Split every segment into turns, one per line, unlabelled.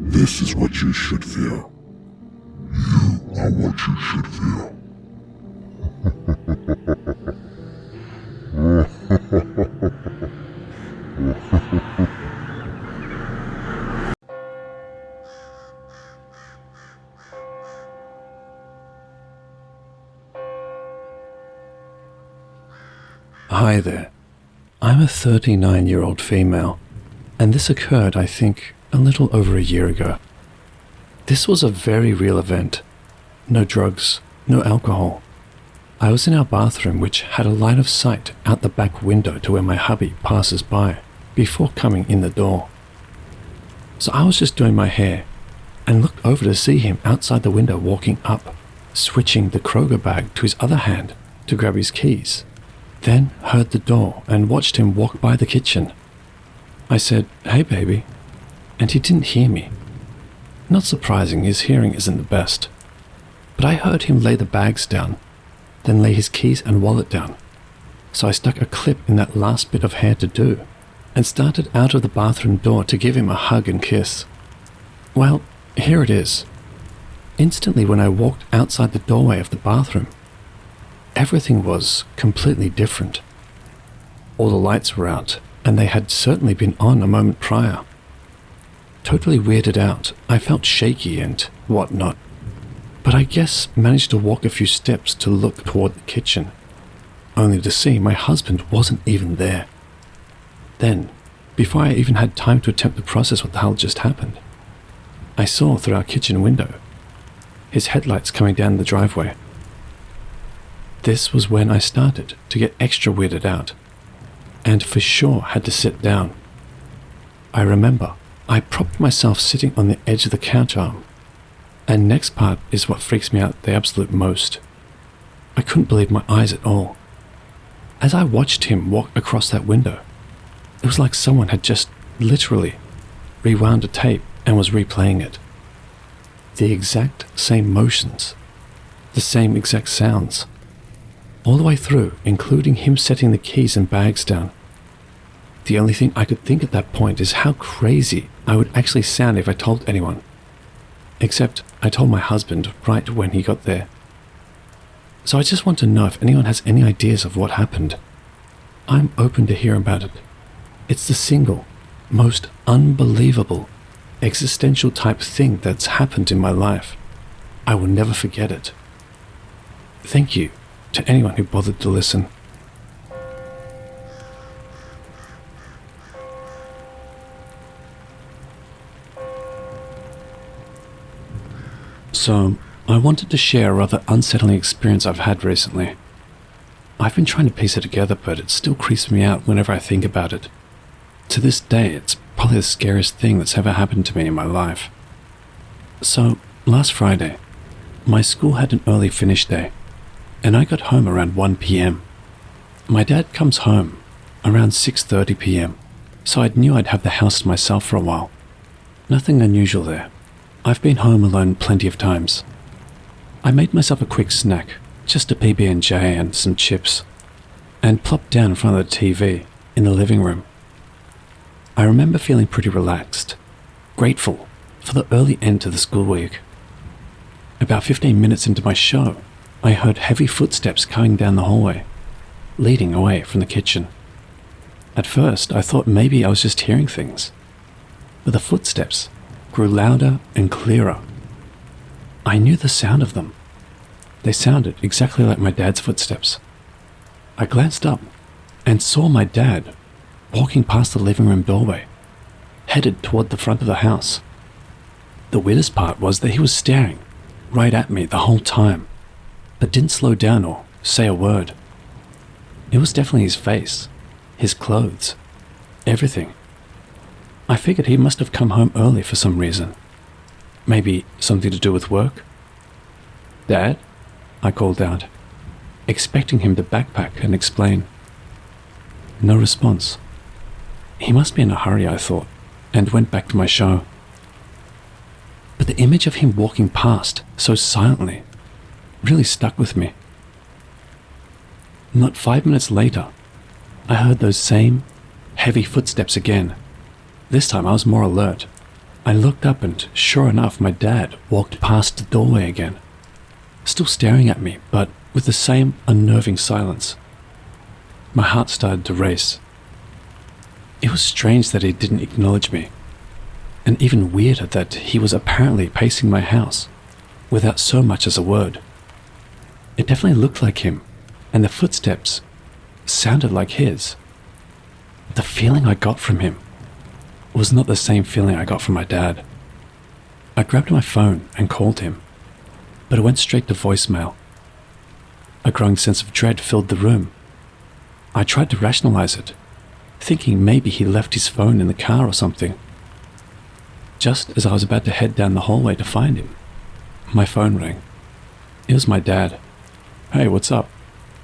This is what you should feel. You are what you should feel.
Hi there. I'm a 39-year-old female, and this occurred, I think, a little over a year ago. This was a very real event. No drugs, no alcohol. I was in our bathroom, which had a line of sight out the back window to where my hubby passes by before coming in the door. So I was just doing my hair and looked over to see him outside the window walking up, switching the Kroger bag to his other hand to grab his keys. Then heard the door and watched him walk by the kitchen. I said, "Hey baby," and he didn't hear me. Not surprising, his hearing isn't the best. But I heard him lay the bags down, then lay his keys and wallet down. So I stuck a clip in that last bit of hair to do, and started out of the bathroom door to give him a hug and kiss. Well, here it is. Instantly when I walked outside the doorway of the bathroom, everything was completely different. All the lights were out, and they had certainly been on a moment prior. Totally weirded out, I felt shaky and whatnot, but I guess managed to walk a few steps to look toward the kitchen, only to see my husband wasn't even there. Then, before I even had time to attempt to process what the hell just happened, I saw through our kitchen window his headlights coming down the driveway. This was when I started to get extra weirded out, and for sure had to sit down. I remember I propped myself sitting on the edge of the couch arm, and next part is what freaks me out the absolute most. I couldn't believe my eyes at all. As I watched him walk across that window, it was like someone had just literally rewound a tape and was replaying it. The exact same motions, the same exact sounds, all the way through, including him setting the keys and bags down. The only thing I could think at that point is how crazy I would actually sound if I told anyone. Except I told my husband right when he got there. So I just want to know if anyone has any ideas of what happened. I'm open to hear about it. It's the single, most unbelievable, existential type thing that's happened in my life. I will never forget it. Thank you to anyone who bothered to listen. So, I wanted to share a rather unsettling experience I've had recently. I've been trying to piece it together, but it still creeps me out whenever I think about it. To this day, it's probably the scariest thing that's ever happened to me in my life. So, last Friday, my school had an early finish day, and I got home around 1 p.m. My dad comes home around 6:30 p.m, so I knew I'd have the house to myself for a while. Nothing unusual there. I've been home alone plenty of times. I made myself a quick snack, just a PB&J and some chips, and plopped down in front of the TV in the living room. I remember feeling pretty relaxed, grateful for the early end to the school week. About 15 minutes into my show, I heard heavy footsteps coming down the hallway, leading away from the kitchen. At first, I thought maybe I was just hearing things, but the footsteps grew louder and clearer. I knew the sound of them. They sounded exactly like my dad's footsteps. I glanced up and saw my dad walking past the living room doorway, headed toward the front of the house. The weirdest part was that he was staring right at me the whole time, but didn't slow down or say a word. It was definitely his face, his clothes, everything. I figured he must have come home early for some reason. Maybe something to do with work? "Dad?" I called out, expecting him to backpack and explain. No response. He must be in a hurry, I thought, and went back to my show. But the image of him walking past so silently really stuck with me. Not 5 minutes later, I heard those same heavy footsteps again. This time I was more alert. I looked up and, sure enough, my dad walked past the doorway again, still staring at me, but with the same unnerving silence. My heart started to race. It was strange that he didn't acknowledge me, and even weirder that he was apparently pacing my house without so much as a word. It definitely looked like him, and the footsteps sounded like his. The feeling I got from him was not the same feeling I got from my dad. I grabbed my phone and called him, but it went straight to voicemail. A growing sense of dread filled the room. I tried to rationalize it, thinking maybe he left his phone in the car or something. Just as I was about to head down the hallway to find him, my phone rang. It was my dad. "Hey, what's up?"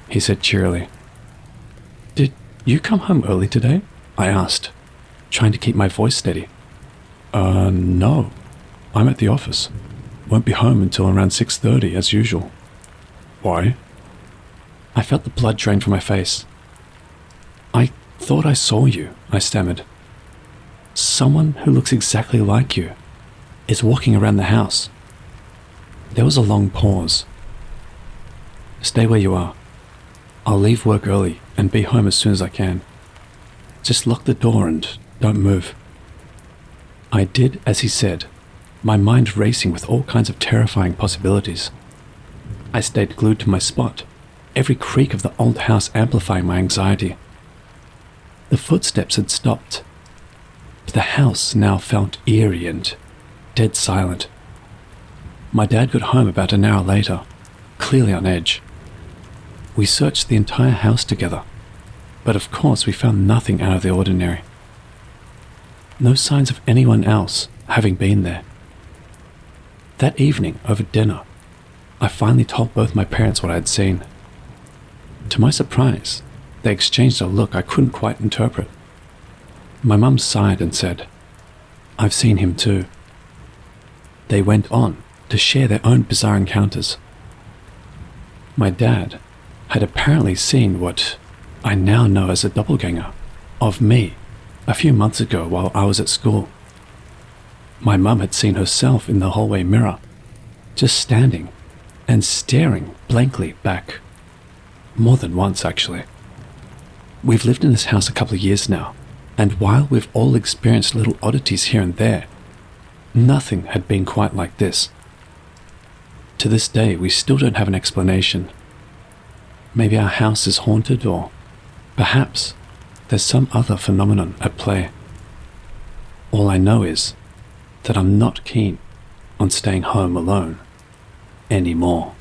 he said cheerily. "Did you come home early today?" I asked, trying to keep my voice steady. No. I'm at the office. Won't be home until around 6:30 as usual." "Why?" I felt the blood drain from my face. "I thought I saw you," I stammered. "Someone who looks exactly like you is walking around the house." There was a long pause. "Stay where you are. I'll leave work early and be home as soon as I can. Just lock the door and don't move." I did as he said, my mind racing with all kinds of terrifying possibilities. I stayed glued to my spot, every creak of the old house amplifying my anxiety. The footsteps had stopped, but the house now felt eerie and dead silent. My dad got home about an hour later, clearly on edge. We searched the entire house together, but of course we found nothing out of the ordinary. No signs of anyone else having been there. That evening, over dinner, I finally told both my parents what I had seen. To my surprise, they exchanged a look I couldn't quite interpret. My mum sighed and said, "I've seen him too." They went on to share their own bizarre encounters. My dad had apparently seen what I now know as a doppelganger of me a few months ago while I was at school. My mum had seen herself in the hallway mirror, just standing and staring blankly back. More than once, actually. We've lived in this house a couple of years now, and while we've all experienced little oddities here and there, nothing had been quite like this. To this day, we still don't have an explanation. Maybe our house is haunted, or perhaps there's some other phenomenon at play. All I know is that I'm not keen on staying home alone anymore.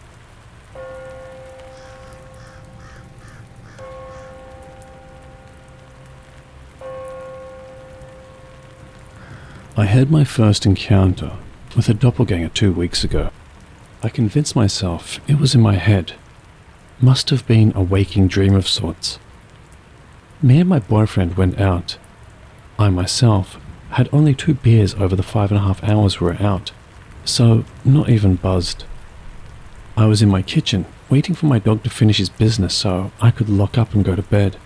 I had my first encounter with a doppelganger 2 weeks ago. I convinced myself it was in my head. Must have been a waking dream of sorts. Me and my boyfriend went out. I myself had only 2 beers over the 5.5 hours we were out, so not even buzzed. I was in my kitchen, waiting for my dog to finish his business so I could lock up and go to bed,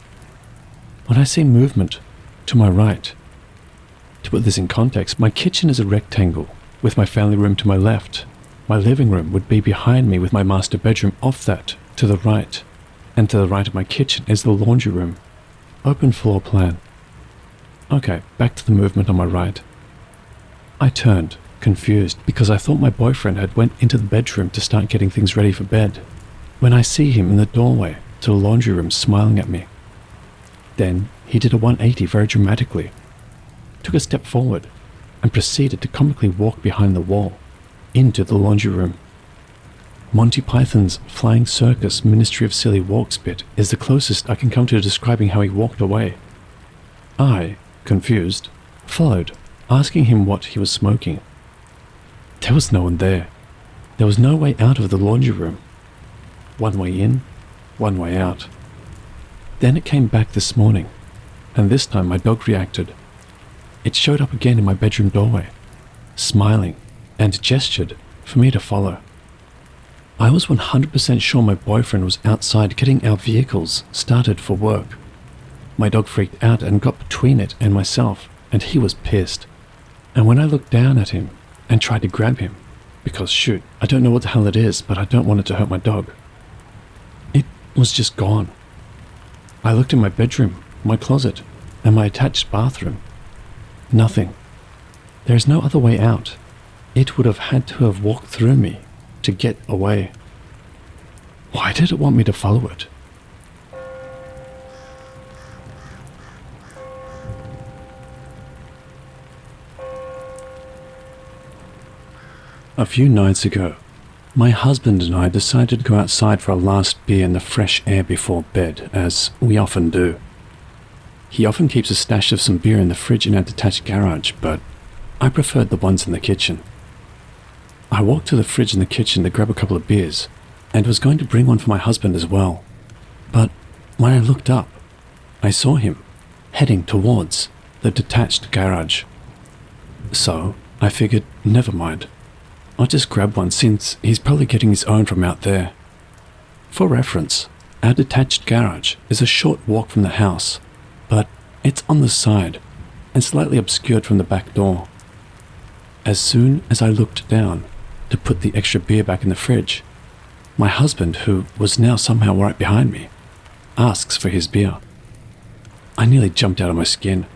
when I see movement to my right. To put this in context, my kitchen is a rectangle, with my family room to my left. My living room would be behind me with my master bedroom off that to the right, and to the right of my kitchen is the laundry room. Open floor plan. Okay, back to the movement on my right. I turned, confused, because I thought my boyfriend had went into the bedroom to start getting things ready for bed, when I see him in the doorway to the laundry room smiling at me. Then he did a 180 very dramatically, took a step forward, and proceeded to comically walk behind the wall, into the laundry room. Monty Python's Flying Circus Ministry of Silly Walks bit is the closest I can come to describing how he walked away. I, confused, followed, asking him what he was smoking. There was no one there. There was no way out of the laundry room. One way in, one way out. Then it came back this morning, and this time my dog reacted. It showed up again in my bedroom doorway, smiling, and gestured for me to follow. I was 100% sure my boyfriend was outside getting our vehicles started for work. My dog freaked out and got between it and myself, and he was pissed. And when I looked down at him and tried to grab him, because shoot, I don't know what the hell it is, but I don't want it to hurt my dog, it was just gone. I looked in my bedroom, my closet, and my attached bathroom. Nothing. There is no other way out. It would have had to have walked through me to get away. Why did it want me to follow it? A few nights ago, my husband and I decided to go outside for a last beer in the fresh air before bed, as we often do. He often keeps a stash of some beer in the fridge in our detached garage, but I preferred the ones in the kitchen. I walked to the fridge in the kitchen to grab a couple of beers, and was going to bring one for my husband as well. But when I looked up, I saw him heading towards the detached garage. So I figured, never mind. I'll just grab one since he's probably getting his own from out there. For reference, our detached garage is a short walk from the house, but it's on the side and slightly obscured from the back door. As soon as I looked down to put the extra beer back in the fridge, my husband, who was now somehow right behind me, asks for his beer. I nearly jumped out of my skin.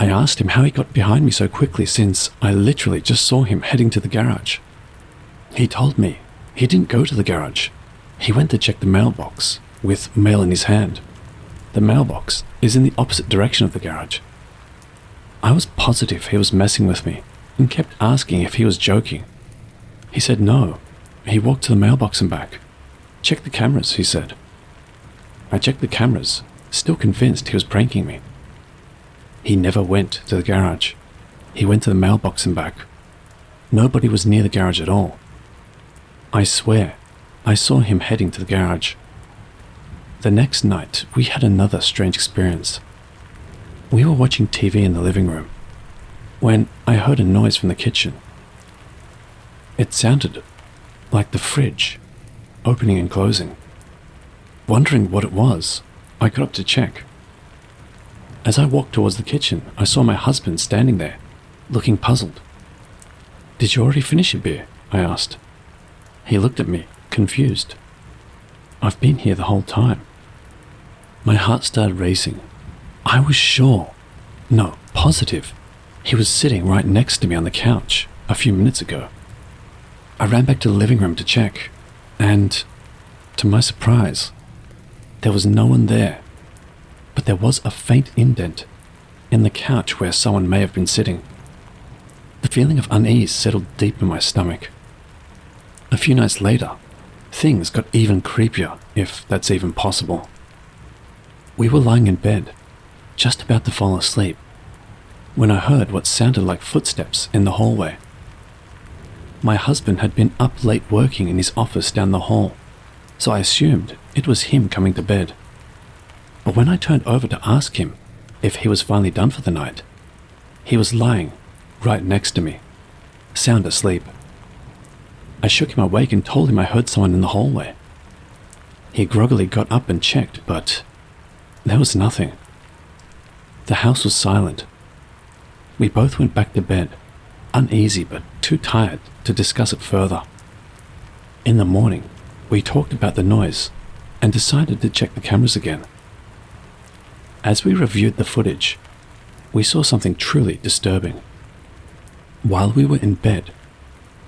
I asked him how he got behind me so quickly since I literally just saw him heading to the garage. He told me he didn't go to the garage. He went to check the mailbox with mail in his hand. The mailbox is in the opposite direction of the garage. I was positive he was messing with me and kept asking if he was joking. He said no. He walked to the mailbox and back. Check the cameras, he said. I checked the cameras, still convinced he was pranking me. He never went to the garage. He went to the mailbox and back. Nobody was near the garage at all. I swear, I saw him heading to the garage. The next night, we had another strange experience. We were watching TV in the living room when I heard a noise from the kitchen. It sounded like the fridge opening and closing. Wondering what it was, I got up to check. As I walked towards the kitchen, I saw my husband standing there, looking puzzled. "Did you already finish your beer?" I asked. He looked at me, confused. "I've been here the whole time." My heart started racing. I was sure, no, positive, he was sitting right next to me on the couch a few minutes ago. I ran back to the living room to check, and, to my surprise, there was no one there. But there was a faint indent in the couch where someone may have been sitting. The feeling of unease settled deep in my stomach. A few nights later, things got even creepier, if that's even possible. We were lying in bed, just about to fall asleep, when I heard what sounded like footsteps in the hallway. My husband had been up late working in his office down the hall, so I assumed it was him coming to bed. But when I turned over to ask him if he was finally done for the night, he was lying right next to me, sound asleep. I shook him awake and told him I heard someone in the hallway. He groggily got up and checked, but there was nothing. The house was silent. We both went back to bed, uneasy but too tired to discuss it further. In the morning, we talked about the noise and decided to check the cameras again. As we reviewed the footage, we saw something truly disturbing. While we were in bed,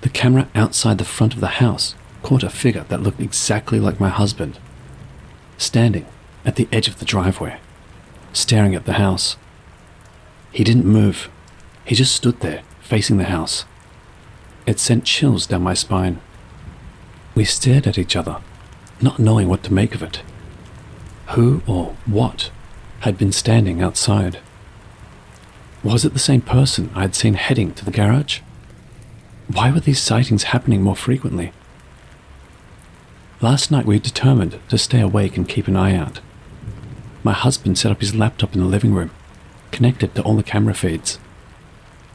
the camera outside the front of the house caught a figure that looked exactly like my husband, standing at the edge of the driveway, staring at the house. He didn't move. He just stood there, facing the house. It sent chills down my spine. We stared at each other, not knowing what to make of it. Who or what had been standing outside? Was it the same person I had seen heading to the garage? Why were these sightings happening more frequently? Last night we determined to stay awake and keep an eye out. My husband set up his laptop in the living room, connected to all the camera feeds.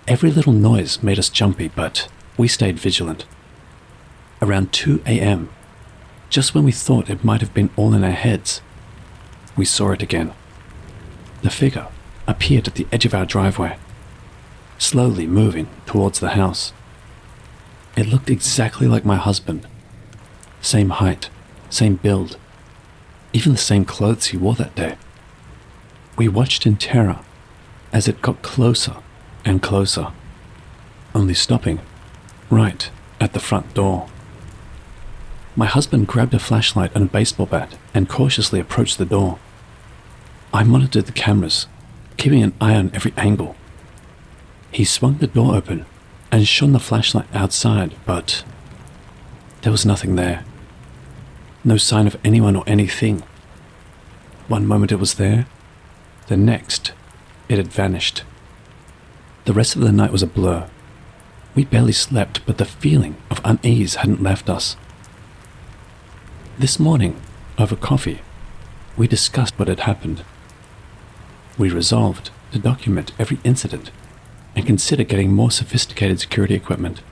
Every little noise made us jumpy, but we stayed vigilant. Around 2 a.m., just when we thought it might have been all in our heads, we saw it again. The figure appeared at the edge of our driveway. slowly moving towards the house. It looked exactly like my husband. Same height, same build, even the same clothes he wore that day. We watched in terror as it got closer and closer, only stopping right at the front door. My husband grabbed a flashlight and a baseball bat and cautiously approached the door. I monitored the cameras, keeping an eye on every angle. He swung the door open and shone the flashlight outside, but there was nothing there. No sign of anyone or anything. One moment it was there, the next it had vanished. The rest of the night was a blur. We barely slept, but the feeling of unease hadn't left us. This morning, over coffee, we discussed what had happened. We resolved to document every incident and consider getting more sophisticated security equipment.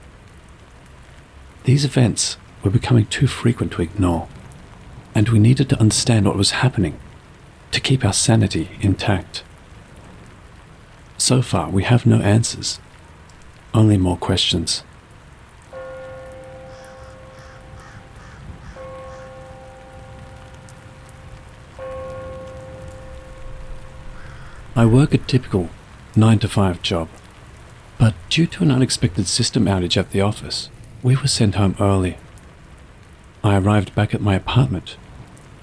These events were becoming too frequent to ignore, and we needed to understand what was happening to keep our sanity intact. So far, we have no answers, only more questions. I work a typical 9-to-5 job, but due to an unexpected system outage at the office, we were sent home early. I arrived back at my apartment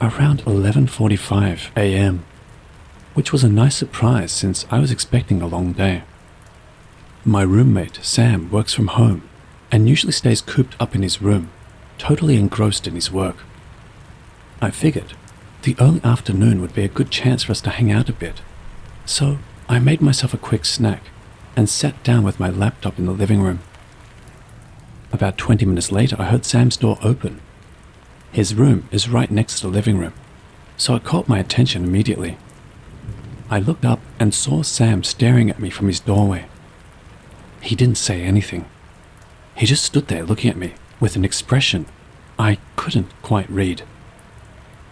around 11:45 a.m., which was a nice surprise since I was expecting a long day. My roommate, Sam, works from home and usually stays cooped up in his room, totally engrossed in his work. I figured the early afternoon would be a good chance for us to hang out a bit, so I made myself a quick snack and sat down with my laptop in the living room. About 20 minutes later, I heard Sam's door open. His room is right next to the living room, so it caught my attention immediately. I looked up and saw Sam staring at me from his doorway. He didn't say anything. He just stood there looking at me with an expression I couldn't quite read.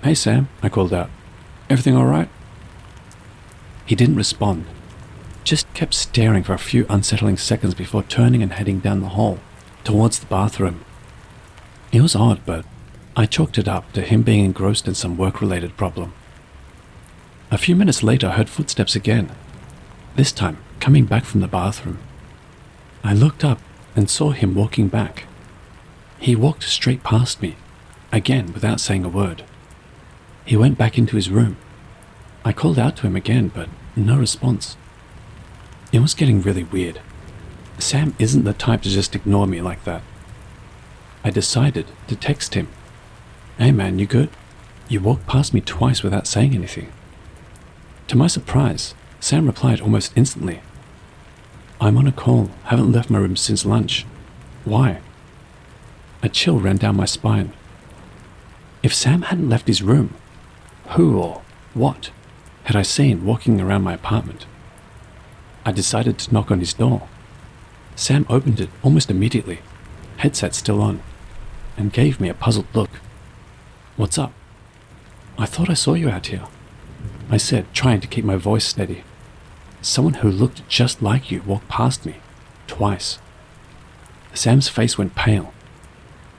"Hey Sam," I called out. "Everything all right?" He didn't respond, just kept staring for a few unsettling seconds before turning and heading down the hall towards the bathroom. It was odd, but I chalked it up to him being engrossed in some work-related problem. A few minutes later, I heard footsteps again, this time coming back from the bathroom. I looked up and saw him walking back. He walked straight past me, again without saying a word. He went back into his room. I called out to him again, but no response. It was getting really weird. Sam isn't the type to just ignore me like that. I decided to text him. "Hey man, you good? You walked past me twice without saying anything." To my surprise, Sam replied almost instantly. "I'm on a call, haven't left my room since lunch. Why?" A chill ran down my spine. If Sam hadn't left his room, who or what had I seen walking around my apartment? I decided to knock on his door. Sam opened it almost immediately, headset still on, and gave me a puzzled look. "What's up?" "I thought I saw you out here," I said, trying to keep my voice steady. "Someone who looked just like you walked past me, twice." Sam's face went pale.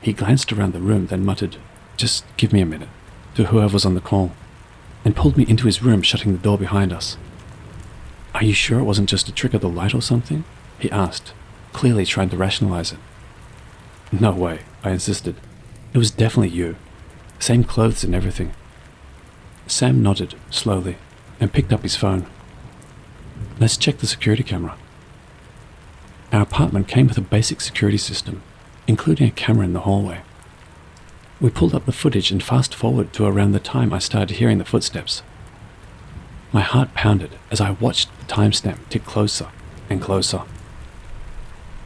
He glanced around the room, then muttered, "Just give me a minute," to whoever was on the call, and pulled me into his room, shutting the door behind us. "Are you sure it wasn't just a trick of the light or something?" he asked, clearly trying to rationalize it. "No way," I insisted. "It was definitely you. Same clothes and everything." Sam nodded slowly and picked up his phone. "Let's check the security camera." Our apartment came with a basic security system, including a camera in the hallway. We pulled up the footage and fast forward to around the time I started hearing the footsteps. My heart pounded as I watched the timestamp tick closer and closer.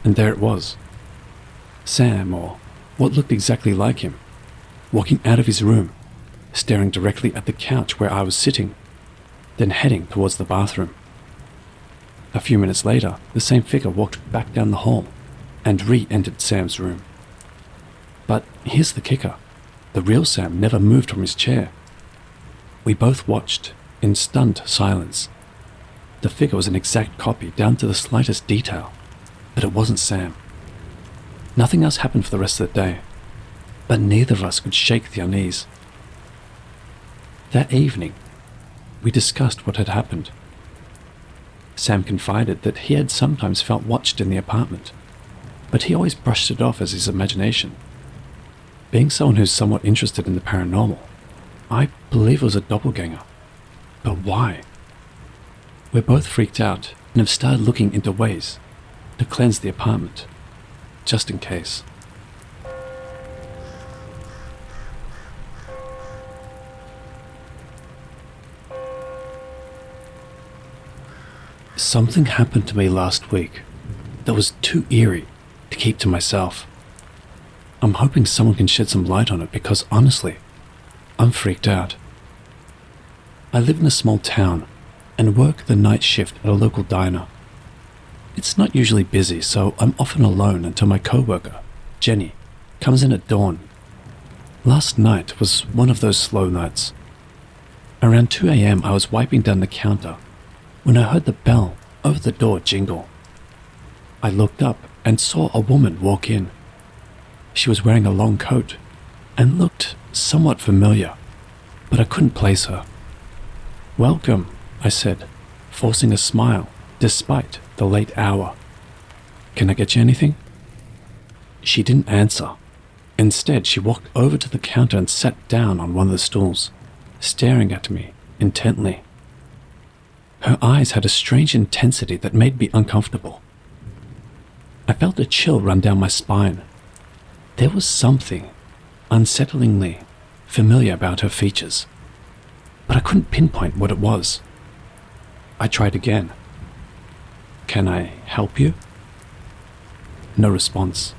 And there it was. Sam, or what looked exactly like him, walking out of his room, staring directly at the couch where I was sitting, then heading towards the bathroom. A few minutes later, the same figure walked back down the hall and re-entered Sam's room. But here's the kicker. The real Sam never moved from his chair. We both watched in stunned silence. The figure was an exact copy down to the slightest detail, but it wasn't Sam. Nothing else happened for the rest of the day, but neither of us could shake the unease. That evening, we discussed what had happened. Sam confided that he had sometimes felt watched in the apartment, but he always brushed it off as his imagination. Being someone who's somewhat interested in the paranormal, I believe it was a doppelganger. But why? We're both freaked out and have started looking into ways to cleanse the apartment, just in case. Something happened to me last week that was too eerie to keep to myself. I'm hoping someone can shed some light on it because honestly, I'm freaked out. I live in a small town and work the night shift at a local diner. It's not usually busy, so I'm often alone until my coworker, Jenny, comes in at dawn. Last night was one of those slow nights. Around 2 a.m. I was wiping down the counter when I heard the bell over the door jingle. I looked up and saw a woman walk in. She was wearing a long coat and looked somewhat familiar, but I couldn't place her. "Welcome," I said, forcing a smile despite the late hour. "Can I get you anything?" She didn't answer. Instead, she walked over to the counter and sat down on one of the stools, staring at me intently. Her eyes had a strange intensity that made me uncomfortable. I felt a chill run down my spine. There was something unsettlingly familiar about her features, but I couldn't pinpoint what it was. I tried again. "Can I help you?" No response.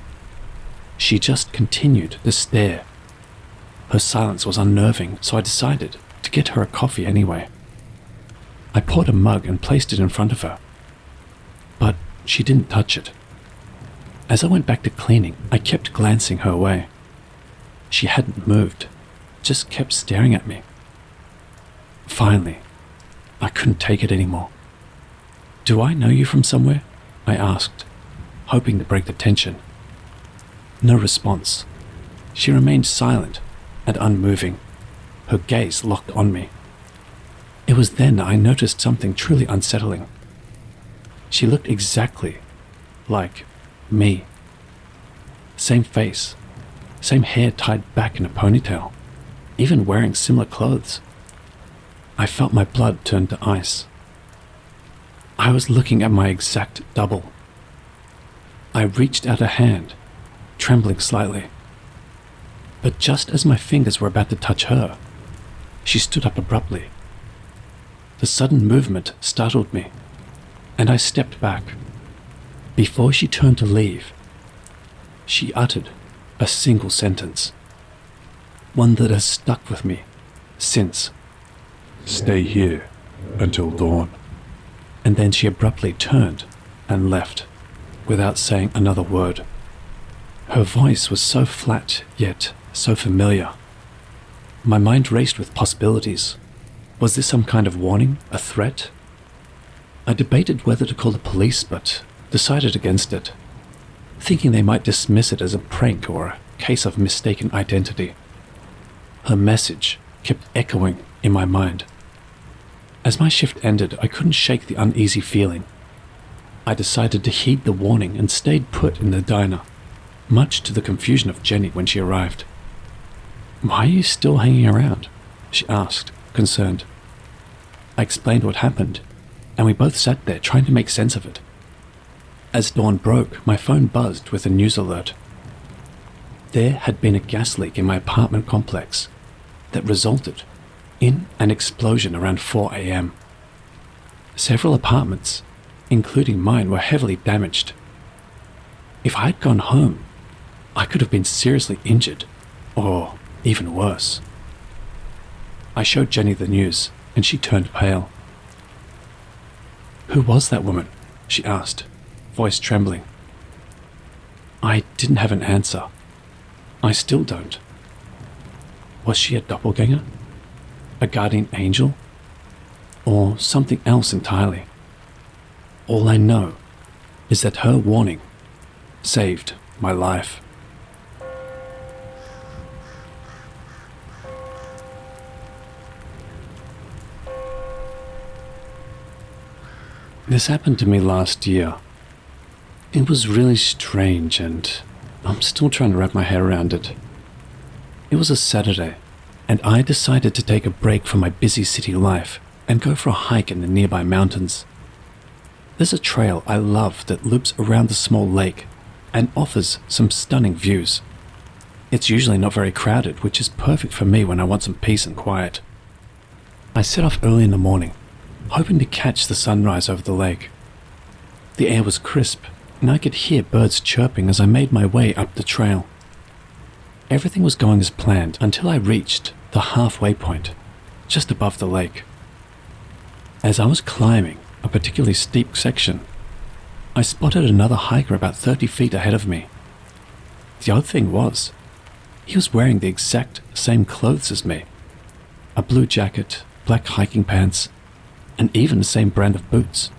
She just continued to stare. Her silence was unnerving, so I decided to get her a coffee anyway. I poured a mug and placed it in front of her, but she didn't touch it. As I went back to cleaning, I kept glancing her way. She hadn't moved, just kept staring at me. Finally, I couldn't take it anymore. "Do I know you from somewhere?" I asked, hoping to break the tension. No response. She remained silent and unmoving, her gaze locked on me. It was then I noticed something truly unsettling. She looked exactly like me. Same face, same hair tied back in a ponytail, even wearing similar clothes. I felt my blood turn to ice. I was looking at my exact double. I reached out a hand, trembling slightly. But just as my fingers were about to touch her, she stood up abruptly. The sudden movement startled me, and I stepped back. Before she turned to leave, she uttered a single sentence, one that has stuck with me since.
"Stay here until dawn."
And then she abruptly turned and left, without saying another word. Her voice was so flat, yet so familiar. My mind raced with possibilities. Was this some kind of warning, a threat? I debated whether to call the police, but decided against it, thinking they might dismiss it as a prank or a case of mistaken identity. Her message kept echoing in my mind. As my shift ended, I couldn't shake the uneasy feeling. I decided to heed the warning and stayed put in the diner, much to the confusion of Jenny when she arrived. "Why are you still hanging around?" she asked, concerned. I explained what happened, and we both sat there trying to make sense of it. As dawn broke, my phone buzzed with a news alert. There had been a gas leak in my apartment complex that resulted in an explosion around 4 a.m. Several apartments, including mine, were heavily damaged. If I had gone home, I could have been seriously injured, or even worse. I showed Jenny the news, and she turned pale. "Who was that woman?" she asked, voice trembling. I didn't have an answer. I still don't. Was she a doppelganger? A guardian angel? Or something else entirely? All I know is that her warning saved my life. This happened to me last year. It was really strange and I'm still trying to wrap my head around it. It was a Saturday and I decided to take a break from my busy city life and go for a hike in the nearby mountains. There's a trail I love that loops around the small lake and offers some stunning views. It's usually not very crowded, which is perfect for me when I want some peace and quiet. I set off early in the morning, hoping to catch the sunrise over the lake. The air was crisp, and I could hear birds chirping as I made my way up the trail. Everything was going as planned until I reached the halfway point, just above the lake. As I was climbing a particularly steep section, I spotted another hiker about 30 feet ahead of me. The odd thing was, he was wearing the exact same clothes as me. A blue jacket, black hiking pants, and even the same brand of boots.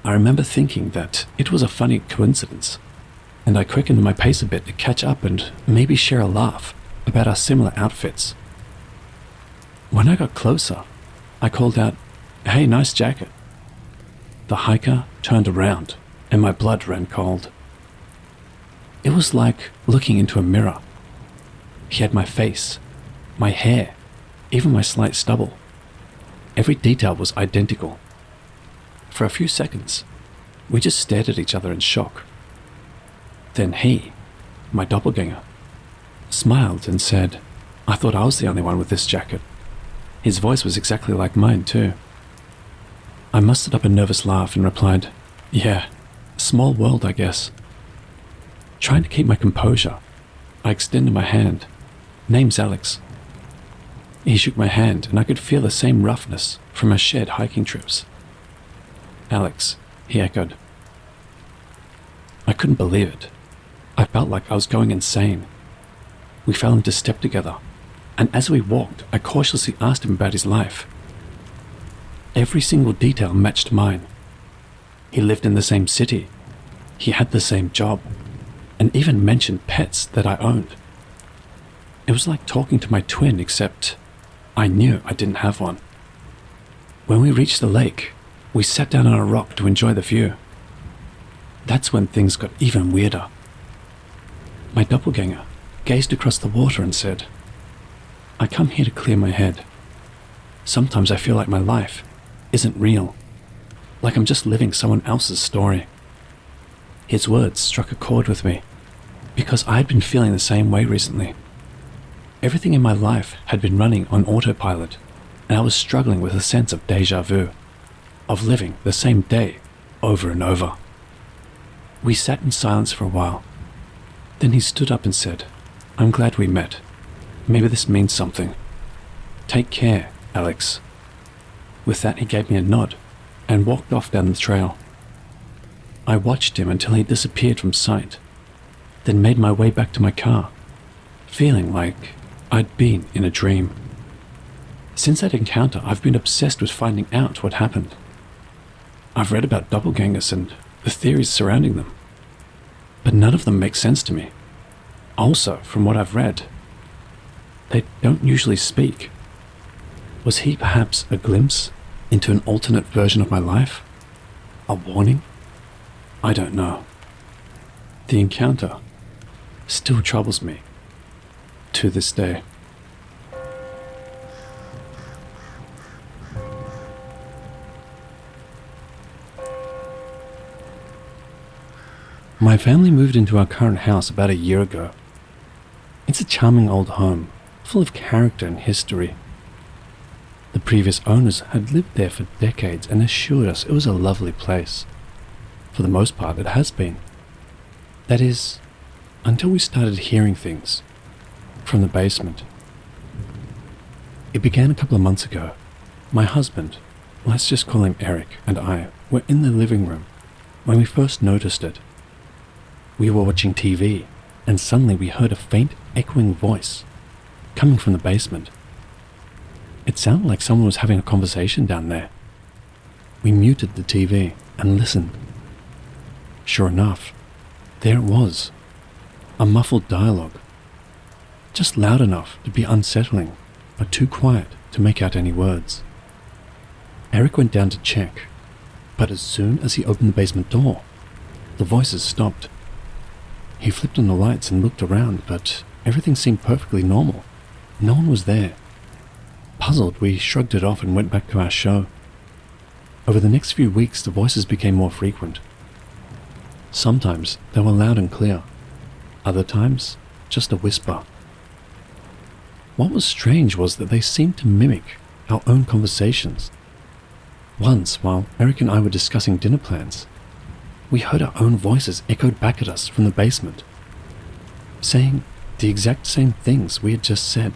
I remember thinking that it was a funny coincidence, and I quickened my pace a bit to catch up and maybe share a laugh about our similar outfits. When I got closer, I called out, "Hey, nice jacket." The hiker turned around and my blood ran cold. It was like looking into a mirror. He had my face, my hair, even my slight stubble. Every detail was identical. For a few seconds, we just stared at each other in shock. Then he, my doppelganger, smiled and said, "I thought I was the only one with this jacket." His voice was exactly like mine too. I mustered up a nervous laugh and replied, "Yeah, small world, I guess." Trying to keep my composure, I extended my hand. "Name's Alex." He shook my hand and I could feel the same roughness from our shared hiking trips. "Alex," he echoed. I couldn't believe it. I felt like I was going insane. We fell into step together, and as we walked, I cautiously asked him about his life. Every single detail matched mine. He lived in the same city. He had the same job, and even mentioned pets that I owned. It was like talking to my twin, except I knew I didn't have one. When we reached the lake, we sat down on a rock to enjoy the view. That's when things got even weirder. My doppelganger gazed across the water and said, "I come here to clear my head. Sometimes I feel like my life isn't real, like I'm just living someone else's story." His words struck a chord with me, because I had been feeling the same way recently. Everything in my life had been running on autopilot, and I was struggling with a sense of déjà vu, of living the same day over and over. We sat in silence for a while. Then he stood up and said, "I'm glad we met. Maybe this means something. Take care, Alex." With that, he gave me a nod and walked off down the trail. I watched him until he disappeared from sight, then made my way back to my car, feeling like I'd been in a dream. Since that encounter, I've been obsessed with finding out what happened. I've read about doppelgangers and the theories surrounding them, but none of them make sense to me. Also, from what I've read, they don't usually speak. Was he perhaps a glimpse into an alternate version of my life? A warning? I don't know. The encounter still troubles me to this day. My family moved into our current house about a year ago. It's a charming old home, full of character and history. The previous owners had lived there for decades and assured us it was a lovely place. For the most part, it has been. That is, until we started hearing things from the basement. It began a couple of months ago. My husband, let's just call him Eric, and I were in the living room when we first noticed it. We were watching TV, and suddenly we heard a faint, echoing voice coming from the basement. It sounded like someone was having a conversation down there. We muted the TV and listened. Sure enough, there it was, a muffled dialogue, just loud enough to be unsettling, but too quiet to make out any words. Eric went down to check, but as soon as he opened the basement door, the voices stopped. He flipped on the lights and looked around, but everything seemed perfectly normal. No one was there. Puzzled, we shrugged it off and went back to our show. Over the next few weeks, the voices became more frequent. Sometimes they were loud and clear. Other times, just a whisper. What was strange was that they seemed to mimic our own conversations. Once, while Eric and I were discussing dinner plans, we heard our own voices echoed back at us from the basement, saying the exact same things we had just said.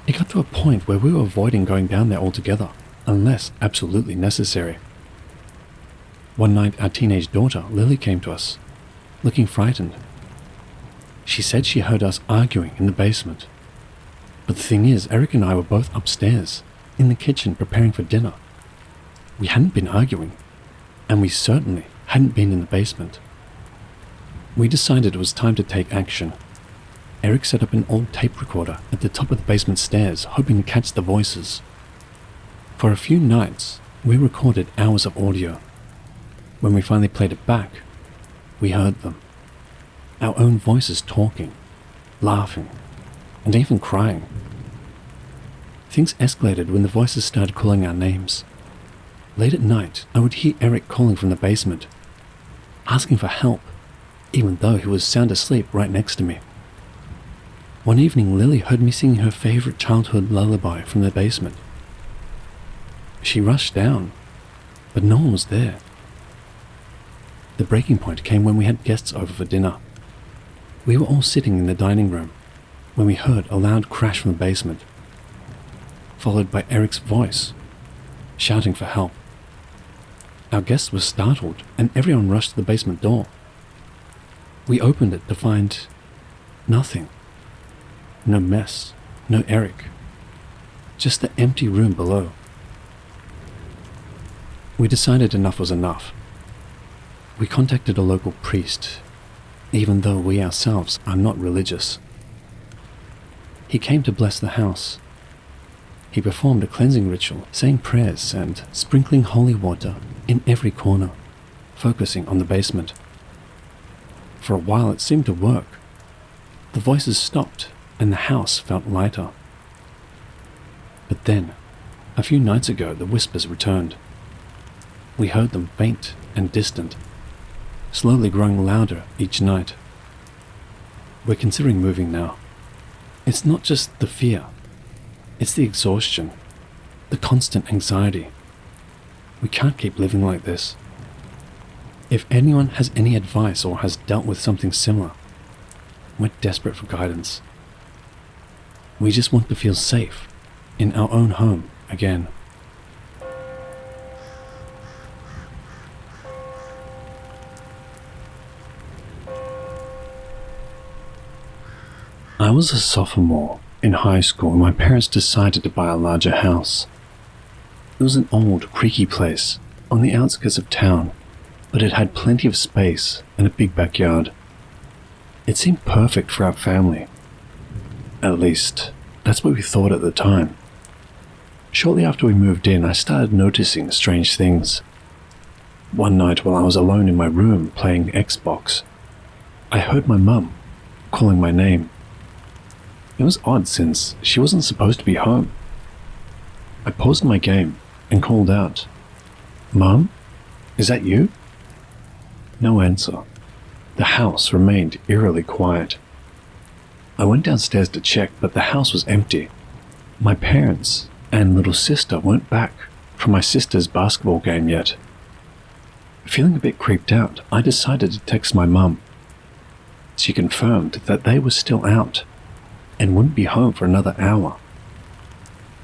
It got to a point where we were avoiding going down there altogether, unless absolutely necessary. One night, our teenage daughter, Lily, came to us, looking frightened. She said she heard us arguing in the basement. But the thing is, Eric and I were both upstairs, in the kitchen, preparing for dinner. We hadn't been arguing, and we certainly hadn't been in the basement. We decided it was time to take action. Eric set up an old tape recorder at the top of the basement stairs, hoping to catch the voices. For a few nights, we recorded hours of audio. When we finally played it back, we heard them. Our own voices talking, laughing, and even crying. Things escalated when the voices started calling our names. Late at night, I would hear Eric calling from the basement, asking for help, even though he was sound asleep right next to me. One evening, Lily heard me singing her favorite childhood lullaby from the basement. She rushed down, but no one was there. The breaking point came when we had guests over for dinner. We were all sitting in the dining room when we heard a loud crash from the basement, followed by Eric's voice, shouting for help. Our guests were startled, and everyone rushed to the basement door. We opened it to find nothing. No mess, no Eric, just the empty room below. We decided enough was enough. We contacted a local priest, even though we ourselves are not religious. He came to bless the house. He performed a cleansing ritual, saying prayers and sprinkling holy water in every corner, focusing on the basement. For a while it seemed to work. The voices stopped and the house felt lighter. But then, a few nights ago, the whispers returned. We heard them faint and distant, slowly growing louder each night. We're considering moving now. It's not just the fear, it's the exhaustion, the constant anxiety. We can't keep living like this. If anyone has any advice or has dealt with something similar, we're desperate for guidance. We just want to feel safe in our own home again. I was a sophomore in high school and my parents decided to buy a larger house. It was an old, creaky place on the outskirts of town, but it had plenty of space and a big backyard. It seemed perfect for our family. At least, that's what we thought at the time. Shortly after we moved in, I started noticing strange things. One night while I was alone in my room playing Xbox, I heard my mum calling my name. It was odd since she wasn't supposed to be home. I paused my game and called out, "Mum, is that you?" No answer. The house remained eerily quiet. I went downstairs to check, but the house was empty. My parents and little sister weren't back from my sister's basketball game yet. Feeling a bit creeped out, I decided to text my mum. She confirmed that they were still out and wouldn't be home for another hour.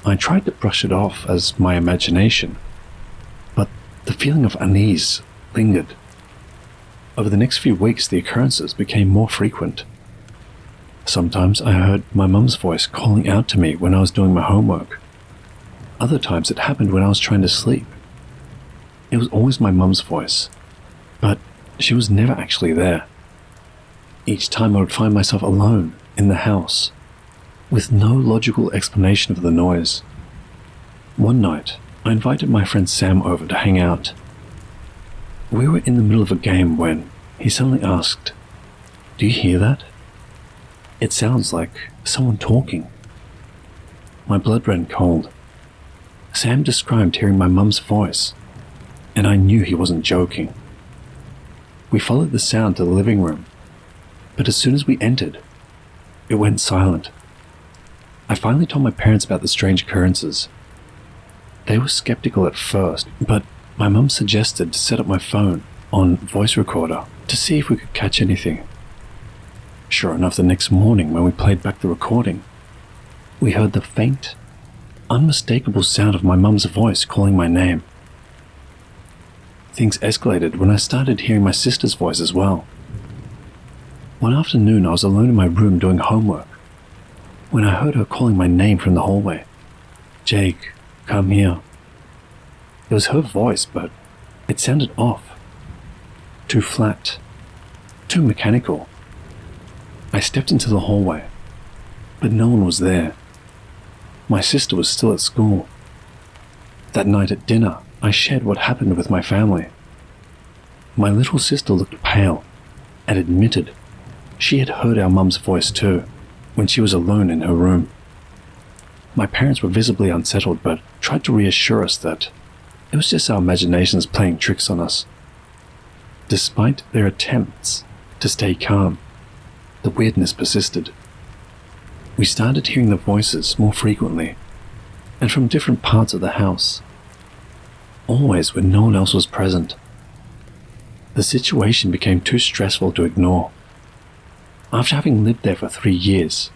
I tried to brush it off as my imagination, but the feeling of unease lingered. Over the next few weeks, the occurrences became more frequent. Sometimes I heard my mum's voice calling out to me when I was doing my homework. Other times it happened when I was trying to sleep. it was always my mum's voice, but she was never actually there. Each time I would find myself alone in the house, with no logical explanation for the noise. One night, I invited my friend Sam over to hang out. We were in the middle of a game when he suddenly asked, "Do you hear that? It sounds like someone talking." My blood ran cold. Sam described hearing my mum's voice, and I knew he wasn't joking. We followed the sound to the living room, but as soon as we entered, it went silent. I finally told my parents about the strange occurrences. They were skeptical at first, but my mum suggested to set up my phone on voice recorder to see if we could catch anything. Sure enough, the next morning when we played back the recording, we heard the faint, unmistakable sound of my mum's voice calling my name. Things escalated when I started hearing my sister's voice as well. One afternoon, I was alone in my room doing homework when I heard her calling my name from the hallway. "Jake, come here." It was her voice, but it sounded off. Too flat. Too mechanical. I stepped into the hallway, but no one was there. My sister was still at school. That night at dinner, I shared what happened with my family. My little sister looked pale and admitted she had heard our mum's voice too, when she was alone in her room. My parents were visibly unsettled, but tried to reassure us that it was just our imaginations playing tricks on us. Despite their attempts to stay calm, the weirdness persisted. We started hearing the voices more frequently, and from different parts of the house, always when no one else was present. The situation became too stressful to ignore. After having lived there for 3 years,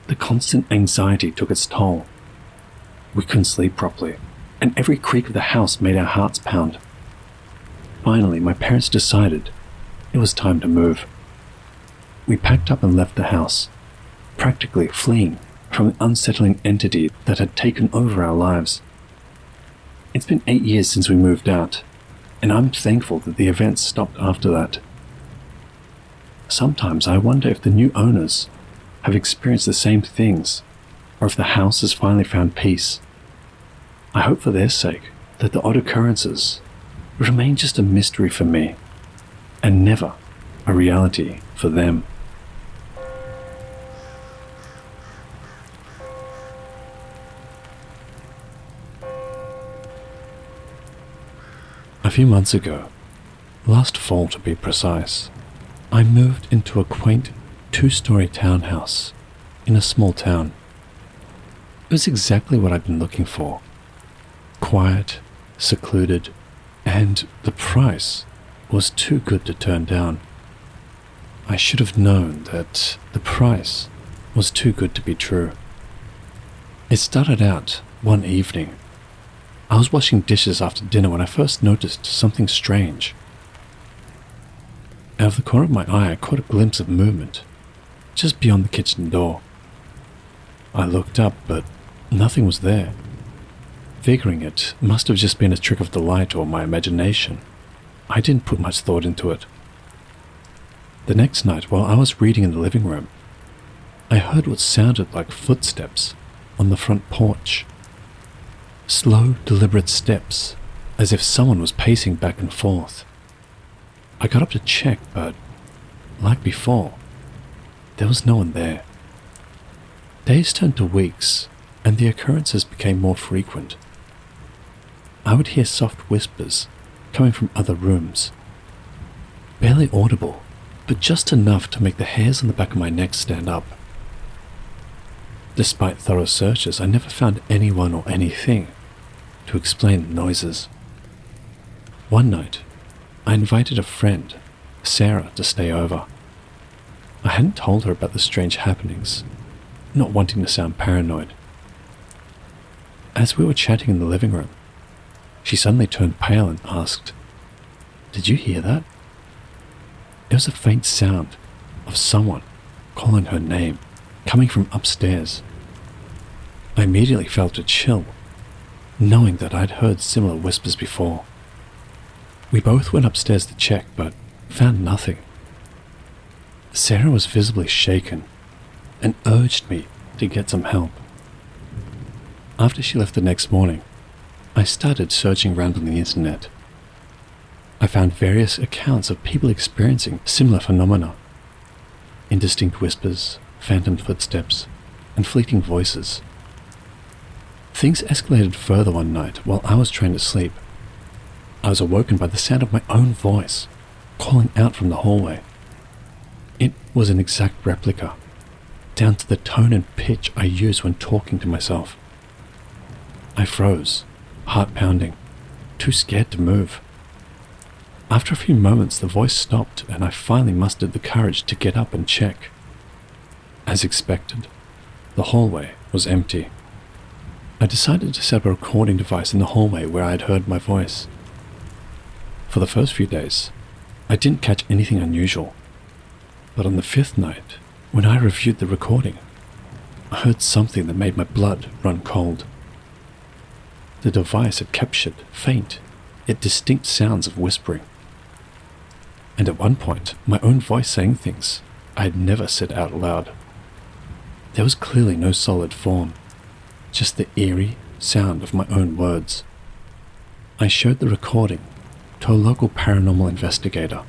the constant anxiety took its toll. We couldn't sleep properly, and every creak of the house made our hearts pound. Finally, my parents decided it was time to move. We packed up and left the house, practically fleeing from the unsettling entity that had taken over our lives. It's been 8 years since we moved out, and I'm thankful that the events stopped after that. Sometimes I wonder if the new owners have experienced the same things, or if the house has finally found peace. I hope for their sake that the odd occurrences remain just a mystery for me, and never a reality for them. A few months ago, last fall to be precise, I moved into a quaint 2-story townhouse in a small town. It was exactly what I'd been looking for. Quiet, secluded, and the price was too good to turn down. I should have known that the price was too good to be true. It started out one evening. I was washing dishes after dinner when I first noticed something strange. Out of the corner of my eye, I caught a glimpse of movement just beyond the kitchen door. I looked up, but nothing was there. Figuring it must have just been a trick of the light or my imagination, I didn't put much thought into it. The next night, while I was reading in the living room, I heard what sounded like footsteps on the front porch. Slow, deliberate steps, as if someone was pacing back and forth. I got up to check, but, like before, there was no one there. Days turned to weeks, and the occurrences became more frequent. I would hear soft whispers coming from other rooms. Barely audible, but just enough to make the hairs on the back of my neck stand up. Despite thorough searches, I never found anyone or anything to explain the noises. One night, I invited a friend, Sarah, to stay over. I hadn't told her about the strange happenings, not wanting to sound paranoid. As we were chatting in the living room, she suddenly turned pale and asked, "Did you hear that?" It was a faint sound of someone calling her name, coming from upstairs. I immediately felt a chill, knowing that I'd heard similar whispers before. We both went upstairs to check, but found nothing. Sarah was visibly shaken and urged me to get some help. After she left the next morning, I started searching around on the internet. I found various accounts of people experiencing similar phenomena: indistinct whispers, phantom footsteps, and fleeting voices. Things escalated further one night while I was trying to sleep. I was awoken by the sound of my own voice calling out from the hallway. It was an exact replica, down to the tone and pitch I use when talking to myself. I froze, heart pounding, too scared to move. After a few moments, the voice stopped and I finally mustered the courage to get up and check. As expected, the hallway was empty. I decided to set up a recording device in the hallway where I had heard my voice. For the first few days, I didn't catch anything unusual, but on the 5th night, when I reviewed the recording, I heard something that made my blood run cold. The device had captured faint, yet distinct sounds of whispering. And at one point, my own voice saying things I had never said out loud. There was clearly no solid form, just the eerie sound of my own words. I showed the recording to a local paranormal investigator.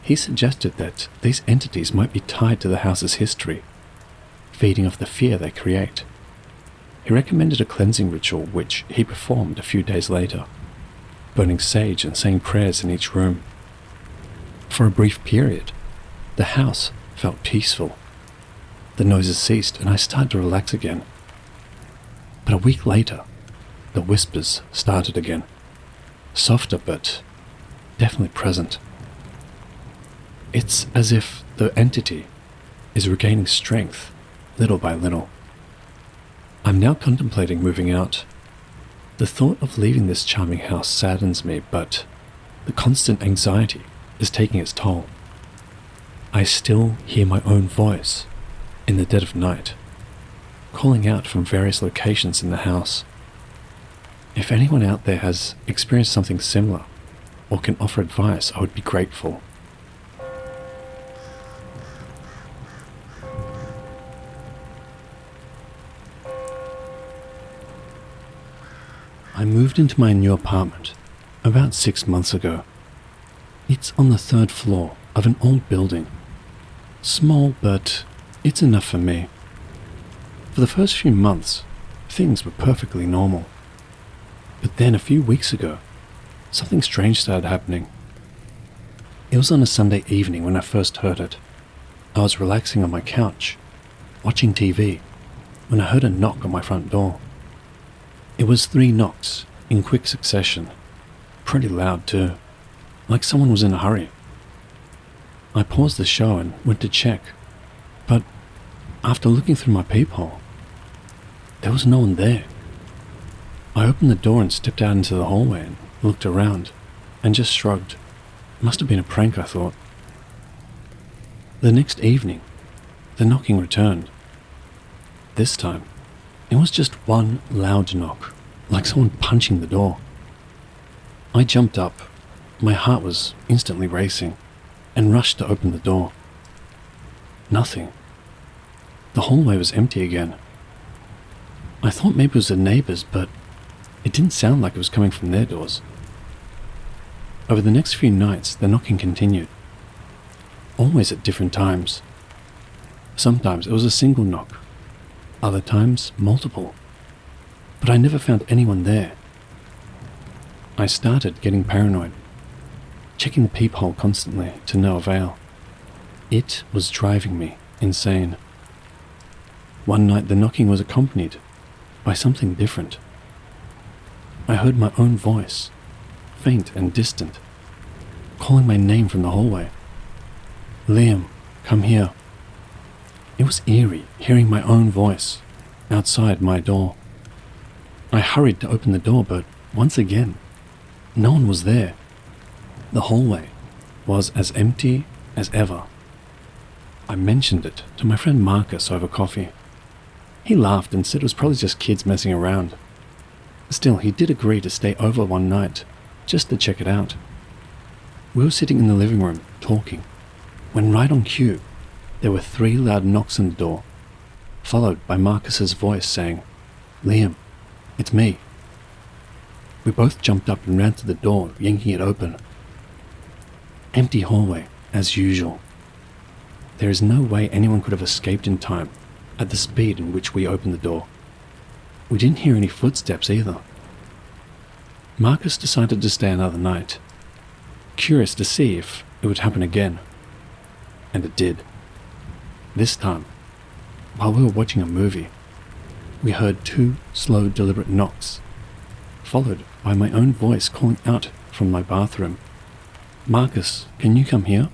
He suggested that these entities might be tied to the house's history, feeding off the fear they create. He recommended a cleansing ritual which he performed a few days later, burning sage and saying prayers in each room. For a brief period, the house felt peaceful. The noises ceased and I started to relax again. But a week later, the whispers started again, softer but definitely present. It's as if the entity is regaining strength little by little. I'm now contemplating moving out. The thought of leaving this charming house saddens me, but the constant anxiety is taking its toll. I still hear my own voice in the dead of night, calling out from various locations in the house. If anyone out there has experienced something similar or can offer advice, I would be grateful. I moved into my new apartment about 6 months ago. It's on the 3rd floor of an old building. Small, but it's enough for me. For the first few months, things were perfectly normal. But then a few weeks ago, something strange started happening. It was on a Sunday evening when I first heard it. I was relaxing on my couch, watching TV, when I heard a knock on my front door. It was 3 knocks in quick succession, pretty loud too, like someone was in a hurry. I paused the show and went to check, but after looking through my peephole, there was no one there. I opened the door and stepped out into the hallway and looked around and just shrugged. Must have been a prank, I thought. The next evening, the knocking returned. This time, it was just one loud knock, like someone punching the door. I jumped up. My heart was instantly racing and rushed to open the door. Nothing. The hallway was empty again. I thought maybe it was the neighbors, but it didn't sound like it was coming from their doors. Over the next few nights, the knocking continued, always at different times. Sometimes it was a single knock, other times multiple, but I never found anyone there. I started getting paranoid, checking the peephole constantly to no avail. It was driving me insane. One night the knocking was accompanied by something different. I heard my own voice, faint and distant, calling my name from the hallway. "Liam, come here." It was eerie hearing my own voice outside my door. I hurried to open the door, but once again, no one was there. The hallway was as empty as ever. I mentioned it to my friend Marcus over coffee. He laughed and said it was probably just kids messing around. Still, he did agree to stay over one night, just to check it out. We were sitting in the living room, talking, when right on cue, there were 3 loud knocks on the door, followed by Marcus's voice saying, "Liam, it's me." We both jumped up and ran to the door, yanking it open. Empty hallway, as usual. There is no way anyone could have escaped in time, at the speed in which we opened the door. We didn't hear any footsteps either. Marcus decided to stay another night, curious to see if it would happen again. And it did. This time, while we were watching a movie, we heard 2 slow, deliberate knocks, followed by my own voice calling out from my bathroom, "Marcus, can you come here?"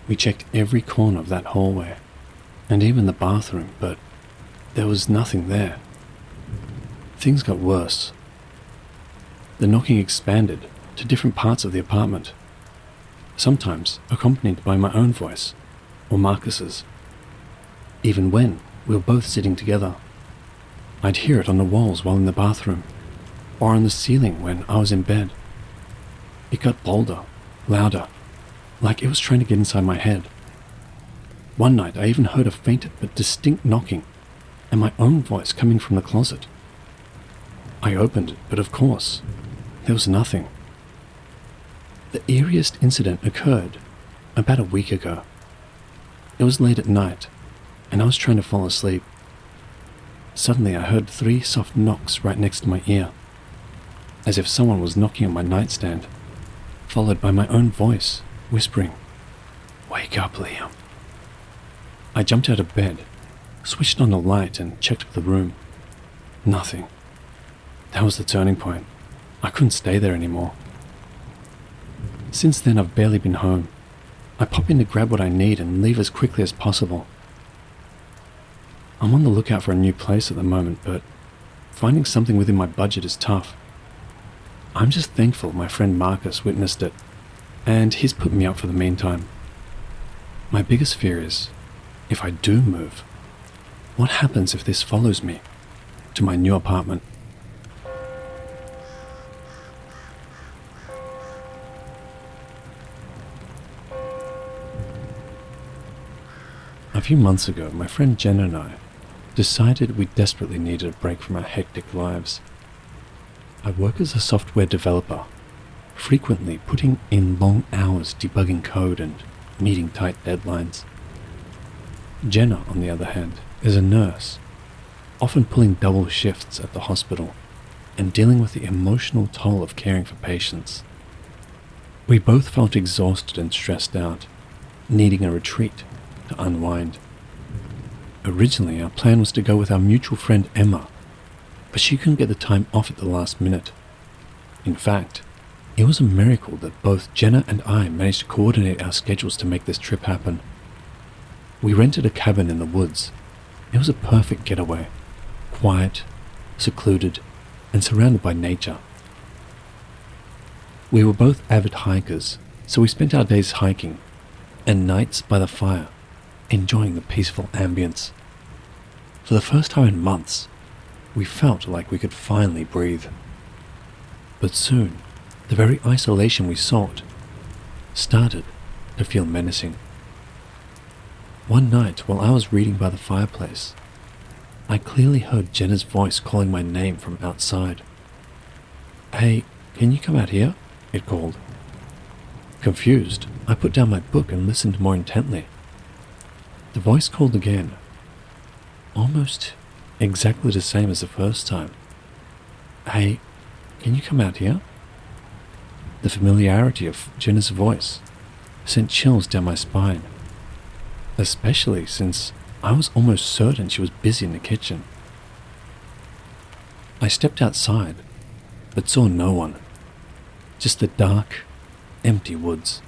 We checked every corner of that hallway, and even the bathroom, but there was nothing there. Things got worse. The knocking expanded to different parts of the apartment, sometimes accompanied by my own voice, or Marcus's. Even when we were both sitting together, I'd hear it on the walls while in the bathroom, or on the ceiling when I was in bed. It got bolder, louder, like it was trying to get inside my head. One night I even heard a faint but distinct knocking, and my own voice coming from the closet. I opened it, but of course, there was nothing. The eeriest incident occurred about a week ago. It was late at night, and I was trying to fall asleep. Suddenly I heard 3 soft knocks right next to my ear, as if someone was knocking on my nightstand, followed by my own voice, whispering, "Wake up, Liam." I jumped out of bed, switched on the light and checked the room. Nothing. That was the turning point. I couldn't stay there anymore. Since then I've barely been home. I pop in to grab what I need and leave as quickly as possible. I'm on the lookout for a new place at the moment, but finding something within my budget is tough. I'm just thankful my friend Marcus witnessed it, and he's put me up for the meantime. My biggest fear is, if I do move, what happens if this follows me to my new apartment? A few months ago, my friend Jen and I decided we desperately needed a break from our hectic lives. I work as a software developer, frequently putting in long hours debugging code and meeting tight deadlines. Jenna, on the other hand, is a nurse, often pulling double shifts at the hospital and dealing with the emotional toll of caring for patients. We both felt exhausted and stressed out, needing a retreat to unwind. Originally, our plan was to go with our mutual friend Emma, but she couldn't get the time off at the last minute. In fact, it was a miracle that both Jenna and I managed to coordinate our schedules to make this trip happen. We rented a cabin in the woods. It was a perfect getaway, quiet, secluded, and surrounded by nature. We were both avid hikers, so we spent our days hiking, and nights by the fire, enjoying the peaceful ambience. For the first time in months, we felt like we could finally breathe. But soon, the very isolation we sought started to feel menacing. One night, while I was reading by the fireplace, I clearly heard Jenna's voice calling my name from outside. "Hey, can you come out here?" it called. Confused, I put down my book and listened more intently. The voice called again, almost exactly the same as the first time. "Hey, can you come out here?" The familiarity of Jenna's voice sent chills down my spine, especially since I was almost certain she was busy in the kitchen. I stepped outside, but saw no one, just the dark, empty woods.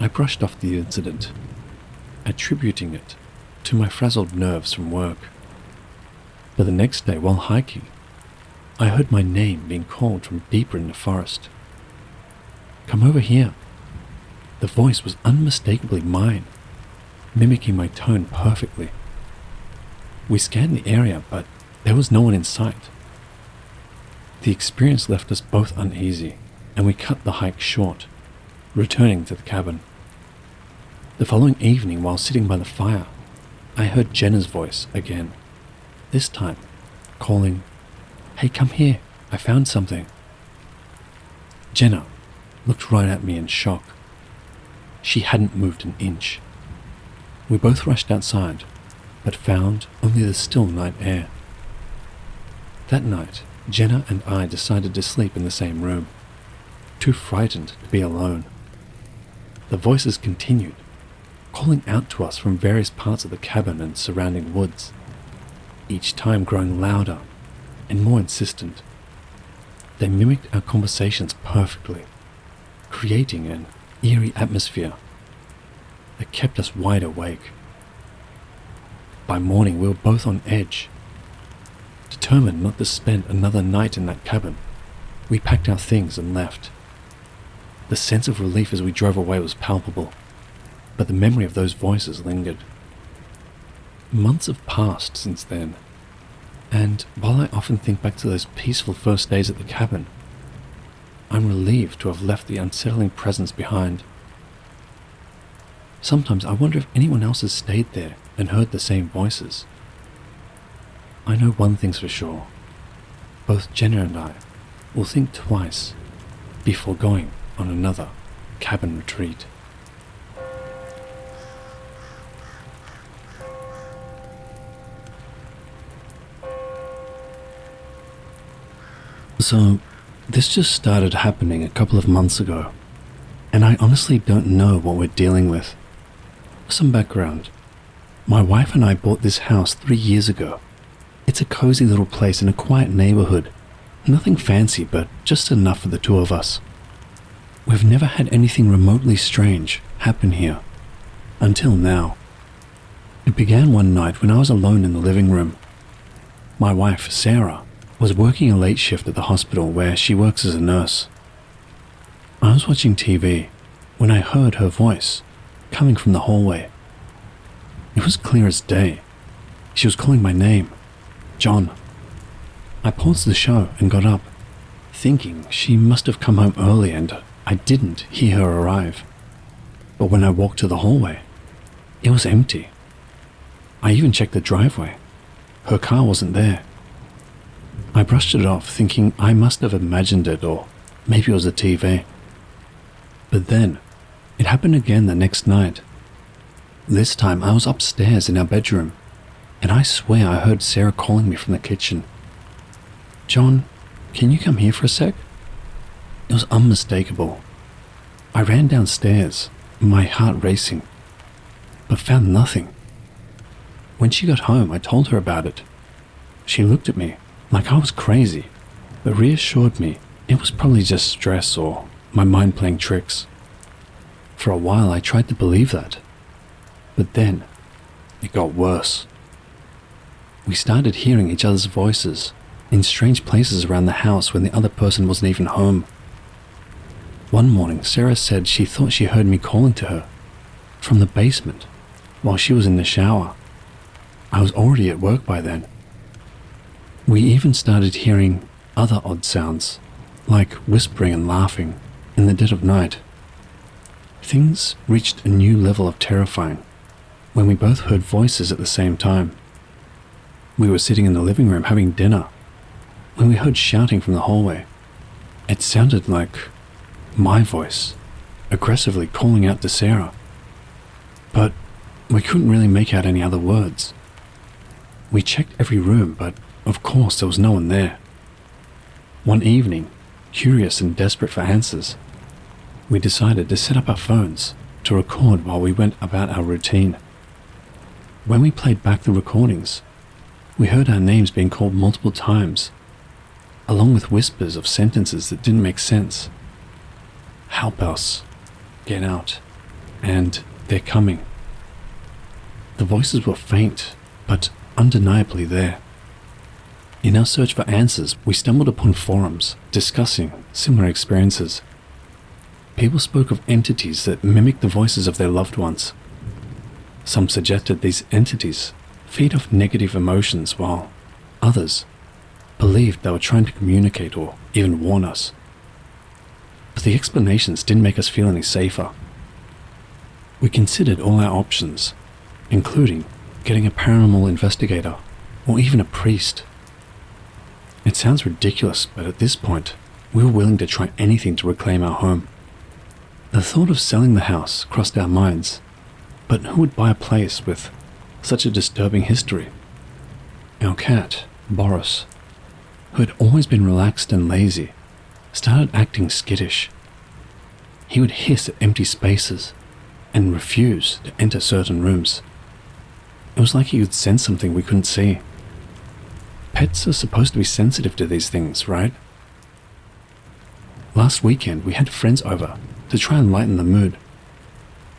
I brushed off the incident, attributing it to my frazzled nerves from work. But the next day, while hiking, I heard my name being called from deeper in the forest. "Come over here." The voice was unmistakably mine, mimicking my tone perfectly. We scanned the area, but there was no one in sight. The experience left us both uneasy, and we cut the hike short, returning to the cabin. The following evening, while sitting by the fire, I heard Jenna's voice again, this time calling, "Hey, come here, I found something." Jenna looked right at me in shock. She hadn't moved an inch. We both rushed outside, but found only the still night air. That night, Jenna and I decided to sleep in the same room, too frightened to be alone. The voices continued, calling out to us from various parts of the cabin and surrounding woods, each time growing louder and more insistent. They mimicked our conversations perfectly, creating an eerie atmosphere that kept us wide awake. By morning, we were both on edge. Determined not to spend another night in that cabin, we packed our things and left. The sense of relief as we drove away was palpable, but the memory of those voices lingered. Months have passed since then, and while I often think back to those peaceful first days at the cabin, I'm relieved to have left the unsettling presence behind. Sometimes I wonder if anyone else has stayed there and heard the same voices. I know one thing's for sure. Both Jenna and I will think twice before going on another cabin retreat. So, this just started happening a couple of months ago, and I honestly don't know what we're dealing with. For some background, my wife and I bought this house 3 years ago. It's a cozy little place in a quiet neighborhood. Nothing fancy, but just enough for the two of us. We've never had anything remotely strange happen here, until now. It began one night when I was alone in the living room. My wife, Sarah, was working a late shift at the hospital where she works as a nurse. I was watching TV when I heard her voice coming from the hallway. It was clear as day. She was calling my name, John. I paused the show and got up, thinking she must have come home early and I didn't hear her arrive. But when I walked to the hallway, it was empty. I even checked the driveway. Her car wasn't there. I brushed it off, thinking I must have imagined it, or maybe it was a TV. But then, it happened again the next night. This time I was upstairs in our bedroom, and I swear I heard Sarah calling me from the kitchen. "John, can you come here for a sec?" It was unmistakable. I ran downstairs, my heart racing, but found nothing. When she got home, I told her about it. She looked at me like I was crazy, but reassured me it was probably just stress or my mind playing tricks. For a while I tried to believe that, but then it got worse. We started hearing each other's voices in strange places around the house when the other person wasn't even home. One morning, Sarah said she thought she heard me calling to her from the basement while she was in the shower. I was already at work by then. We even started hearing other odd sounds, like whispering and laughing in the dead of night. Things reached a new level of terrifying when we both heard voices at the same time. We were sitting in the living room having dinner when we heard shouting from the hallway. It sounded like my voice, aggressively calling out to Sarah, but we couldn't really make out any other words. We checked every room, but of course there was no one there. One evening, curious and desperate for answers, we decided to set up our phones to record while we went about our routine. When we played back the recordings, we heard our names being called multiple times, along with whispers of sentences that didn't make sense. "Help us," "Get out," and "They're coming." The voices were faint, but undeniably there. In our search for answers, we stumbled upon forums discussing similar experiences. People spoke of entities that mimicked the voices of their loved ones. Some suggested these entities feed off negative emotions, while others believed they were trying to communicate or even warn us. But the explanations didn't make us feel any safer. We considered all our options, including getting a paranormal investigator or even a priest. It sounds ridiculous, but at this point, we were willing to try anything to reclaim our home. The thought of selling the house crossed our minds, but who would buy a place with such a disturbing history? Our cat, Boris, who had always been relaxed and lazy, started acting skittish. He would hiss at empty spaces and refuse to enter certain rooms. It was like he could sense something we couldn't see. Pets are supposed to be sensitive to these things, right? Last weekend, we had friends over to try and lighten the mood.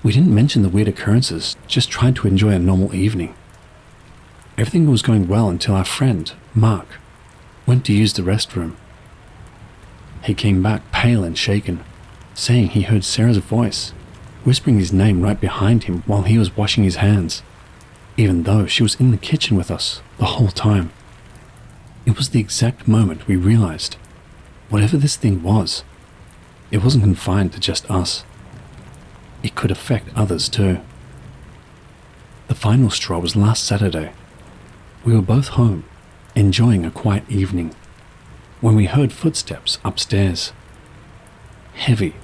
We didn't mention the weird occurrences, just tried to enjoy a normal evening. Everything was going well until our friend, Mark, went to use the restroom. He came back pale and shaken, saying he heard Sarah's voice, whispering his name right behind him while he was washing his hands, even though she was in the kitchen with us the whole time. It was the exact moment we realized, whatever this thing was, it wasn't confined to just us. It could affect others too. The final straw was last Saturday. We were both home, enjoying a quiet evening, when we heard footsteps upstairs. Heavy,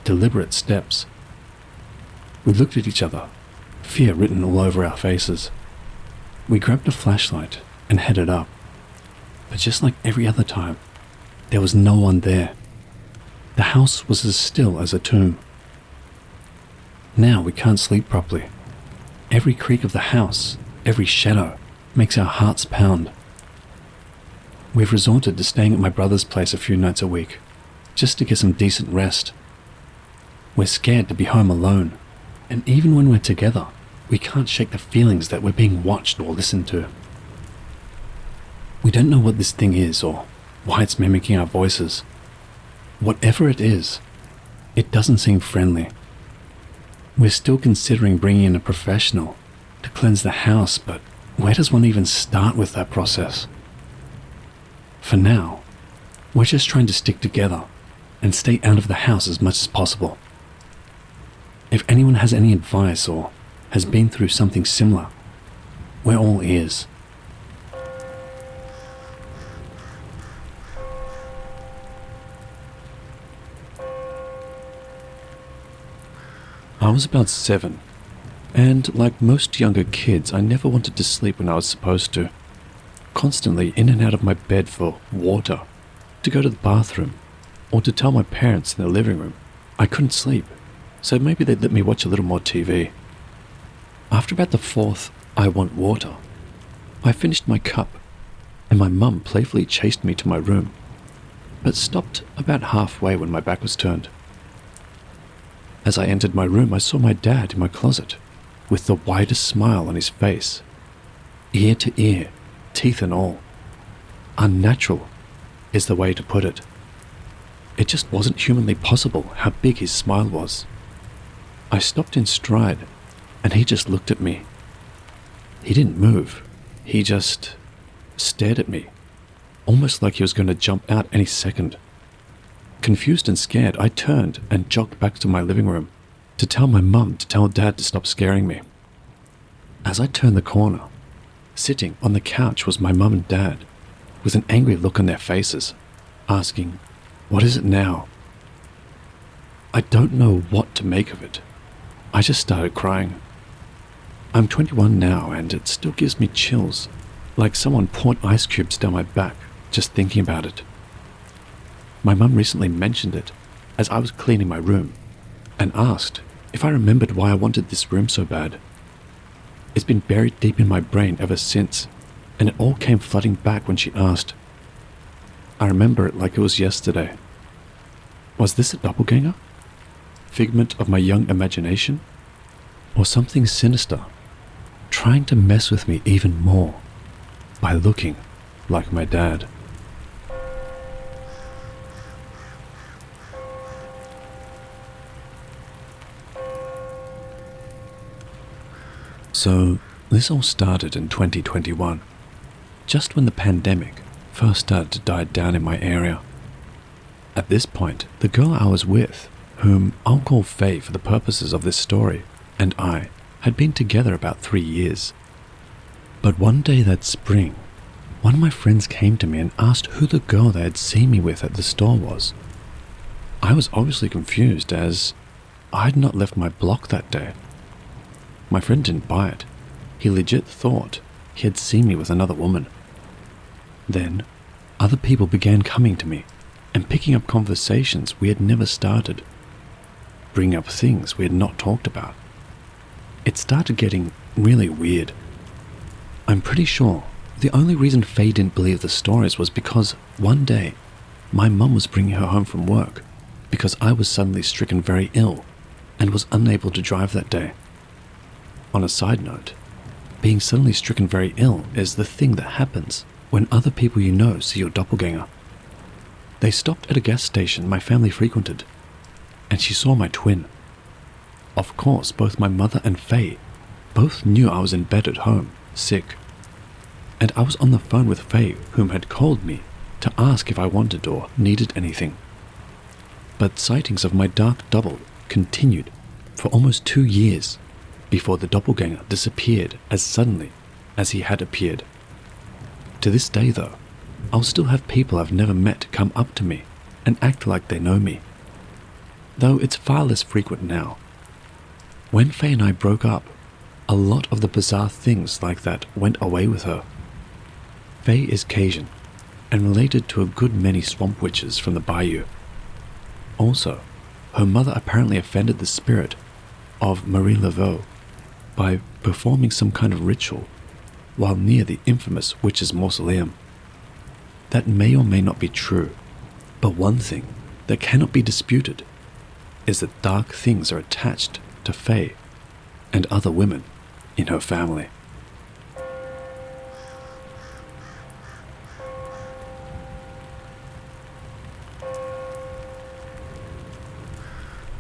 deliberate steps. We looked at each other, fear written all over our faces. We grabbed a flashlight and headed up. But just like every other time, there was no one there. The house was as still as a tomb. Now we can't sleep properly. Every creak of the house, every shadow, makes our hearts pound. We've resorted to staying at my brother's place a few nights a week, just to get some decent rest. We're scared to be home alone, and even when we're together, we can't shake the feelings that we're being watched or listened to. We don't know what this thing is or why it's mimicking our voices. Whatever it is, it doesn't seem friendly. We're still considering bringing in a professional to cleanse the house, but where does one even start with that process? For now, we're just trying to stick together and stay out of the house as much as possible. If anyone has any advice or has been through something similar, we're all ears. I was about 7, and like most younger kids, I never wanted to sleep when I was supposed to. Constantly in and out of my bed for water, to go to the bathroom, or to tell my parents in the living room I couldn't sleep, so maybe they'd let me watch a little more TV. After about the 4th "I want water," I finished my cup, and my mum playfully chased me to my room, but stopped about halfway when my back was turned. As I entered my room, I saw my dad in my closet, with the widest smile on his face, ear to ear, teeth and all. Unnatural is the way to put it. It just wasn't humanly possible how big his smile was. I stopped in stride, and he just looked at me. He didn't move. He just stared at me, almost like he was going to jump out any second. Confused and scared, I turned and jogged back to my living room to tell my mum to tell Dad to stop scaring me. As I turned the corner, sitting on the couch was my mum and Dad, with an angry look on their faces, asking, "What is it now?" I don't know what to make of it. I just started crying. I'm 21 now, and it still gives me chills, like someone poured ice cubes down my back just thinking about it. My mum recently mentioned it as I was cleaning my room, and asked if I remembered why I wanted this room so bad. It's been buried deep in my brain ever since, and it all came flooding back when she asked. I remember it like it was yesterday. Was this a doppelganger? Figment of my young imagination? Or something sinister, trying to mess with me even more by looking like my dad? So, this all started in 2021, just when the pandemic first started to die down in my area. At this point, the girl I was with, whom I'll call Faye for the purposes of this story, and I had been together about 3 years. But one day that spring, one of my friends came to me and asked who the girl they had seen me with at the store was. I was obviously confused, as I had not left my block that day. My friend didn't buy it. He legit thought he had seen me with another woman. Then, other people began coming to me and picking up conversations we had never started, bringing up things we had not talked about. It started getting really weird. I'm pretty sure the only reason Faye didn't believe the stories was because one day my mum was bringing her home from work because I was suddenly stricken very ill and was unable to drive that day. On a side note, being suddenly stricken very ill is the thing that happens when other people you know see your doppelganger. They stopped at a gas station my family frequented, and she saw my twin. Of course, both my mother and Faye both knew I was in bed at home, sick, and I was on the phone with Faye, whom had called me to ask if I wanted or needed anything. But sightings of my dark double continued for almost 2 years before the doppelganger disappeared as suddenly as he had appeared. To this day, though, I'll still have people I've never met come up to me and act like they know me, though it's far less frequent now. When Faye and I broke up, a lot of the bizarre things like that went away with her. Faye is Cajun and related to a good many swamp witches from the bayou. Also, her mother apparently offended the spirit of Marie Laveau by performing some kind of ritual while near the infamous witch's mausoleum. That may or may not be true, but one thing that cannot be disputed is that dark things are attached to Faye and other women in her family.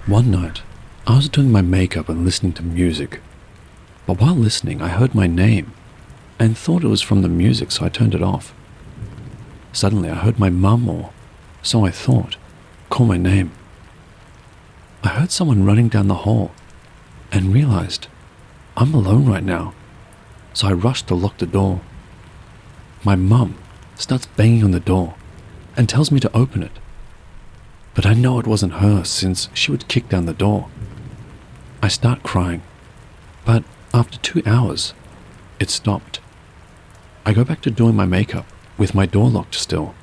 One night, I was doing my makeup and listening to music, but while listening I heard my name and thought it was from the music, so I turned it off. Suddenly I heard my mum, or so I thought, call my name. I heard someone running down the hall and realized I'm alone right now, so I rushed to lock the door. My mum starts banging on the door and tells me to open it, but I know it wasn't her since she would kick down the door. I start crying, but after 2 hours, it stopped. I go back to doing my makeup with my door locked still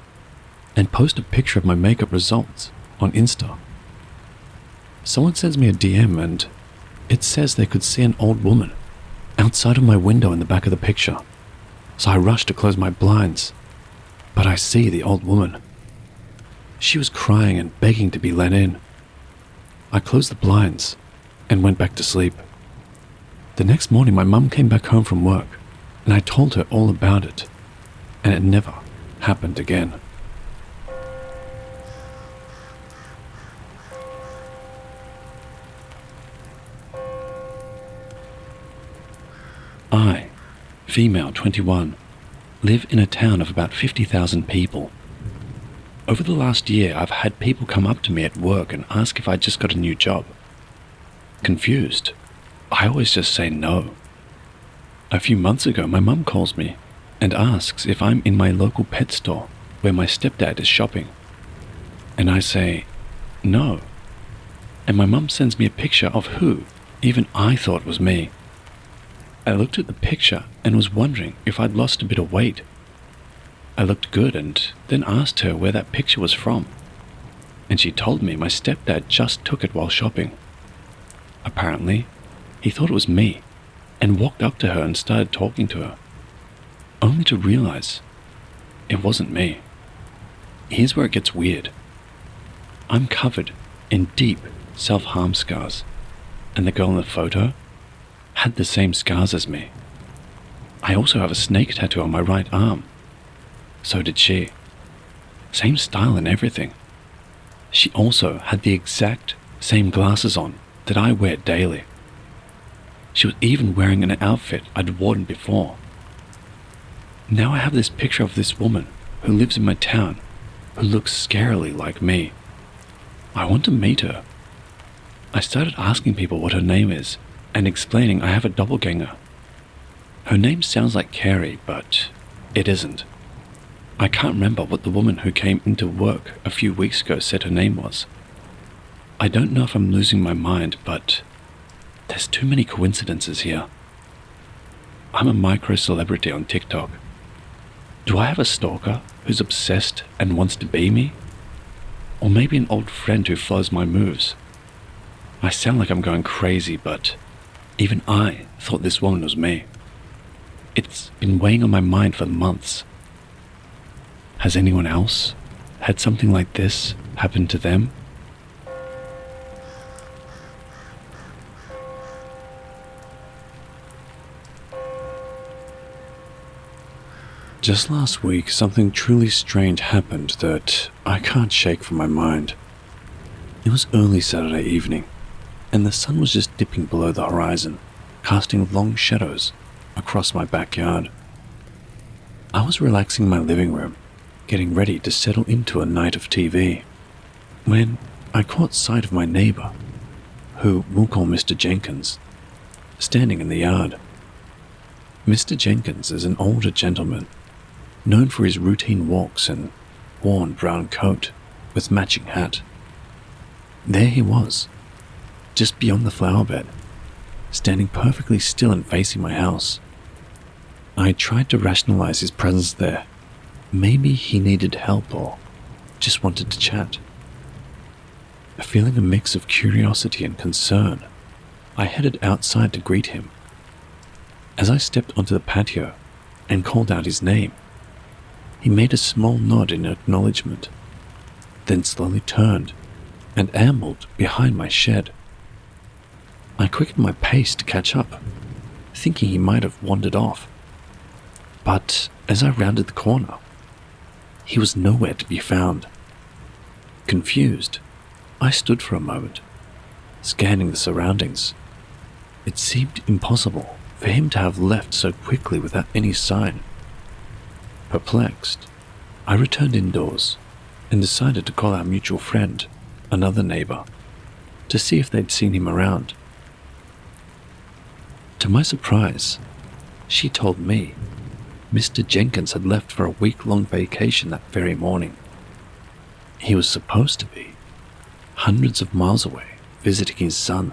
and post a picture of my makeup results on Insta. Someone sends me a DM and it says they could see an old woman outside of my window in the back of the picture. So I rush to close my blinds, but I see the old woman. She was crying and begging to be let in. I closed the blinds and went back to sleep. The next morning my mum came back home from work and I told her all about it, and it never happened again. I, female 21, live in a town of about 50,000 people. Over the last year, I've had people come up to me at work and ask if I just got a new job. Confused, I always just say no. A few months ago, my mum calls me and asks if I'm in my local pet store where my stepdad is shopping. And I say, no. And my mum sends me a picture of who even I thought was me. I looked at the picture and was wondering if I'd lost a bit of weight. I looked good and then asked her where that picture was from. And she told me my stepdad just took it while shopping. Apparently, he thought it was me and walked up to her and started talking to her, only to realize it wasn't me. Here's where it gets weird. I'm covered in deep self-harm scars, and the girl in the photo had the same scars as me. I also have a snake tattoo on my right arm. So did she. Same style and everything. She also had the exact same glasses on that I wear daily. She was even wearing an outfit I'd worn before. Now I have this picture of this woman who lives in my town, who looks scarily like me. I want to meet her. I started asking people what her name is and explaining I have a doppelganger. Her name sounds like Carrie, but it isn't. I can't remember what the woman who came into work a few weeks ago said her name was. I don't know if I'm losing my mind, but there's too many coincidences here. I'm a micro-celebrity on TikTok. Do I have a stalker who's obsessed and wants to be me? Or maybe an old friend who follows my moves? I sound like I'm going crazy, but even I thought this woman was me. It's been weighing on my mind for months. Has anyone else had something like this happen to them? Just last week, something truly strange happened that I can't shake from my mind. It was early Saturday evening, and the sun was just dipping below the horizon, casting long shadows across my backyard. I was relaxing in my living room, getting ready to settle into a night of TV, when I caught sight of my neighbor, who we'll call Mr. Jenkins, standing in the yard. Mr. Jenkins is an older gentleman, known for his routine walks and worn brown coat with matching hat. There he was, just beyond the flower bed, standing perfectly still and facing my house. I tried to rationalize his presence there. Maybe he needed help or just wanted to chat. Feeling a mix of curiosity and concern, I headed outside to greet him. As I stepped onto the patio and called out his name, he made a small nod in acknowledgement, then slowly turned and ambled behind my shed. I quickened my pace to catch up, thinking he might have wandered off. But as I rounded the corner, he was nowhere to be found. Confused, I stood for a moment, scanning the surroundings. It seemed impossible for him to have left so quickly without any sign. Perplexed, I returned indoors and decided to call our mutual friend, another neighbor, to see if they'd seen him around. To my surprise, she told me Mr. Jenkins had left for a week-long vacation that very morning. He was supposed to be hundreds of miles away, visiting his son.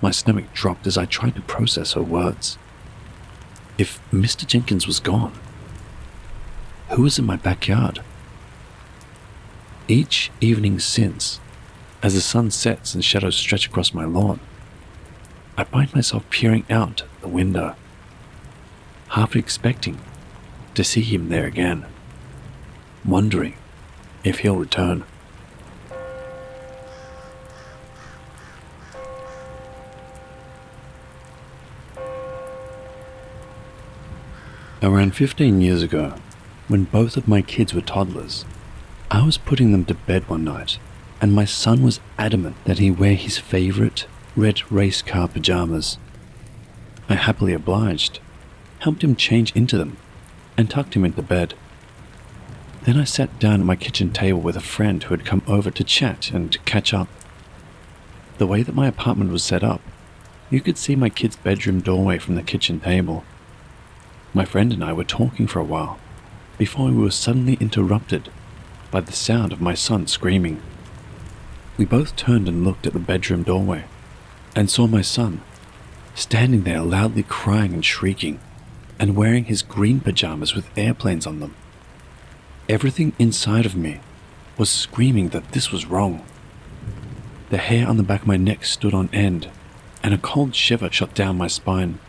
My stomach dropped as I tried to process her words. If Mr. Jenkins was gone, who was in my backyard? Each evening since, as the sun sets and shadows stretch across my lawn, I find myself peering out the window, half expecting to see him there again, wondering if he'll return. Around 15 years ago, when both of my kids were toddlers, I was putting them to bed one night, and my son was adamant that he wear his favorite red race car pajamas. I happily obliged, helped him change into them, and tucked him into bed. Then I sat down at my kitchen table with a friend who had come over to chat and catch up. The way that my apartment was set up, you could see my kid's bedroom doorway from the kitchen table. My friend and I were talking for a while, before we were suddenly interrupted by the sound of my son screaming. We both turned and looked at the bedroom doorway, and saw my son, standing there loudly crying and shrieking, and wearing his green pajamas with airplanes on them. Everything inside of me was screaming that this was wrong. The hair on the back of my neck stood on end, and a cold shiver shot down my spine.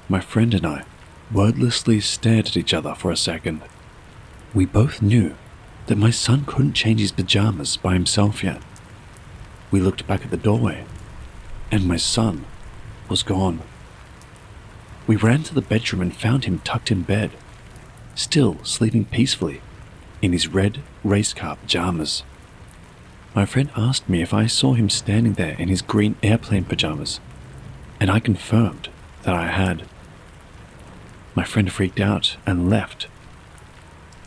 My friend and I wordlessly stared at each other for a second. We both knew that my son couldn't change his pajamas by himself yet. We looked back at the doorway, and my son was gone. We ran to the bedroom and found him tucked in bed, still sleeping peacefully in his red race car pajamas. My friend asked me if I saw him standing there in his green airplane pajamas, and I confirmed that I had. My friend freaked out and left,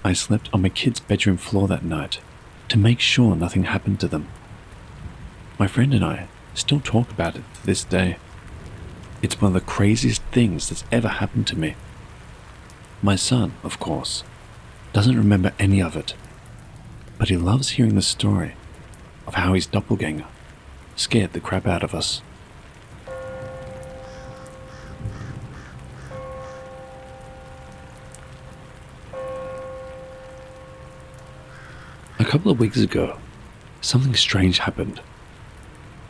I slept on my kids' bedroom floor that night to make sure nothing happened to them. My friend and I still talk about it to this day. It's one of the craziest things that's ever happened to me. My son, of course, doesn't remember any of it, but he loves hearing the story of how his doppelganger scared the crap out of us. A couple of weeks ago, something strange happened.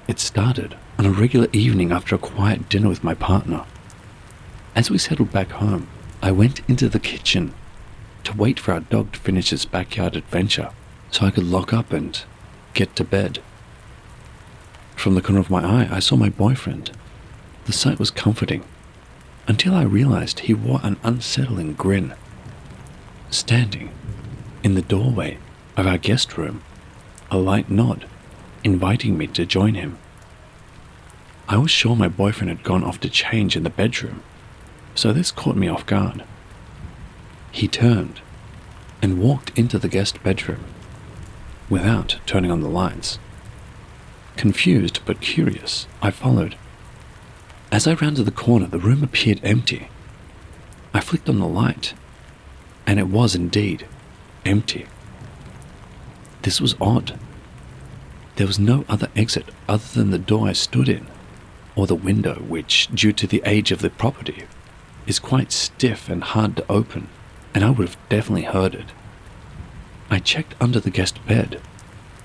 It started on a regular evening after a quiet dinner with my partner. As we settled back home, I went into the kitchen to wait for our dog to finish its backyard adventure so I could lock up and get to bed. From the corner of my eye, I saw my boyfriend. The sight was comforting, until I realized he wore an unsettling grin. Standing in the doorway of our guest room, a light nod, inviting me to join him. I was sure my boyfriend had gone off to change in the bedroom, so this caught me off guard. He turned and walked into the guest bedroom without turning on the lights. Confused but curious, I followed. As I rounded the corner, the room appeared empty. I flicked on the light, and it was indeed empty. This was odd. There was no other exit other than the door I stood in, or the window which, due to the age of the property, is quite stiff and hard to open, and I would have definitely heard it. I checked under the guest bed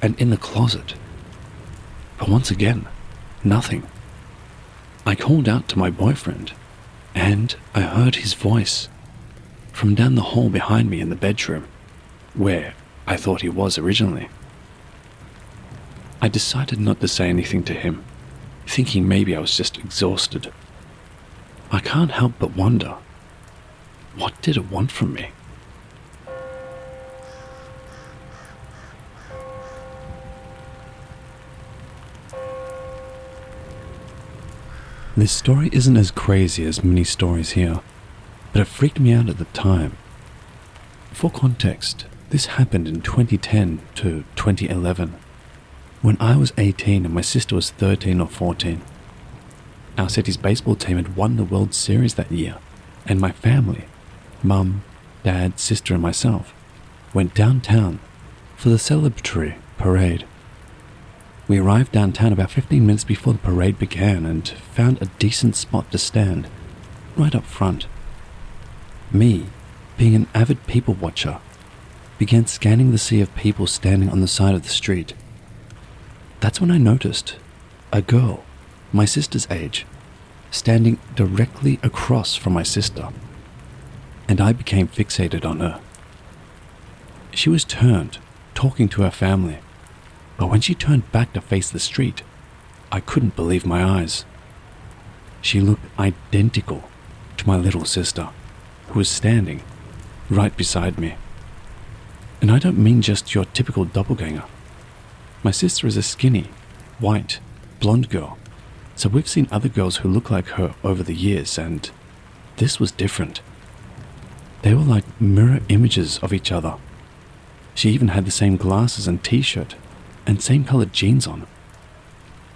and in the closet, but once again, nothing. I called out to my boyfriend, and I heard his voice from down the hall behind me in the bedroom, where I thought he was originally. I decided not to say anything to him, thinking maybe I was just exhausted. I can't help but wonder, what did it want from me? This story isn't as crazy as many stories here, but it freaked me out at the time. For context, this happened in 2010 to 2011, when I was 18 and my sister was 13 or 14. Our city's baseball team had won the World Series that year, and my family, mum, dad, sister and myself, went downtown for the celebratory parade. We arrived downtown about 15 minutes before the parade began and found a decent spot to stand, right up front. Me, being an avid people watcher, began scanning the sea of people standing on the side of the street. That's when I noticed a girl, my sister's age, standing directly across from my sister, and I became fixated on her. She was turned, talking to her family, but when she turned back to face the street, I couldn't believe my eyes. She looked identical to my little sister, who was standing right beside me. And I don't mean just your typical doppelganger. My sister is a skinny, white, blonde girl, so we've seen other girls who look like her over the years, and this was different. They were like mirror images of each other. She even had the same glasses and t-shirt, and same colored jeans on.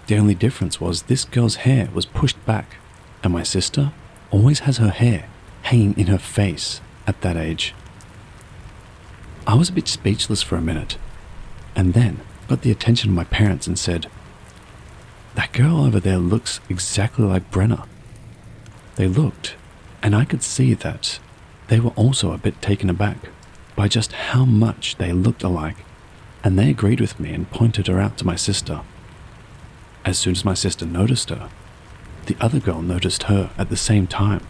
The only difference was this girl's hair was pushed back, and my sister always has her hair hanging in her face at that age. I was a bit speechless for a minute, and then got the attention of my parents and said, "That girl over there looks exactly like Brenna." They looked, and I could see that they were also a bit taken aback by just how much they looked alike, and they agreed with me and pointed her out to my sister. As soon as my sister noticed her, the other girl noticed her at the same time,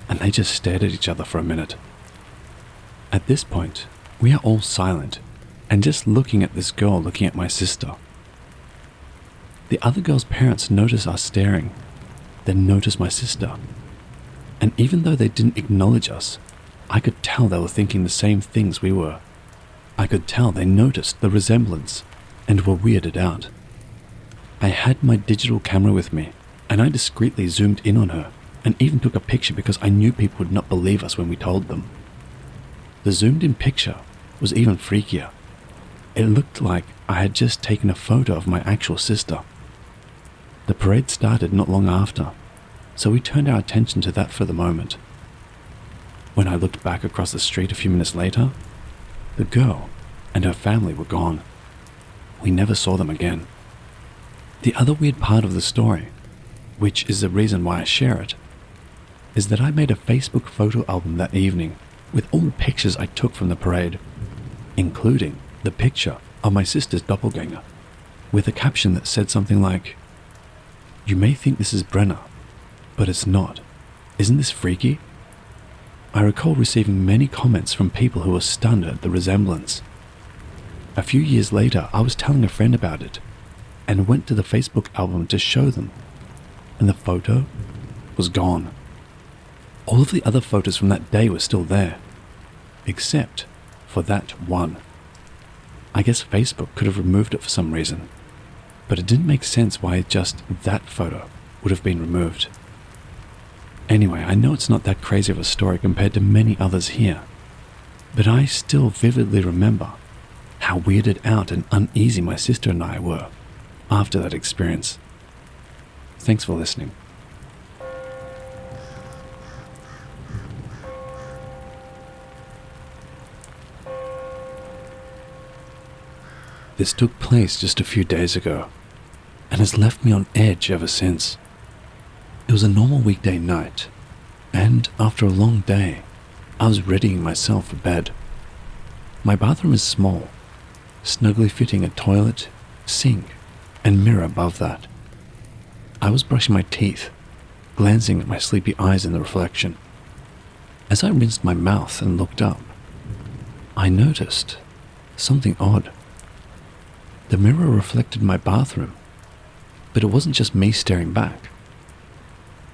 and they just stared at each other for a minute. At this point, we are all silent and just looking at this girl looking at my sister. The other girl's parents notice us staring, then notice my sister, and even though they didn't acknowledge us, I could tell they were thinking the same things we were. I could tell they noticed the resemblance and were weirded out. I had my digital camera with me, and I discreetly zoomed in on her and even took a picture because I knew people would not believe us when we told them. The zoomed-in picture was even freakier. It looked like I had just taken a photo of my actual sister. The parade started not long after, so we turned our attention to that for the moment. When I looked back across the street a few minutes later, the girl and her family were gone. We never saw them again. The other weird part of the story, which is the reason why I share it, is that I made a Facebook photo album that evening with all the pictures I took from the parade, including the picture of my sister's doppelganger, with a caption that said something like, "You may think this is Brenna, but it's not. Isn't this freaky?" I recall receiving many comments from people who were stunned at the resemblance. A few years later, I was telling a friend about it and went to the Facebook album to show them, and the photo was gone. All of the other photos from that day were still there, except for that one. I guess Facebook could have removed it for some reason, but it didn't make sense why just that photo would have been removed. Anyway, I know it's not that crazy of a story compared to many others here, but I still vividly remember how weirded out and uneasy my sister and I were after that experience. Thanks for listening. This took place just a few days ago, and has left me on edge ever since. It was a normal weekday night, and after a long day, I was readying myself for bed. My bathroom is small, snugly fitting a toilet, sink, and mirror above that. I was brushing my teeth, glancing at my sleepy eyes in the reflection. As I rinsed my mouth and looked up, I noticed something odd. The mirror reflected my bathroom, but it wasn't just me staring back.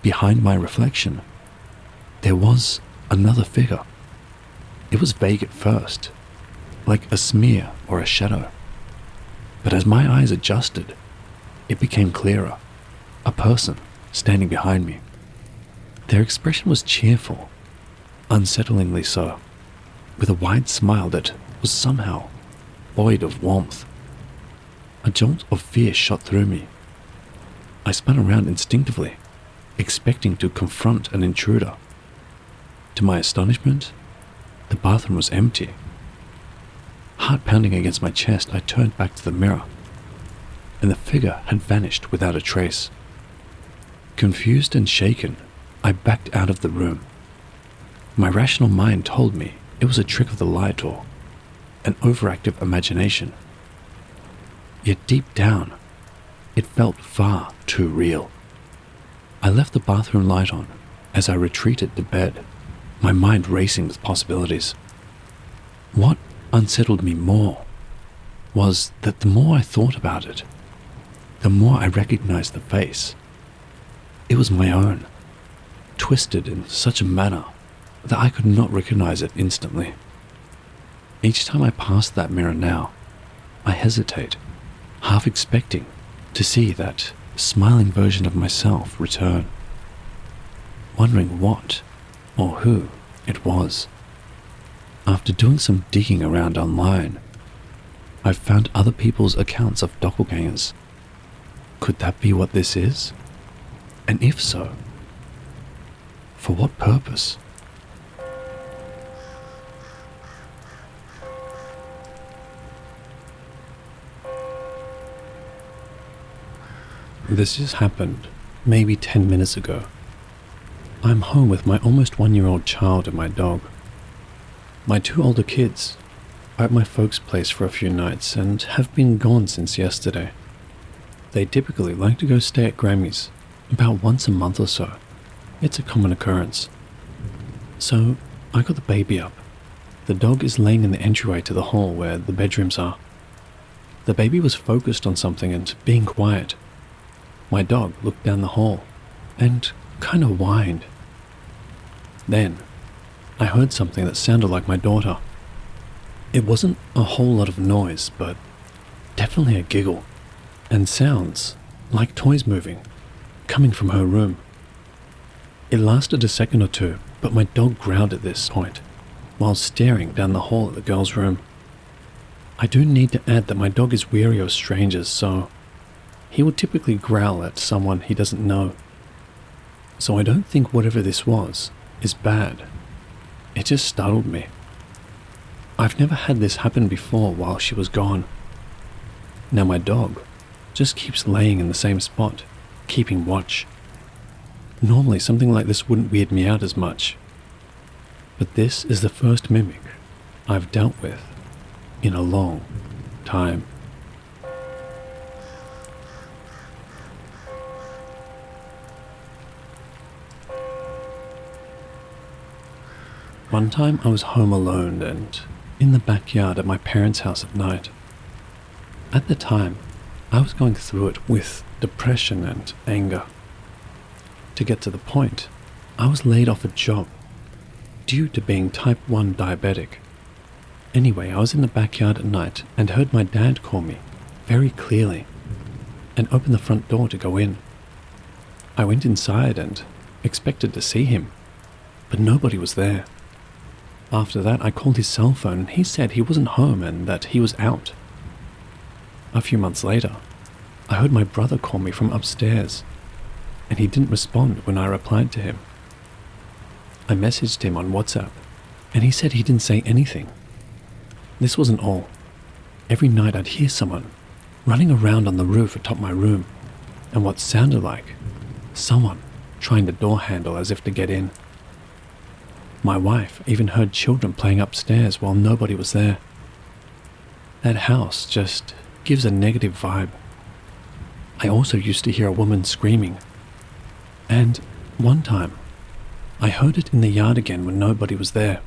Behind my reflection, there was another figure. It was vague at first, like a smear or a shadow. But as my eyes adjusted, it became clearer. A person standing behind me. Their expression was cheerful, unsettlingly so, with a wide smile that was somehow void of warmth. A jolt of fear shot through me. I spun around instinctively, expecting to confront an intruder. To my astonishment, the bathroom was empty. Heart pounding against my chest, I turned back to the mirror, and the figure had vanished without a trace. Confused and shaken, I backed out of the room. My rational mind told me it was a trick of the light or an overactive imagination. Yet deep down, it felt far too real. I left the bathroom light on as I retreated to bed, my mind racing with possibilities. What unsettled me more was that the more I thought about it, the more I recognized the face. It was my own, twisted in such a manner that I could not recognize it instantly. Each time I pass that mirror now, I hesitate, half expecting to see that smiling version of myself return, wondering what or who it was. After doing some digging around online, I've found other people's accounts of doppelgangers. Could that be what this is? And if so, for what purpose? This just happened maybe 10 minutes ago. I'm home with my almost 1-year-old child and my dog. My 2 older kids are at my folks' place for a few nights and have been gone since yesterday. They typically like to go stay at Grammy's about once a month or so. It's a common occurrence. So I got the baby up. The dog is laying in the entryway to the hall where the bedrooms are. The baby was focused on something and being quiet. My dog looked down the hall and kind of whined. Then I heard something that sounded like my daughter. It wasn't a whole lot of noise, but definitely a giggle, and sounds like toys moving, coming from her room. It lasted a second or two, but my dog growled at this point, while staring down the hall at the girl's room. I do need to add that my dog is wary of strangers, so he would typically growl at someone he doesn't know. So I don't think whatever this was is bad. It just startled me. I've never had this happen before while she was gone. Now my dog just keeps laying in the same spot, keeping watch. Normally something like this wouldn't weird me out as much, but this is the first mimic I've dealt with in a long time. One time I was home alone and in the backyard at my parents' house at night. At the time, I was going through it with depression and anger. To get to the point, I was laid off a job due to being type 1 diabetic. Anyway, I was in the backyard at night and heard my dad call me very clearly and opened the front door to go in. I went inside and expected to see him, but nobody was there. After that, I called his cell phone and he said he wasn't home and that he was out. A few months later, I heard my brother call me from upstairs, and he didn't respond when I replied to him. I messaged him on WhatsApp, and he said he didn't say anything. This wasn't all. Every night I'd hear someone running around on the roof atop my room, and what sounded like someone trying the door handle as if to get in. My wife even heard children playing upstairs while nobody was there. That house just gives a negative vibe. I also used to hear a woman screaming. And one time, I heard it in the yard again when nobody was there.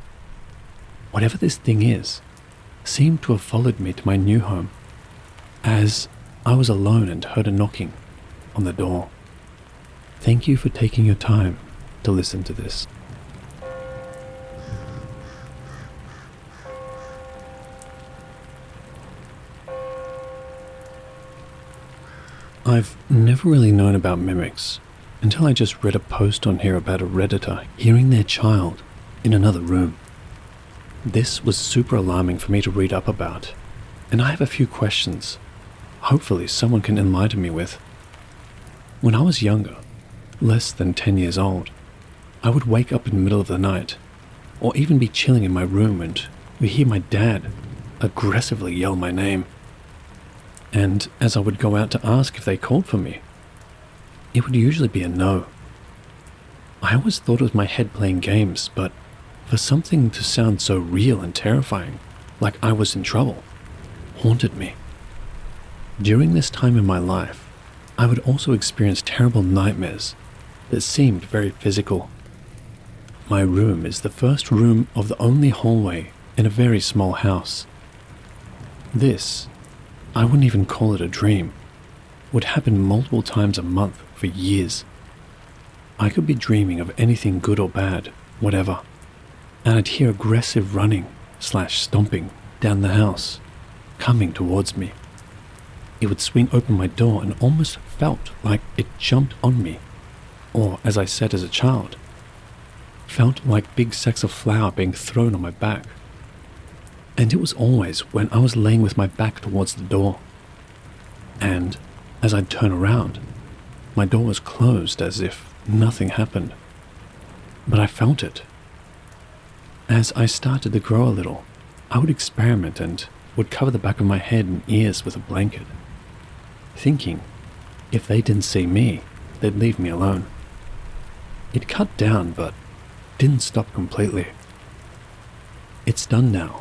Whatever this thing is, seemed to have followed me to my new home, as I was alone and heard a knocking on the door. Thank you for taking your time to listen to this. I've never really known about mimics until I just read a post on here about a Redditor hearing their child in another room. This was super alarming for me to read up about, and I have a few questions hopefully someone can enlighten me with. When I was younger, less than 10 years old, I would wake up in the middle of the night, or even be chilling in my room and we hear my dad aggressively yell my name. And as I would go out to ask if they called for me, it would usually be a no. I always thought it was my head playing games, but for something to sound so real and terrifying, like I was in trouble, haunted me. During this time in my life, I would also experience terrible nightmares that seemed very physical. My room is the first room of the only hallway in a very small house. This, I wouldn't even call it a dream, would happen multiple times a month for years. I could be dreaming of anything good or bad, whatever, and I'd hear aggressive running/stomping down the house, coming towards me. It would swing open my door and almost felt like it jumped on me, or as I said as a child, felt like big sacks of flour being thrown on my back. And it was always when I was laying with my back towards the door. And as I'd turn around, my door was closed as if nothing happened. But I felt it. As I started to grow a little, I would experiment and would cover the back of my head and ears with a blanket, thinking if they didn't see me, they'd leave me alone. It cut down, but didn't stop completely. It's done now.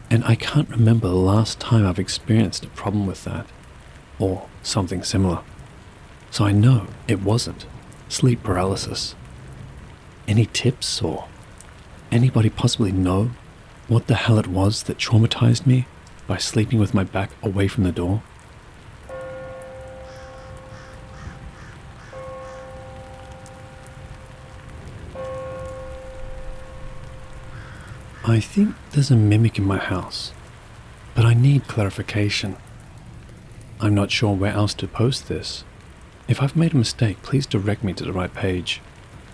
And I can't remember the last time I've experienced a problem with that, or something similar. So I know it wasn't sleep paralysis. Any tips, or anybody possibly know what the hell it was that traumatized me by sleeping with my back away from the door? I think there's a mimic in my house, but I need clarification. I'm not sure where else to post this. If I've made a mistake, please direct me to the right page.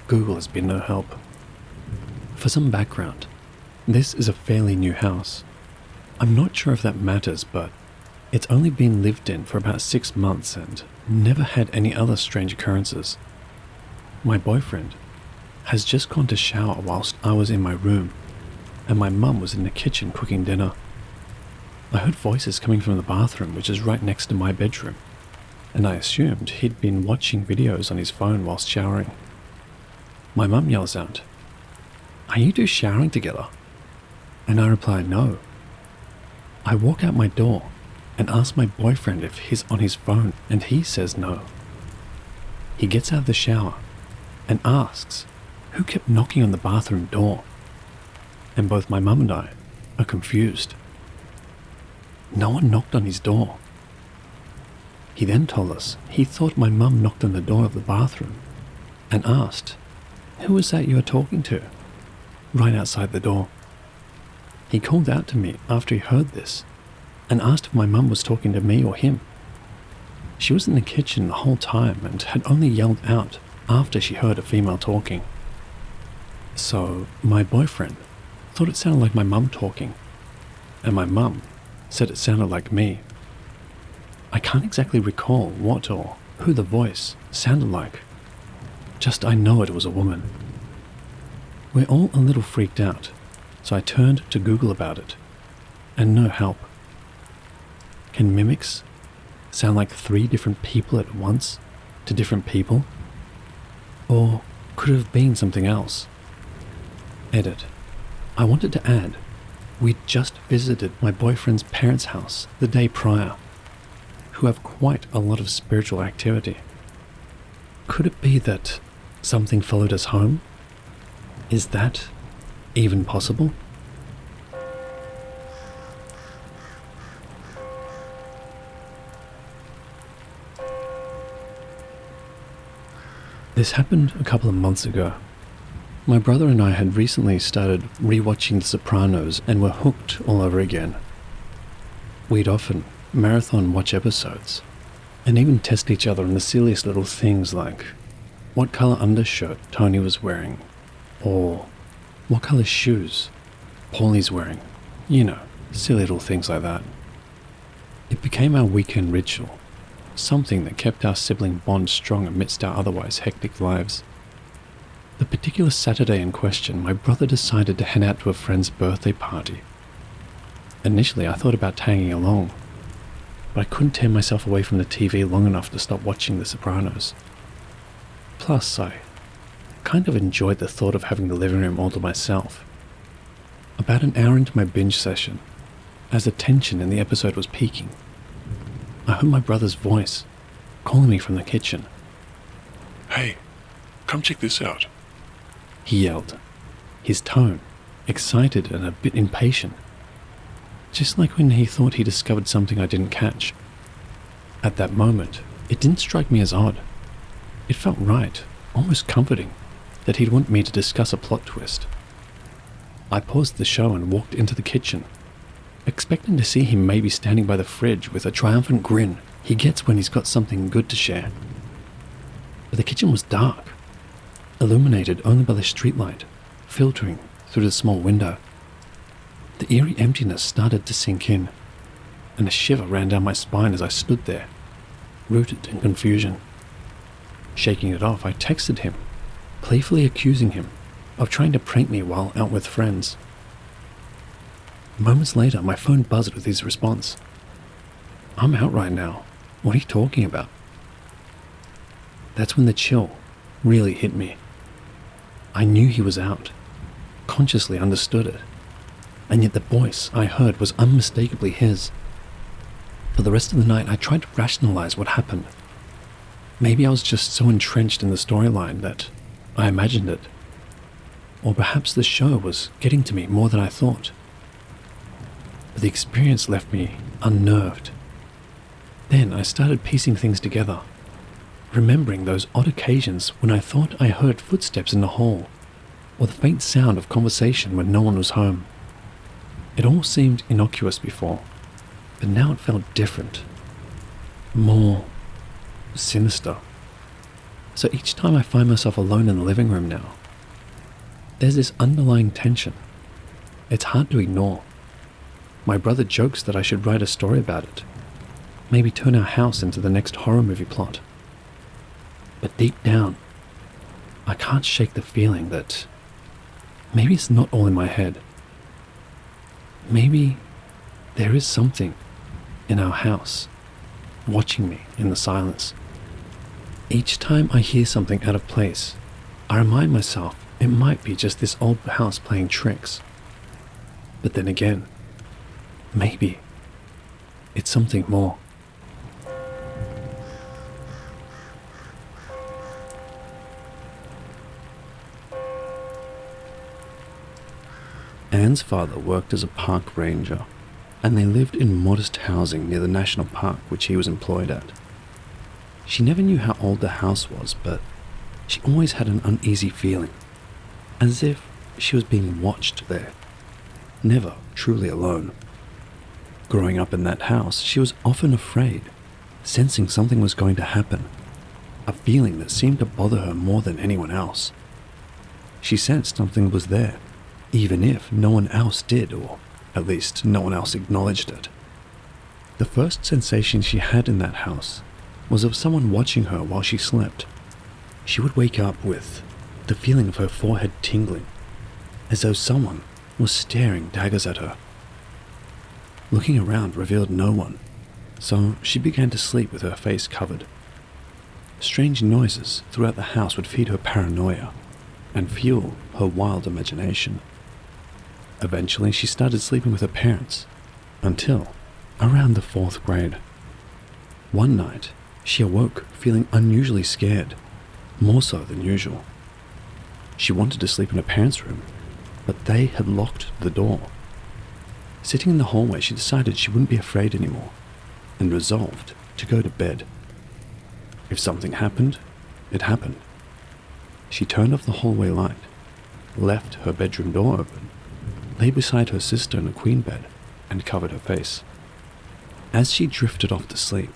Google has been no help. For some background, This is a fairly new house. I'm not sure if that matters, but it's only been lived in for about 6 months and never had any other strange occurrences. My boyfriend has just gone to shower whilst I was in my room, and my mum was in the kitchen cooking dinner. I heard voices coming from the bathroom, which is right next to my bedroom, and I assumed he'd been watching videos on his phone whilst showering. My mum yells out, "Are you two showering together?" And I reply, "No." I walk out my door and ask my boyfriend if he's on his phone, and he says no. He gets out of the shower and asks who kept knocking on the bathroom door, and both my mum and I are confused. No one knocked on his door. He then told us he thought my mum knocked on the door of the bathroom and asked, "Who was that you were talking to?" right outside the door. He called out to me after he heard this and asked if my mum was talking to me or him. She was in the kitchen the whole time and had only yelled out after she heard a female talking. So my boyfriend thought it sounded like my mum talking, and my mum said it sounded like me. I can't exactly recall what or who the voice sounded like, just I know it was a woman. We're all a little freaked out, so I turned to Google about it, and no help. Can mimics sound like 3 different people at once to different people? Or could it have been something else? Edit. I wanted to add, we'd just visited my boyfriend's parents' house the day prior, who have quite a lot of spiritual activity. Could it be that something followed us home? Is that even possible? This happened a couple of months ago. My brother and I had recently started rewatching The Sopranos and were hooked all over again. We'd often marathon watch episodes and even test each other on the silliest little things like what colour undershirt Tony was wearing, or what colour shoes Paulie's wearing. You know, silly little things like that. It became our weekend ritual, something that kept our sibling bond strong amidst our otherwise hectic lives. The particular Saturday in question, my brother decided to head out to a friend's birthday party. Initially, I thought about tagging along, but I couldn't tear myself away from the TV long enough to stop watching The Sopranos. Plus, I kind of enjoyed the thought of having the living room all to myself. About an hour into my binge session, as the tension in the episode was peaking, I heard my brother's voice calling me from the kitchen.
"Hey, come check this out."
He yelled, his tone excited and a bit impatient, just like when he thought he discovered something I didn't catch. At that moment, it didn't strike me as odd. It felt right, almost comforting, that he'd want me to discuss a plot twist. I paused the show and walked into the kitchen, expecting to see him maybe standing by the fridge with a triumphant grin he gets when he's got something good to share. But the kitchen was dark, illuminated only by the streetlight filtering through the small window. The eerie emptiness started to sink in, and a shiver ran down my spine as I stood there, rooted in confusion. Shaking it off, I texted him, playfully accusing him of trying to prank me while out with friends. Moments later, my phone buzzed with his response. "I'm out right now. What are you talking about?" That's when the chill really hit me. I knew he was out, consciously understood it, and yet the voice I heard was unmistakably his. For the rest of the night, I tried to rationalize what happened. Maybe I was just so entrenched in the storyline that I imagined it. Or perhaps the show was getting to me more than I thought. But the experience left me unnerved. Then I started piecing things together, remembering those odd occasions when I thought I heard footsteps in the hall, or the faint sound of conversation when no one was home. It all seemed innocuous before, but now it felt different, more sinister. So each time I find myself alone in the living room now, there's this underlying tension, It's hard to ignore. My brother jokes that I should write a story about it. Maybe turn our house into the next horror movie plot. But deep down, I can't shake the feeling that maybe it's not all in my head. Maybe there is something in our house watching me in the silence. Each time I hear something out of place, I remind myself it might be just this old house playing tricks. But then again, maybe it's something more. Anne's father worked as a park ranger, and they lived in modest housing near the national park which he was employed at. She never knew how old the house was, but she always had an uneasy feeling, as if she was being watched there, never truly alone. Growing up in that house, she was often afraid, sensing something was going to happen, a feeling that seemed to bother her more than anyone else. She sensed something was there, even if no one else did, or at least no one else acknowledged it. The first sensation she had in that house was of someone watching her while she slept. She would wake up with the feeling of her forehead tingling, as though someone was staring daggers at her. Looking around revealed no one, so she began to sleep with her face covered. Strange noises throughout the house would feed her paranoia and fuel her wild imagination. Eventually, she started sleeping with her parents, until around the 4th grade. One night, she awoke feeling unusually scared, more so than usual. She wanted to sleep in her parents' room, but they had locked the door. Sitting in the hallway, she decided she wouldn't be afraid anymore, and resolved to go to bed. If something happened, it happened. She turned off the hallway light, left her bedroom door open, lay beside her sister in a queen bed, and covered her face. As she drifted off to sleep,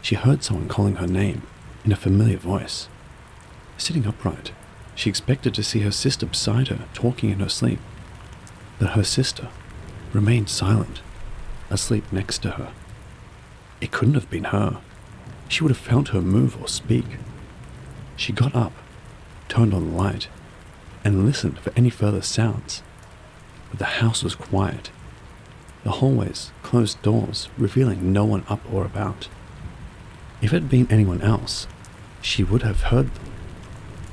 she heard someone calling her name in a familiar voice. Sitting upright, she expected to see her sister beside her talking in her sleep, but her sister remained silent, asleep next to her. It couldn't have been her. She would have felt her move or speak. She got up, turned on the light, and listened for any further sounds. But the house was quiet. The hallways closed doors, revealing no one up or about. If it had been anyone else, she would have heard them.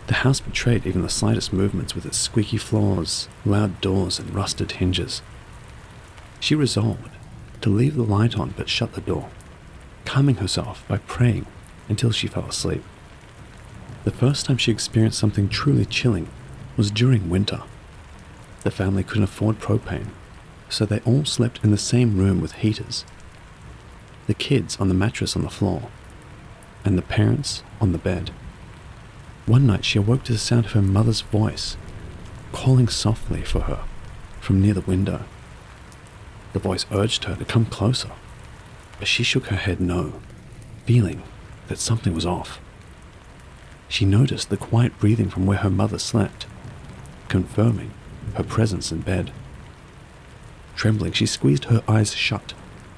The house betrayed even the slightest movements with its squeaky floors, loud doors, and rusted hinges. She resolved to leave the light on but shut the door, calming herself by praying until she fell asleep. The first time she experienced something truly chilling was during winter. The family couldn't afford propane, so they all slept in the same room with heaters. The kids on the mattress on the floor, and the parents on the bed. One night she awoke to the sound of her mother's voice, calling softly for her from near the window. The voice urged her to come closer, but she shook her head no, feeling that something was off. She noticed the quiet breathing from where her mother slept, confirming her presence in bed. Trembling, she squeezed her eyes shut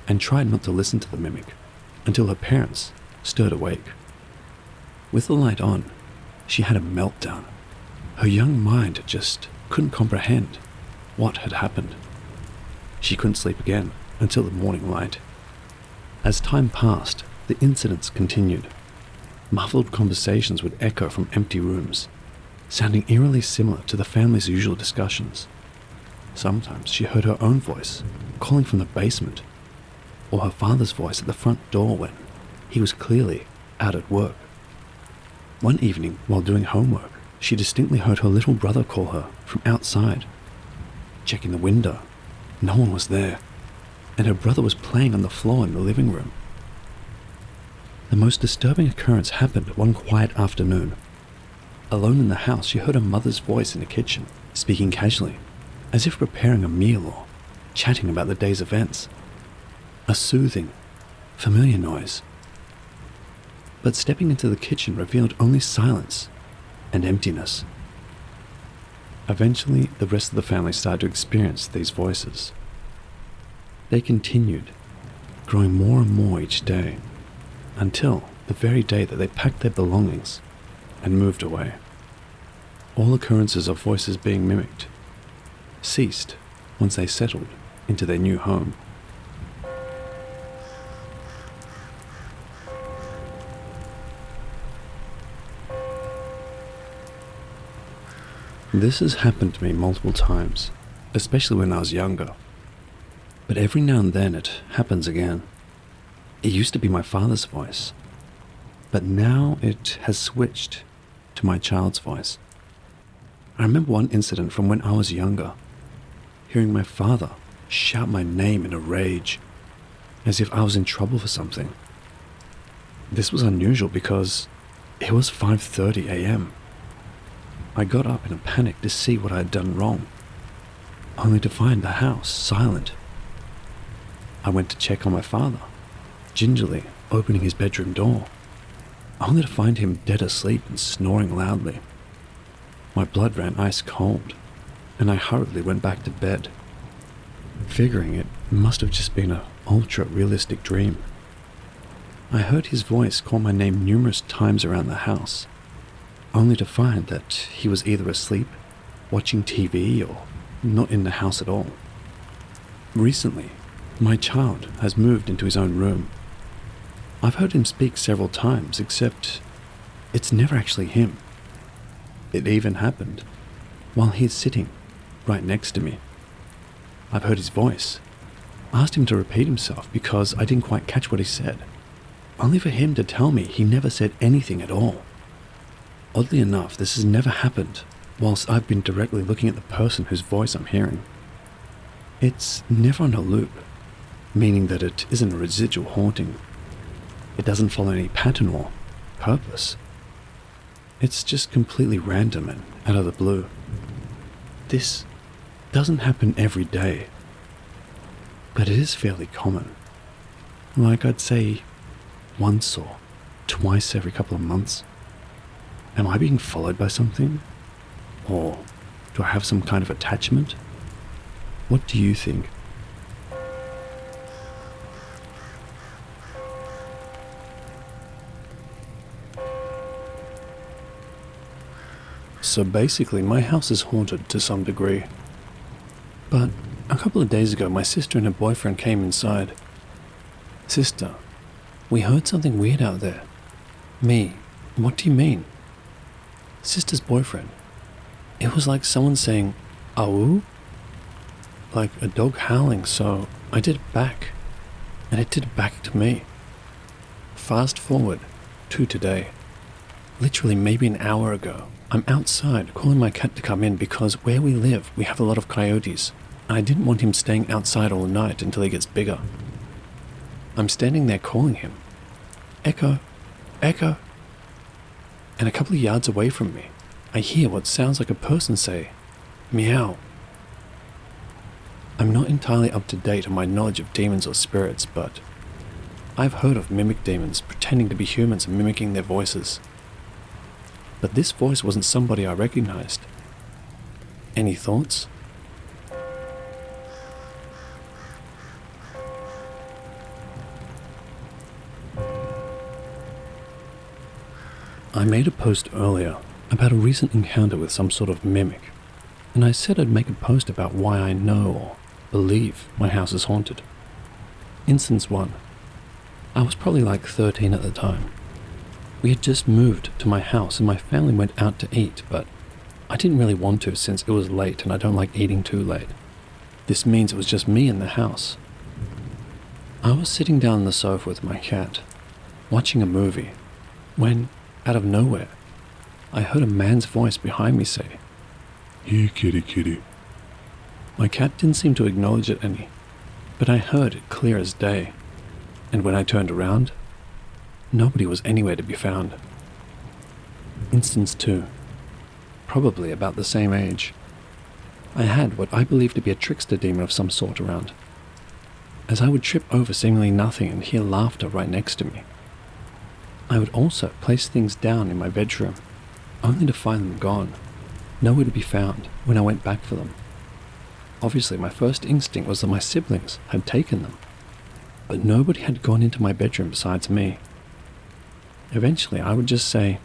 and tried not to listen to the mimic until her parents stirred awake. With the light on, she had a meltdown. Her young mind just couldn't comprehend what had happened. She couldn't sleep again until the morning light. As time passed, the incidents continued. Muffled conversations would echo from empty rooms, sounding eerily similar to the family's usual discussions. Sometimes she heard her own voice calling from the basement, or her father's voice at the front door when he was clearly out at work. One evening, while doing homework, she distinctly heard her little brother call her from outside. Checking the window, no one was there, and her brother was playing on the floor in the living room. The most disturbing occurrence happened one quiet afternoon. Alone in the house, she heard her mother's voice in the kitchen, speaking casually, as if preparing a meal or chatting about the day's events. A soothing, familiar noise. But stepping into the kitchen revealed only silence and emptiness. Eventually, the rest of the family started to experience these voices. They continued, growing more and more each day, until the very day that they packed their belongings and moved away. All occurrences of voices being mimicked ceased once they settled into their new home. This has happened to me multiple times, especially when I was younger. But every now and then it happens again. It used to be my father's voice, but now it has switched to my child's voice. I remember one incident from when I was younger, hearing my father shout my name in a rage, as if I was in trouble for something. This was unusual because it was 5:30 a.m. I got up in a panic to see what I had done wrong, only to find the house silent. I went to check on my father, gingerly opening his bedroom door, only to find him dead asleep and snoring loudly. My blood ran ice cold, and I hurriedly went back to bed, figuring it must have just been an ultra-realistic dream. I heard his voice call my name numerous times around the house, only to find that he was either asleep, watching TV, or not in the house at all. Recently, my child has moved into his own room. I've heard him speak several times, except it's never actually him. It even happened while he's sitting right next to me. I've heard his voice, asked him to repeat himself because I didn't quite catch what he said, only for him to tell me he never said anything at all. Oddly enough, this has never happened whilst I've been directly looking at the person whose voice I'm hearing. It's never on a loop, meaning that it isn't a residual haunting. It doesn't follow any pattern or purpose. It's just completely random and out of the blue. This doesn't happen every day, but it is fairly common. Like I'd say once or twice every couple of months. Am I being followed by something? Or do I have some kind of attachment? What do you think? So basically, my house is haunted to some degree. But a couple of days ago, my sister and her boyfriend came inside. Sister, we heard something weird out there. Me, what do you mean? Sister's boyfriend. It was like someone saying, "Awoo?" Like a dog howling, so I did it back. And it did it back to me. Fast forward to today. Literally maybe an hour ago, I'm outside calling my cat to come in because where we live, we have a lot of coyotes. And I didn't want him staying outside all night until he gets bigger. I'm standing there calling him. Echo, Echo. And a couple of yards away from me, I hear what sounds like a person say, meow. I'm not entirely up to date on my knowledge of demons or spirits, but I've heard of mimic demons pretending to be humans and mimicking their voices. But this voice wasn't somebody I recognized. Any thoughts? I made a post earlier about a recent encounter with some sort of mimic, and I said I'd make a post about why I know or believe my house is haunted. Instance 1. I was probably like 13 at the time. We had just moved to my house and my family went out to eat, but I didn't really want to since it was late and I don't like eating too late. This means it was just me in the house. I was sitting down on the sofa with my cat, watching a movie, when, out of nowhere, I heard a man's voice behind me say,
"Here, kitty, kitty."
My cat didn't seem to acknowledge it any, but I heard it clear as day, and when I turned around, nobody was anywhere to be found. Instance 2. Probably about the same age. I had what I believed to be a trickster demon of some sort around, as I would trip over seemingly nothing and hear laughter right next to me. I would also place things down in my bedroom, only to find them gone, nowhere to be found when I went back for them. Obviously, my first instinct was that my siblings had taken them, but nobody had gone into my bedroom besides me. Eventually, I would just say,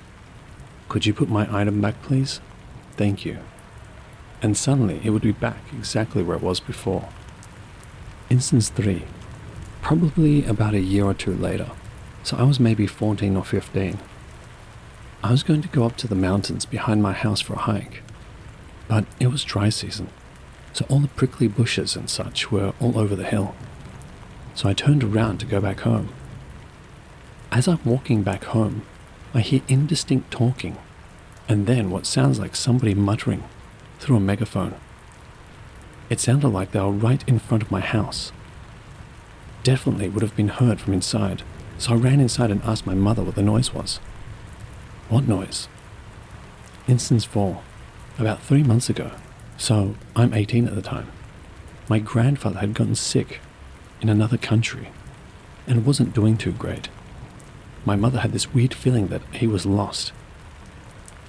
"Could you put my item back, please? Thank you." And suddenly, it would be back exactly where it was before. Instance 3, probably about a year or two later, so I was maybe 14 or 15. I was going to go up to the mountains behind my house for a hike, but it was dry season, so all the prickly bushes and such were all over the hill. So I turned around to go back home. As I'm walking back home, I hear indistinct talking, and then what sounds like somebody muttering through a megaphone. It sounded like they were right in front of my house. Definitely would have been heard from inside, so I ran inside and asked my mother what the noise was. What noise? Instance 4, about 3 months ago, so I'm 18 at the time. My grandfather had gotten sick in another country and wasn't doing too great. My mother had this weird feeling that he was lost.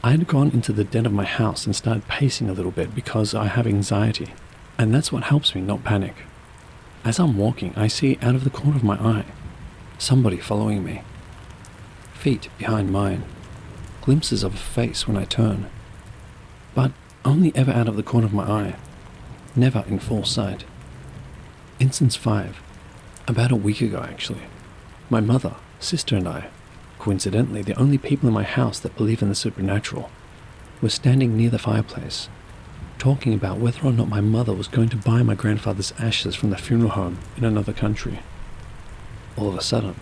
I had gone into the den of my house and started pacing a little bit because I have anxiety, and that's what helps me not panic. As I'm walking, I see out of the corner of my eye somebody following me. Feet behind mine. Glimpses of a face when I turn. But only ever out of the corner of my eye. Never in full sight. Instance 5. About a week ago, actually. My mother, sister and I, coincidentally the only people in my house that believe in the supernatural, were standing near the fireplace, talking about whether or not my mother was going to buy my grandfather's ashes from the funeral home in another country. All of a sudden,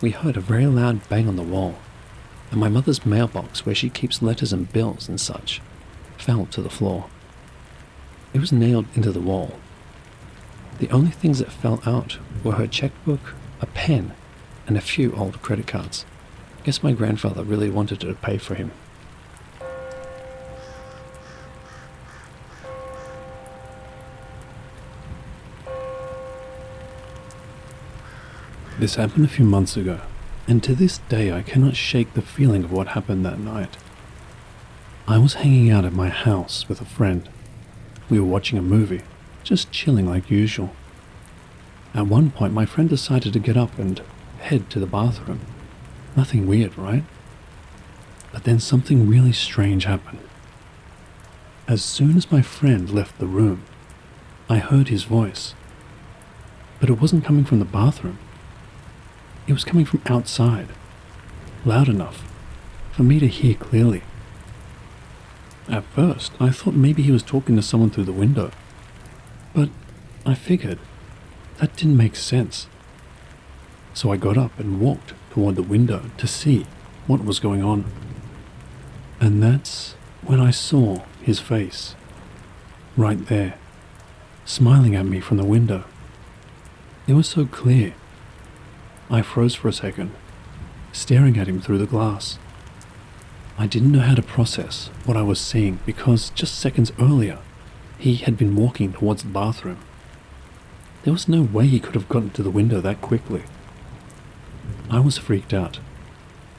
we heard a very loud bang on the wall, and my mother's mailbox, where she keeps letters and bills and such, fell to the floor. It was nailed into the wall. The only things that fell out were her checkbook, a pen, and a few old credit cards. Guess my grandfather really wanted her to pay for him. This happened a few months ago, and to this day I cannot shake the feeling of what happened that night. I was hanging out at my house with a friend. We were watching a movie, just chilling like usual. At one point my friend decided to get up and head to the bathroom. Nothing weird, right? But then something really strange happened. As soon as my friend left the room, I heard his voice. But it wasn't coming from the bathroom. It was coming from outside, loud enough for me to hear clearly. At first, I thought maybe he was talking to someone through the window, but I figured that didn't make sense. So I got up and walked toward the window to see what was going on. And that's when I saw his face, right there, smiling at me from the window. It was so clear. I froze for a second, staring at him through the glass. I didn't know how to process what I was seeing because just seconds earlier, he had been walking towards the bathroom. There was no way he could have gotten to the window that quickly. I was freaked out,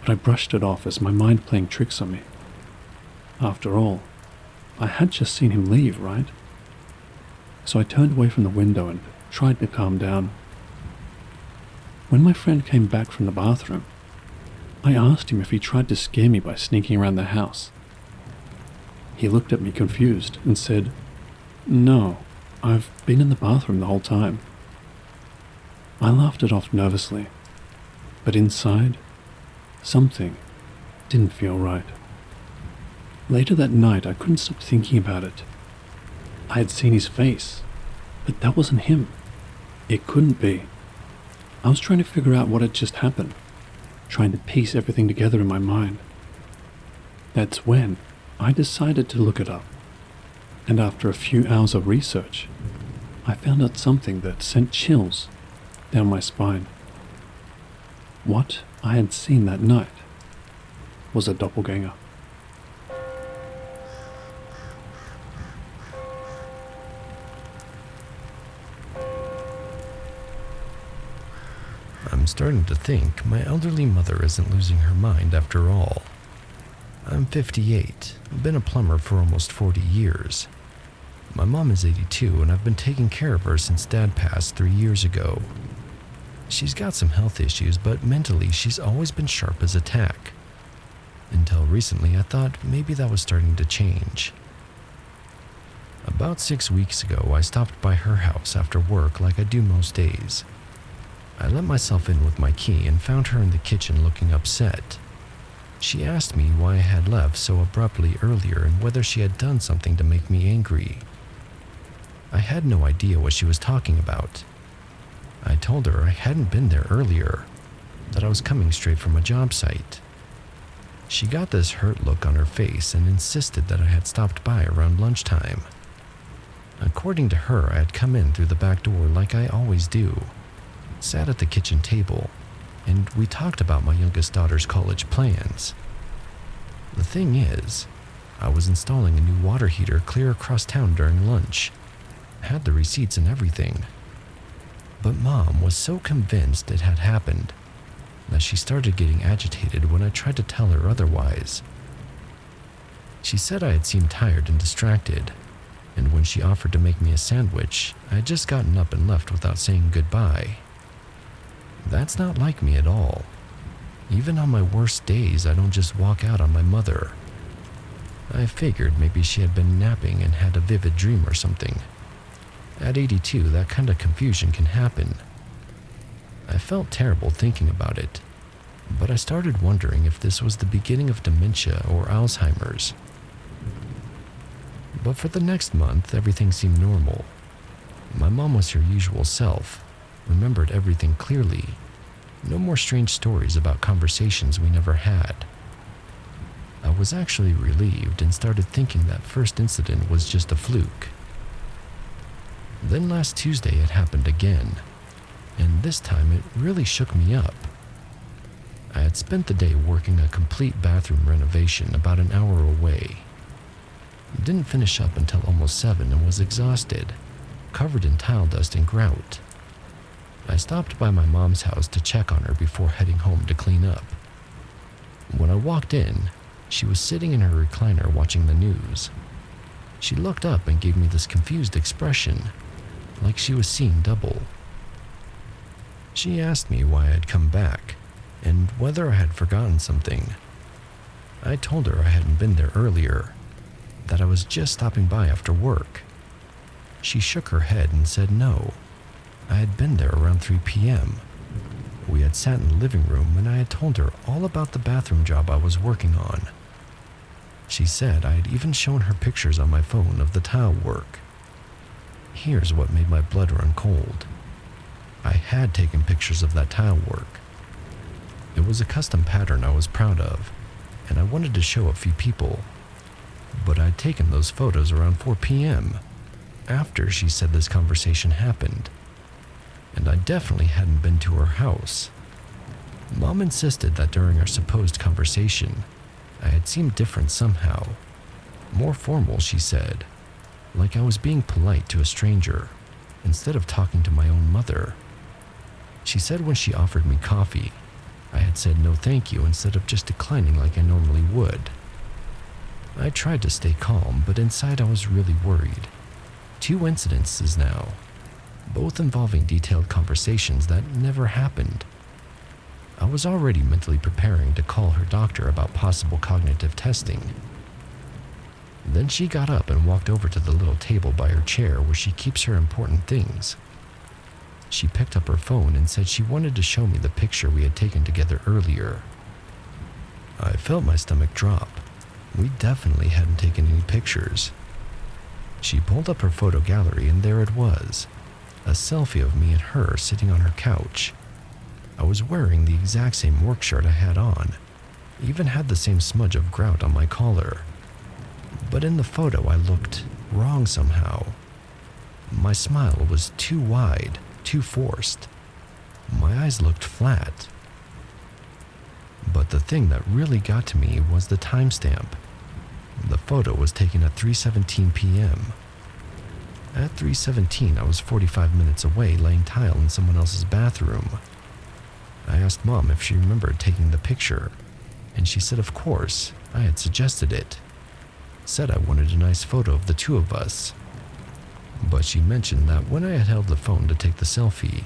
but I brushed it off as my mind playing tricks on me. After all, I had just seen him leave, right? So I turned away from the window and tried to calm down. When my friend came back from the bathroom, I asked him if he tried to scare me by sneaking around the house. He looked at me confused and said, "No, I've been in the bathroom the whole time." I laughed it off nervously, but inside, something didn't feel right. Later that night, I couldn't stop thinking about it. I had seen his face, but that wasn't him. It couldn't be. I was trying to figure out what had just happened, trying to piece everything together in my mind. That's when I decided to look it up, and after a few hours of research, I found out something that sent chills down my spine. What I had seen that night was a doppelganger.
I'm starting to think my elderly mother isn't losing her mind after all. I'm 58, been a plumber for almost 40 years. My mom is 82 and I've been taking care of her since Dad passed 3 years ago. She's got some health issues, but mentally she's always been sharp as a tack. Until recently I thought maybe that was starting to change. About 6 weeks ago I stopped by her house after work like I do most days. I let myself in with my key and found her in the kitchen looking upset. She asked me why I had left so abruptly earlier and whether she had done something to make me angry. I had no idea what she was talking about. I told her I hadn't been there earlier, that I was coming straight from a job site. She got this hurt look on her face and insisted that I had stopped by around lunchtime. According to her, I had come in through the back door like I always do, sat at the kitchen table, and we talked about my youngest daughter's college plans. The thing is, I was installing a new water heater clear across town during lunch, had the receipts and everything. But Mom was so convinced it had happened that she started getting agitated when I tried to tell her otherwise. She said I had seemed tired and distracted, and when she offered to make me a sandwich, I had just gotten up and left without saying goodbye. That's not like me at all. Even on my worst days, I don't just walk out on my mother. I figured maybe she had been napping and had a vivid dream or something. At 82, that kind of confusion can happen. I felt terrible thinking about it, but I started wondering if this was the beginning of dementia or Alzheimer's. But for the next month, everything seemed normal. My mom was her usual self, remembered everything clearly. No more strange stories about conversations we never had. I was actually relieved and started thinking that first incident was just a fluke. Then last Tuesday it happened again, and this time it really shook me up. I had spent the day working a complete bathroom renovation about an hour away. Didn't finish up until almost 7 and was exhausted, covered in tile dust and grout. I stopped by my mom's house to check on her before heading home to clean up. When I walked in, she was sitting in her recliner watching the news. She looked up and gave me this confused expression, like she was seeing double. She asked me why I had come back, and whether I had forgotten something. I told her I hadn't been there earlier, that I was just stopping by after work. She shook her head and said no. I had been there around 3 p.m. We had sat in the living room and I had told her all about the bathroom job I was working on. She said I had even shown her pictures on my phone of the tile work. Here's what made my blood run cold. I had taken pictures of that tile work. It was a custom pattern I was proud of, and I wanted to show a few people. But I'd taken those photos around 4 p.m., after she said this conversation happened. And I definitely hadn't been to her house. Mom insisted that during our supposed conversation, I had seemed different somehow. More formal, she said, like I was being polite to a stranger, instead of talking to my own mother. She said when she offered me coffee, I had said no thank you instead of just declining like I normally would. I tried to stay calm, but inside I was really worried. 2 incidences now, both involving detailed conversations that never happened. I was already mentally preparing to call her doctor about possible cognitive testing. Then she got up and walked over to the little table by her chair where she keeps her important things. She picked up her phone and said she wanted to show me the picture we had taken together earlier. I felt my stomach drop. We definitely hadn't taken any pictures. She pulled up her photo gallery and there it was, a selfie of me and her sitting on her couch. I was wearing the exact same work shirt I had on, even had the same smudge of grout on my collar. But in the photo I looked wrong somehow. My smile was too wide, too forced. My eyes looked flat. But the thing that really got to me was the timestamp. The photo was taken at 3:17 p.m. At 3:17, I was 45 minutes away laying tile in someone else's bathroom. I asked Mom if she remembered taking the picture, and she said of course I had suggested it. Said I wanted a nice photo of the two of us. But she mentioned that when I had held the phone to take the selfie,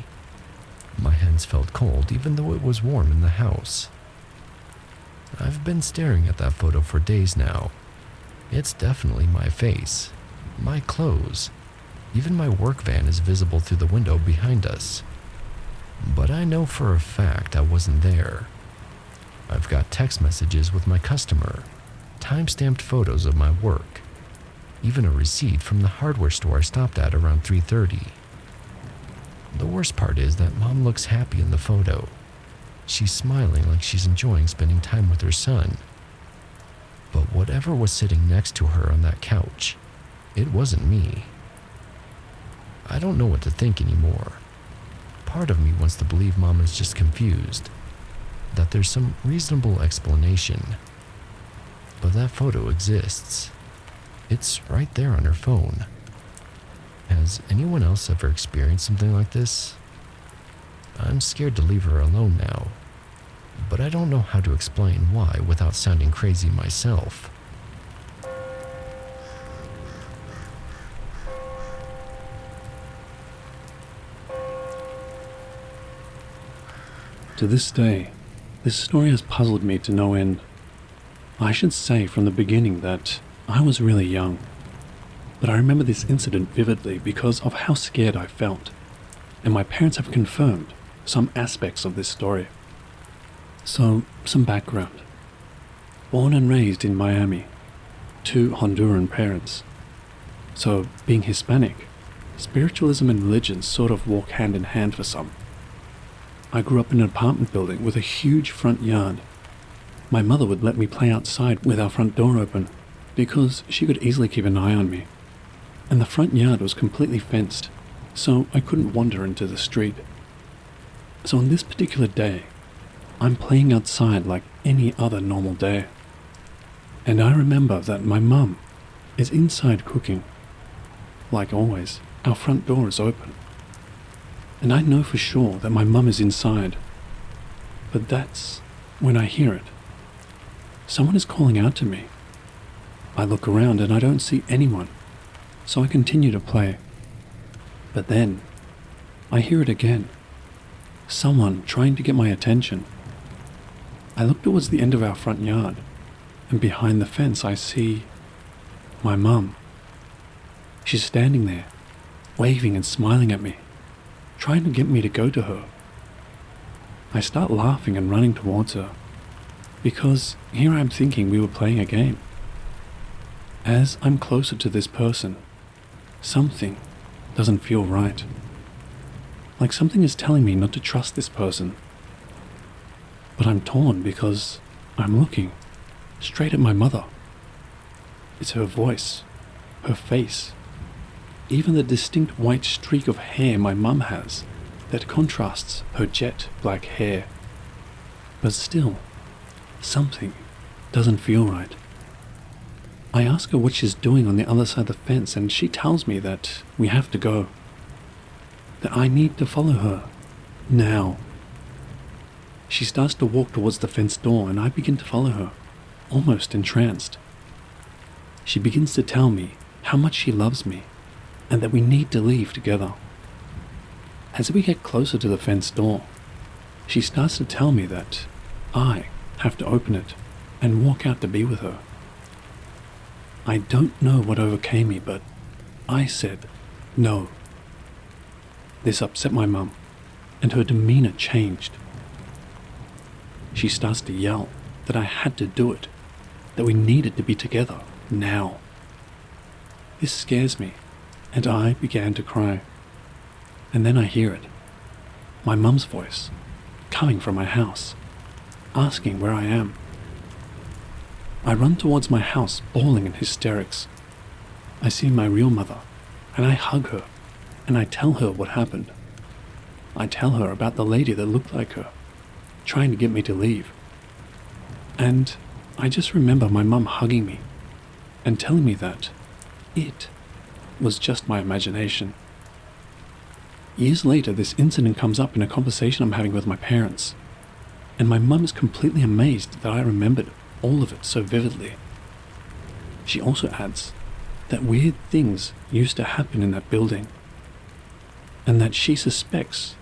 my hands felt cold even though it was warm in the house. I've been staring at that photo for days now. It's definitely my face, my clothes. Even my work van is visible through the window behind us. But I know for a fact I wasn't there. I've got text messages with my customer, time-stamped photos of my work, even a receipt from the hardware store I stopped at around 3:30. The worst part is that Mom looks happy in the photo. She's smiling like she's enjoying spending time with her son. But whatever was sitting next to her on that couch, it wasn't me. I don't know what to think anymore. Part of me wants to believe Mom is just confused, that there's some reasonable explanation. But that photo exists. It's right there on her phone. Has anyone else ever experienced something like this? I'm scared to leave her alone now, but I don't know how to explain why without sounding crazy myself.
To this day, this story has puzzled me to no end. I should say from the beginning that I was really young, but I remember this incident vividly because of how scared I felt, and my parents have confirmed some aspects of this story. So, some background. Born and raised in Miami, 2 Honduran parents. So, being Hispanic, spiritualism and religion sort of walk hand in hand for some. I grew up in an apartment building with a huge front yard. My mother would let me play outside with our front door open because she could easily keep an eye on me. And the front yard was completely fenced, so I couldn't wander into the street. So on this particular day, I'm playing outside like any other normal day. And I remember that my mum is inside cooking. Like always, our front door is open. And I know for sure that my mum is inside. But that's when I hear it. Someone is calling out to me. I look around and I don't see anyone, so I continue to play. But then, I hear it again. Someone trying to get my attention. I look towards the end of our front yard, and behind the fence I see my mum. She's standing there, waving and smiling at me, trying to get me to go to her. I start laughing and running towards her, because here I'm thinking we were playing a game. As I'm closer to this person, something doesn't feel right. Like something is telling me not to trust this person. But I'm torn because I'm looking straight at my mother. It's her voice, her face, even the distinct white streak of hair my mum has that contrasts her jet black hair. But still, something doesn't feel right. I ask her what she's doing on the other side of the fence, and she tells me that we have to go. That I need to follow her. Now. She starts to walk towards the fence door, and I begin to follow her, almost entranced. She begins to tell me how much she loves me, and that we need to leave together. As we get closer to the fence door, she starts to tell me that I have to open it and walk out to be with her. I don't know what overcame me, but I said no. This upset my mum, and her demeanor changed. She starts to yell that I had to do it, that we needed to be together now. This scares me, and I began to cry. And then I hear it, my mum's voice, coming from my house, asking where I am. I run towards my house, bawling in hysterics. I see my real mother, and I hug her, and I tell her what happened. I tell her about the lady that looked like her, trying to get me to leave. And I just remember my mum hugging me and telling me that it was just my imagination. Years later, this incident comes up in a conversation I'm having with my parents. and my mum is completely amazed that I remembered all of it so vividly. She also adds that weird things used to happen in that building, and that she suspects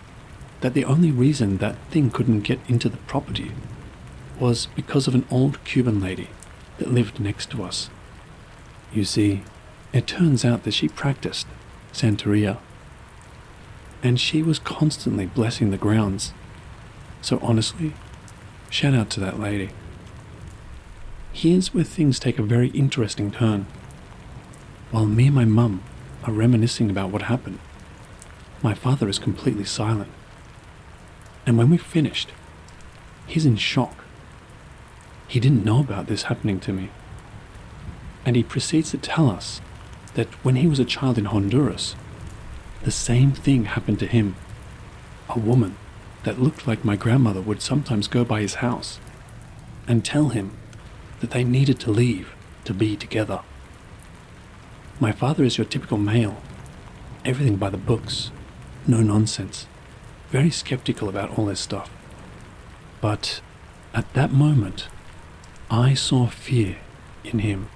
that the only reason that thing couldn't get into the property was because of an old Cuban lady that lived next to us. You see, it turns out that she practiced Santeria, and she was constantly blessing the grounds. So honestly, shout out to that lady. Here's where things take a very interesting turn. While me and my mum are reminiscing about what happened, my father is completely silent. And when we finished, he's in shock. He didn't know about this happening to me. And he proceeds to tell us that when he was a child in Honduras, the same thing happened to him. A woman that looked like my grandmother would sometimes go by his house and tell him that they needed to leave to be together. My father is your typical male, everything by the books, no nonsense, very skeptical about all this stuff. But at that moment, I saw fear in him.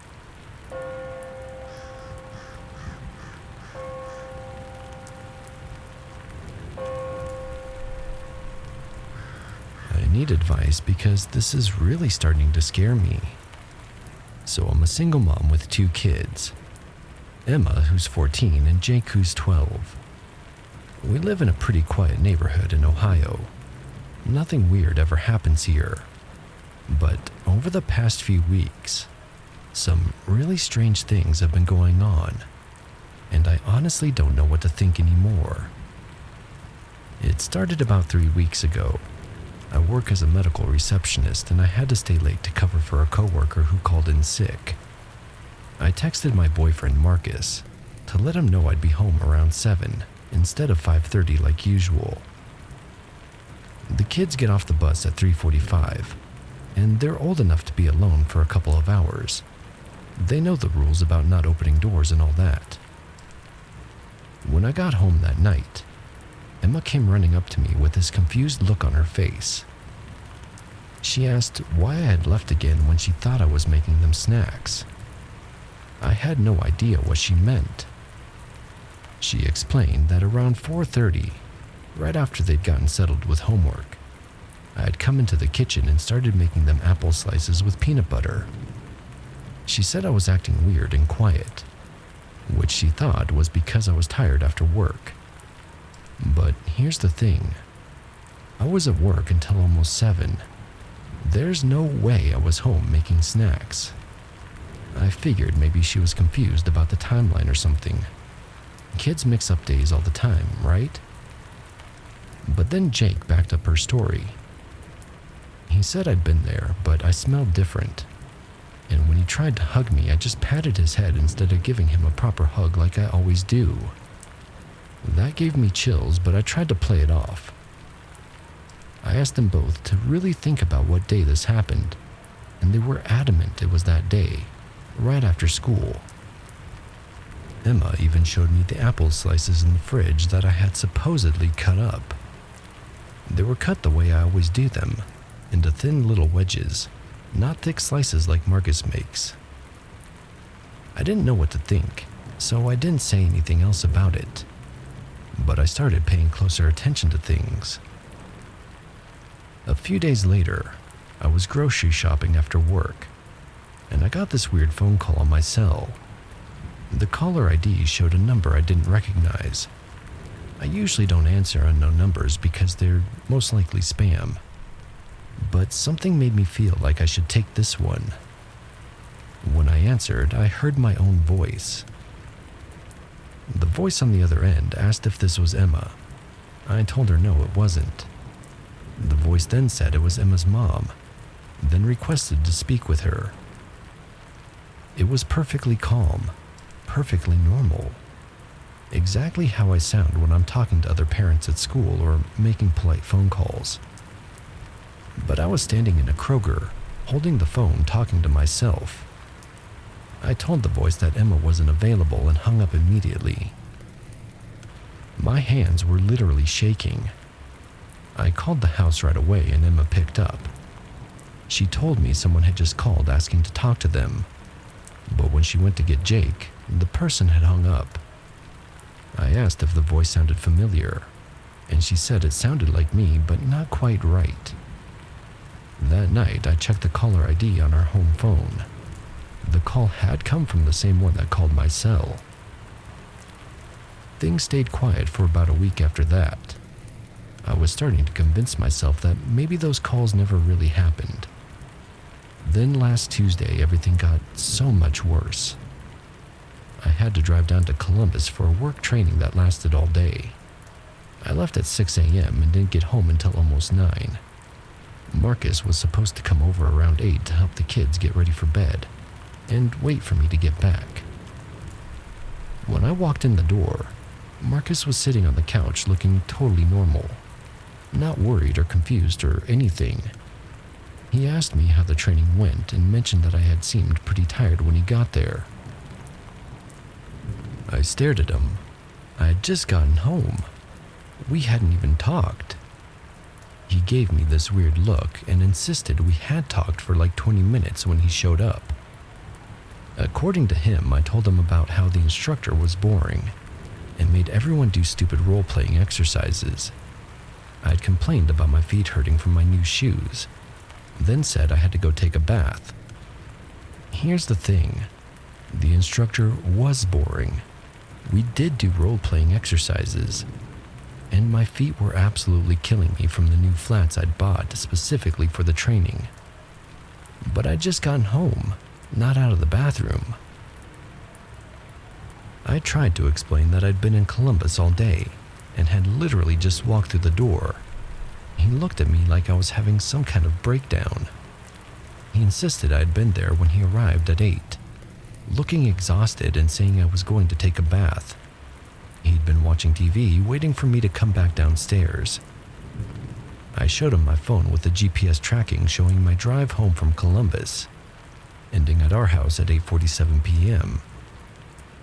I need advice because this is really starting to scare me. So I'm a single mom with 2 kids, Emma, who's 14, and Jake, who's 12. We live in a pretty quiet neighborhood in Ohio. Nothing weird ever happens here. But over the past few weeks, some really strange things have been going on, and I honestly don't know what to think anymore. It started about 3 weeks ago. I work as a medical receptionist, and I had to stay late to cover for a coworker who called in sick. I texted my boyfriend Marcus to let him know I'd be home around 7 instead of 5:30 like usual. The kids get off the bus at 3:45, and they're old enough to be alone for a couple of hours. They know the rules about not opening doors and all that. When I got home that night, Emma came running up to me with this confused look on her face. She asked why I had left again when she thought I was making them snacks. I had no idea what she meant. She explained that around 4:30, right after they'd gotten settled with homework, I had come into the kitchen and started making them apple slices with peanut butter. She said I was acting weird and quiet, which she thought was because I was tired after work. But here's the thing. I was at work until almost 7. There's no way I was home making snacks. I figured maybe she was confused about the timeline or something. Kids mix up days all the time, right? But then Jake backed up her story. He said I'd been there, but I smelled different. And when he tried to hug me, I just patted his head instead of giving him a proper hug like I always do. That gave me chills, but I tried to play it off. I asked them both to really think about what day this happened, and they were adamant it was that day, right after school. Emma even showed me the apple slices in the fridge that I had supposedly cut up. They were cut the way I always do them, into thin little wedges, not thick slices like Marcus makes. I didn't know what to think, so I didn't say anything else about it. But I started paying closer attention to things. A few days later, I was grocery shopping after work, and I got this weird phone call on my cell. The caller ID showed a number I didn't recognize. I usually don't answer unknown numbers because they're most likely spam. But something made me feel like I should take this one. When I answered, I heard my own voice. The voice on the other end asked if this was Emma. I told her no, it wasn't. The voice then said it was Emma's mom, then requested to speak with her. It was perfectly calm, perfectly normal. Exactly how I sound when I'm talking to other parents at school or making polite phone calls. But I was standing in a Kroger, holding the phone talking to myself. I told the voice that Emma wasn't available and hung up immediately. My hands were literally shaking. I called the house right away and Emma picked up. She told me someone had just called asking to talk to them, but when she went to get Jake, the person had hung up. I asked if the voice sounded familiar, and she said it sounded like me, but not quite right. That night, I checked the caller ID on our home phone. The call had come from the same one that called my cell. Things stayed quiet for about a week after that. I was starting to convince myself that maybe those calls never really happened. Then last Tuesday, everything got so much worse. I had to drive down to Columbus for a work training that lasted all day. I left at 6 a.m. and didn't get home until almost 9. Marcus was supposed to come over around 8 to help the kids get ready for bed and wait for me to get back. When I walked in the door, Marcus was sitting on the couch looking totally normal, not worried or confused or anything. He asked me how the training went and mentioned that I had seemed pretty tired when he got there. I stared at him. I had just gotten home. We hadn't even talked. He gave me this weird look and insisted we had talked for like 20 minutes when he showed up. According to him, I told him about how the instructor was boring and made everyone do stupid role-playing exercises. I had complained about my feet hurting from my new shoes, then said I had to go take a bath. Here's the thing. The instructor was boring. We did do role-playing exercises, and my feet were absolutely killing me from the new flats I'd bought specifically for the training. But I'd just gotten home, not out of the bathroom. I tried to explain that I'd been in Columbus all day and had literally just walked through the door. He looked at me like I was having some kind of breakdown. He insisted I'd been there when he arrived at 8, looking exhausted and saying I was going to take a bath. He'd been watching TV, waiting for me to come back downstairs. I showed him my phone with the GPS tracking showing my drive home from Columbus, ending at our house at 8:47 p.m.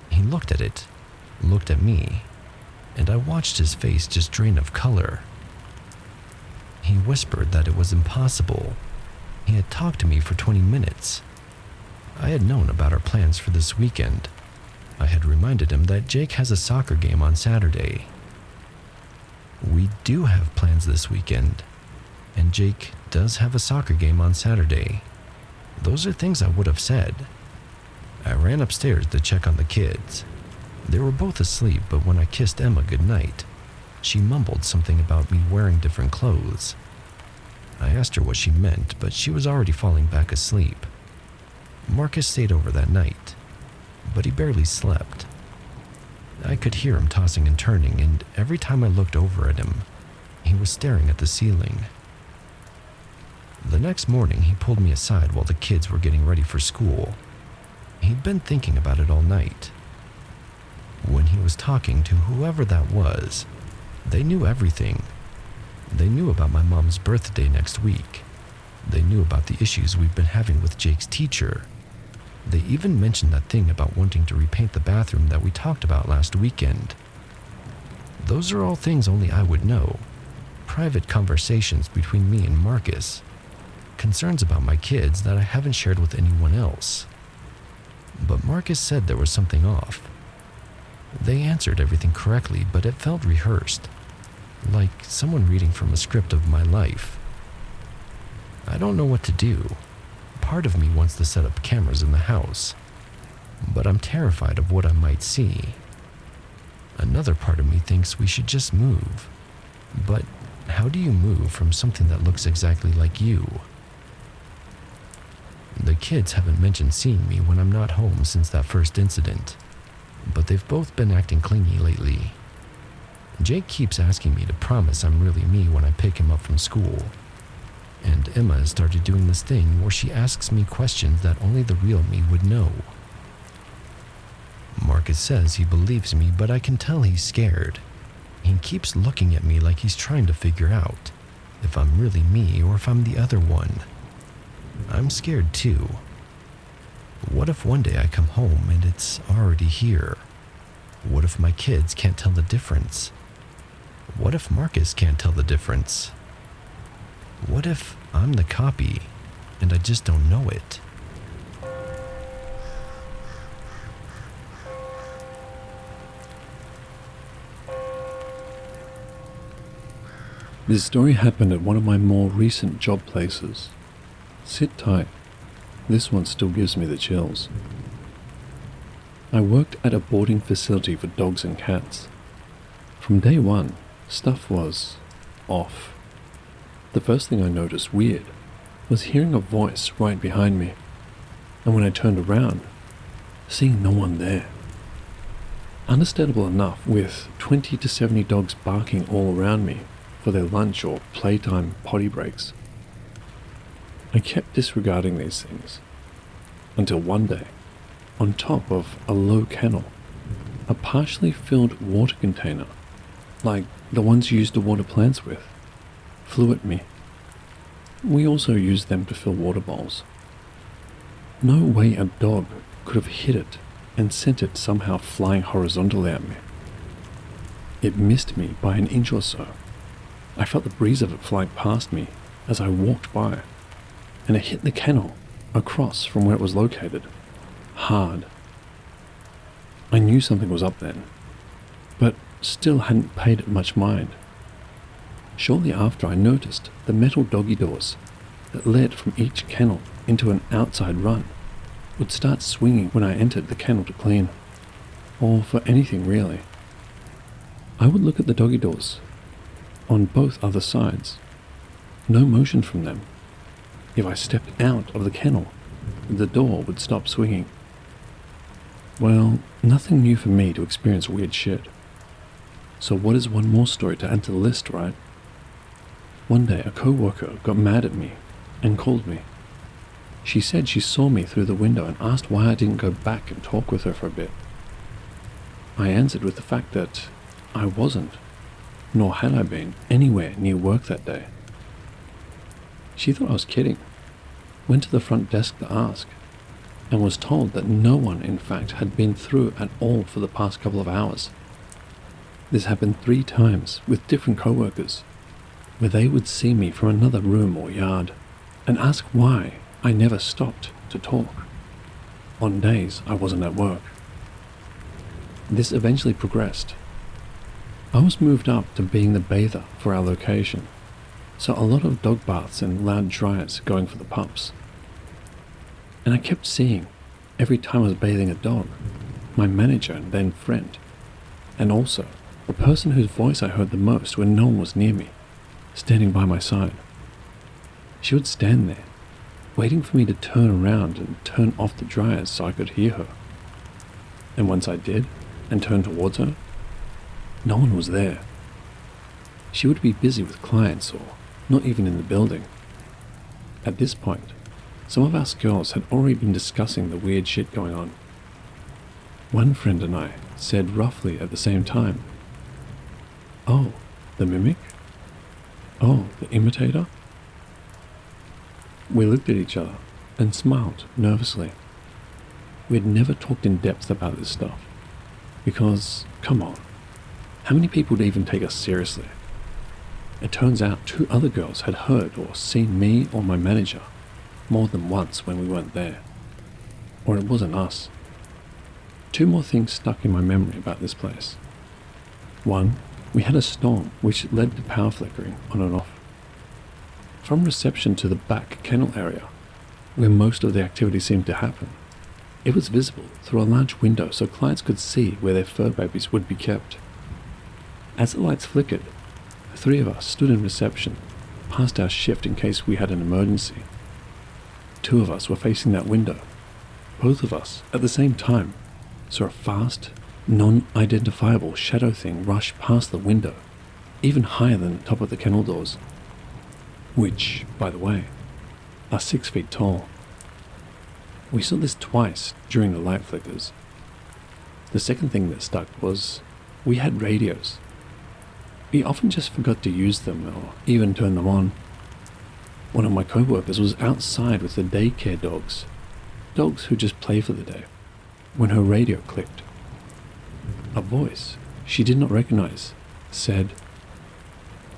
He looked at it, looked at me, and I watched his face just drain of color. He whispered that it was impossible. He had talked to me for 20 minutes. I had known about our plans for this weekend. I had reminded him that Jake has a soccer game on Saturday. We do have plans this weekend, and Jake does have a soccer game on Saturday. Those are things I would have said. I ran upstairs to check on the kids. They were both asleep, but when I kissed Emma goodnight, she mumbled something about me wearing different clothes. I asked her what she meant, but she was already falling back asleep. Marcus stayed over that night, but he barely slept. I could hear him tossing and turning, and every time I looked over at him, he was staring at the ceiling. The next morning, he pulled me aside while the kids were getting ready for school. He'd been thinking about it all night. When he was talking to whoever that was, they knew everything. They knew about my mom's birthday next week. They knew about the issues we've been having with Jake's teacher. They even mentioned that thing about wanting to repaint the bathroom that we talked about last weekend. Those are all things only I would know. Private conversations between me and Marcus. Concerns about my kids that I haven't shared with anyone else. But Marcus said there was something off. They answered everything correctly, but it felt rehearsed, like someone reading from a script of my life. I don't know what to do. Part of me wants to set up cameras in the house, but I'm terrified of what I might see. Another part of me thinks we should just move. But how do you move from something that looks exactly like you? The kids haven't mentioned seeing me when I'm not home since that first incident, but they've both been acting clingy lately. Jake keeps asking me to promise I'm really me when I pick him up from school. And Emma has started doing this thing where she asks me questions that only the real me would know. Marcus says he believes me, but I can tell he's scared. He keeps looking at me like he's trying to figure out if I'm really me or if I'm the other one. I'm scared too. What if one day I come home and it's already here? What if my kids can't tell the difference? What if Marcus can't tell the difference? What if I'm the copy and I just don't know it?
This story happened at one of my more recent job places. Sit tight. This one still gives me the chills. I worked at a boarding facility for dogs and cats. From day one, stuff was off. The first thing I noticed weird was hearing a voice right behind me, and when I turned around, seeing no one there. Understandable enough, with 20 to 70 dogs barking all around me for their lunch or playtime potty breaks. I kept disregarding these things, until one day, on top of a low kennel, a partially filled water container, like the ones you used to water plants with, flew at me. We also used them to fill water bowls. No way a dog could have hit it and sent it somehow flying horizontally at me. It missed me by an inch or so. I felt the breeze of it flying past me as I walked by, and it hit the kennel across from where it was located, hard. I knew something was up then, but still hadn't paid it much mind. Shortly after, I noticed the metal doggy doors that led from each kennel into an outside run would start swinging when I entered the kennel to clean, or for anything really. I would look at the doggy doors on both other sides. No motion from them. If I stepped out of the kennel, the door would stop swinging. Well, nothing new for me to experience weird shit. So what is one more story to add to the list, right? One day a co-worker got mad at me and called me. She said she saw me through the window and asked why I didn't go back and talk with her for a bit. I answered with the fact that I wasn't, nor had I been, anywhere near work that day. She thought I was kidding, went to the front desk to ask, and was told that no one, in fact, had been through at all for the past couple of hours. This happened 3 times with different co-workers, where they would see me from another room or yard and ask why I never stopped to talk on days I wasn't at work. This eventually progressed. I was moved up to being the bather for our location, so a lot of dog baths and loud dryers going for the pups. And I kept seeing, every time I was bathing a dog, my manager and then friend, and also the person whose voice I heard the most when no one was near me, standing by my side. She would stand there, waiting for me to turn around and turn off the dryers so I could hear her. And once I did, and turned towards her, no one was there. She would be busy with clients or not even in the building. At this point, some of us girls had already been discussing the weird shit going on. One friend and I said roughly at the same time, "Oh, the mimic? Oh, the imitator?" We looked at each other and smiled nervously. We had never talked in depth about this stuff, because, come on, how many people would even take us seriously? It turns out 2 other girls had heard or seen me or my manager more than once when we weren't there. Or it wasn't us. 2 more things stuck in my memory about this place. 1, we had a storm which led to power flickering on and off. From reception to the back kennel area, where most of the activity seemed to happen, it was visible through a large window so clients could see where their fur babies would be kept. As the lights flickered, 3 of us stood in reception, past our shift in case we had an emergency. 2 of us were facing that window. Both of us, at the same time, saw a fast, non-identifiable shadow thing rush past the window, even higher than the top of the kennel doors, which, by the way, are 6 feet tall. We saw this twice during the light flickers. The second thing that stuck was we had radios. We often just forgot to use them or even turn them on. One of my co-workers was outside with the daycare dogs who just play for the day, when her radio clicked. A voice she did not recognize said,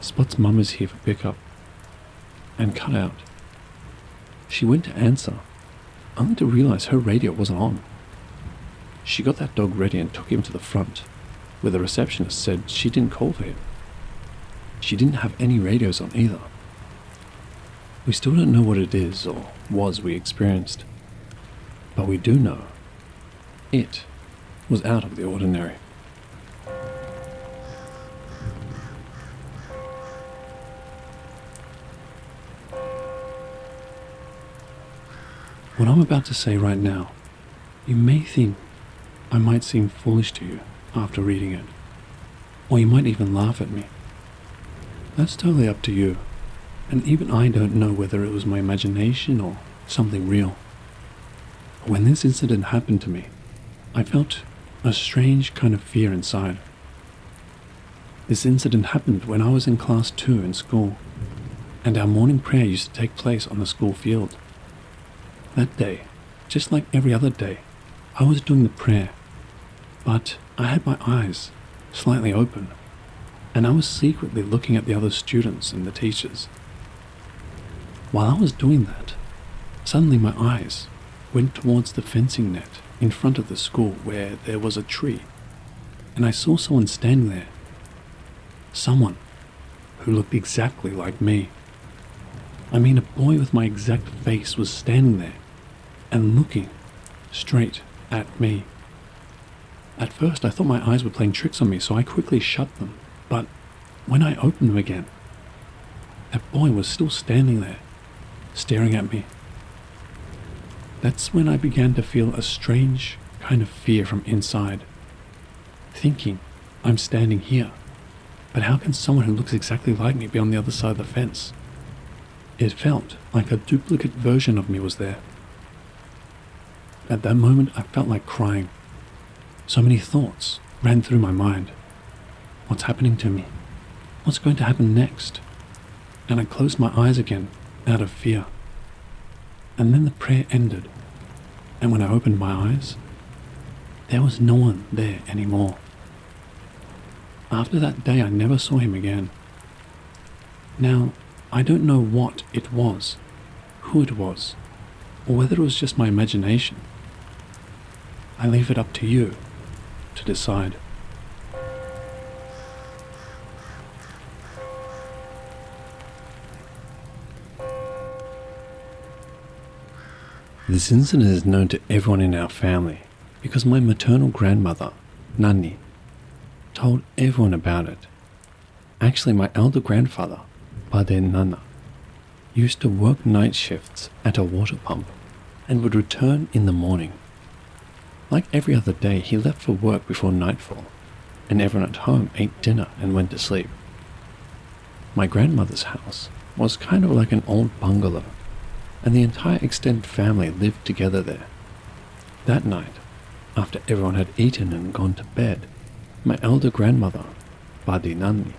"Spot's mum is here for pickup." and cut out. She went to answer, only to realize her radio wasn't on. She got that dog ready and took him to the front, where the receptionist said she didn't call for him. She didn't have any radios on either. We still don't know what it is or was we experienced, but we do know it was out of the ordinary. What I'm about to say right now, you may think I might seem foolish to you after reading it, or you might even laugh at me. That's totally up to you, and even I don't know whether it was my imagination or something real. When this incident happened to me, I felt a strange kind of fear inside. This incident happened when I was in class 2 in school, and our morning prayer used to take place on the school field. That day, just like every other day, I was doing the prayer, but I had my eyes slightly open, and I was secretly looking at the other students and the teachers. While I was doing that, suddenly my eyes went towards the fencing net in front of the school where there was a tree, and I saw someone standing there. Someone who looked exactly like me. I mean, a boy with my exact face was standing there and looking straight at me. At first I thought my eyes were playing tricks on me, so I quickly shut them, but when I opened them again, that boy was still standing there, staring at me. That's when I began to feel a strange kind of fear from inside, thinking, I'm standing here, but how can someone who looks exactly like me be on the other side of the fence? It felt like a duplicate version of me was there. At that moment, I felt like crying. So many thoughts ran through my mind. What's happening to me? What's going to happen next? And I closed my eyes again out of fear. And then the prayer ended, and when I opened my eyes, there was no one there anymore. After that day, I never saw him again. Now, I don't know what it was, who it was, or whether it was just my imagination. I leave it up to you to decide. This incident is known to everyone in our family because my maternal grandmother, Nanni, told everyone about it. Actually, my elder grandfather, Pade Nana, used to work night shifts at a water pump and would return in the morning. Like every other day, he left for work before nightfall, and everyone at home ate dinner and went to sleep. My grandmother's house was kind of like an old bungalow, and the entire extended family lived together there. That night, after everyone had eaten and gone to bed, my elder grandmother, Pade Nanni,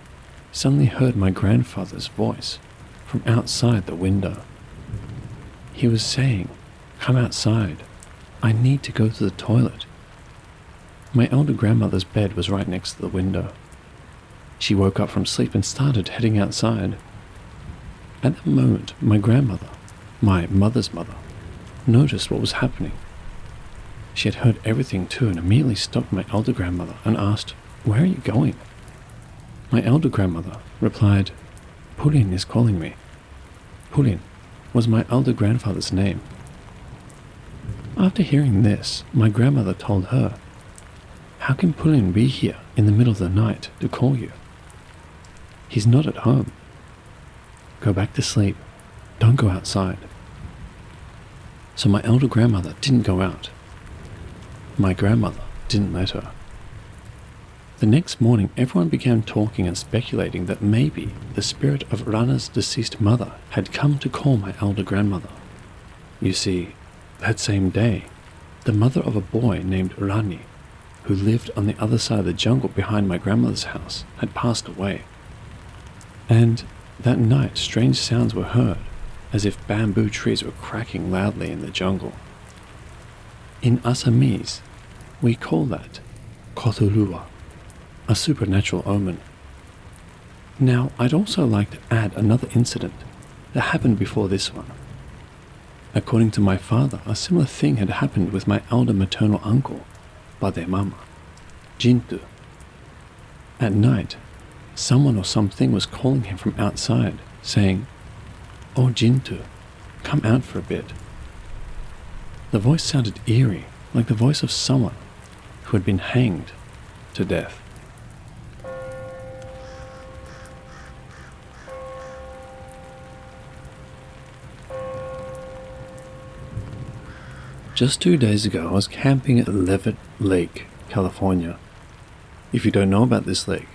suddenly heard my grandfather's voice from outside the window. He was saying, "Come outside. I need to go to the toilet." My elder grandmother's bed was right next to the window. She woke up from sleep and started heading outside. At that moment, my grandmother, my mother's mother, noticed what was happening. She had heard everything too and immediately stopped my elder grandmother and asked, "Where are you going?" My elder grandmother replied, "Pulin is calling me." Pulin was my elder grandfather's name. After hearing this, my grandmother told her, "How can Pulin be here in the middle of the night to call you? He's not at home. Go back to sleep. Don't go outside." So my elder grandmother didn't go out. My grandmother didn't let her. The next morning, everyone began talking and speculating that maybe the spirit of Rana's deceased mother had come to call my elder grandmother. You see, that same day, the mother of a boy named Rani, who lived on the other side of the jungle behind my grandmother's house, had passed away. And that night, strange sounds were heard, as if bamboo trees were cracking loudly in the jungle. In Assamese, we call that Cthulhu, a supernatural omen. Now, I'd also like to add another incident that happened before this one. According to my father, a similar thing had happened with my elder maternal uncle, Bade Mama, Jintu. At night, someone or something was calling him from outside, saying, "Oh Jintu, come out for a bit." The voice sounded eerie, like the voice of someone who had been hanged to death. Just 2 days ago, I was camping at Levitt Lake, California. If you don't know about this lake,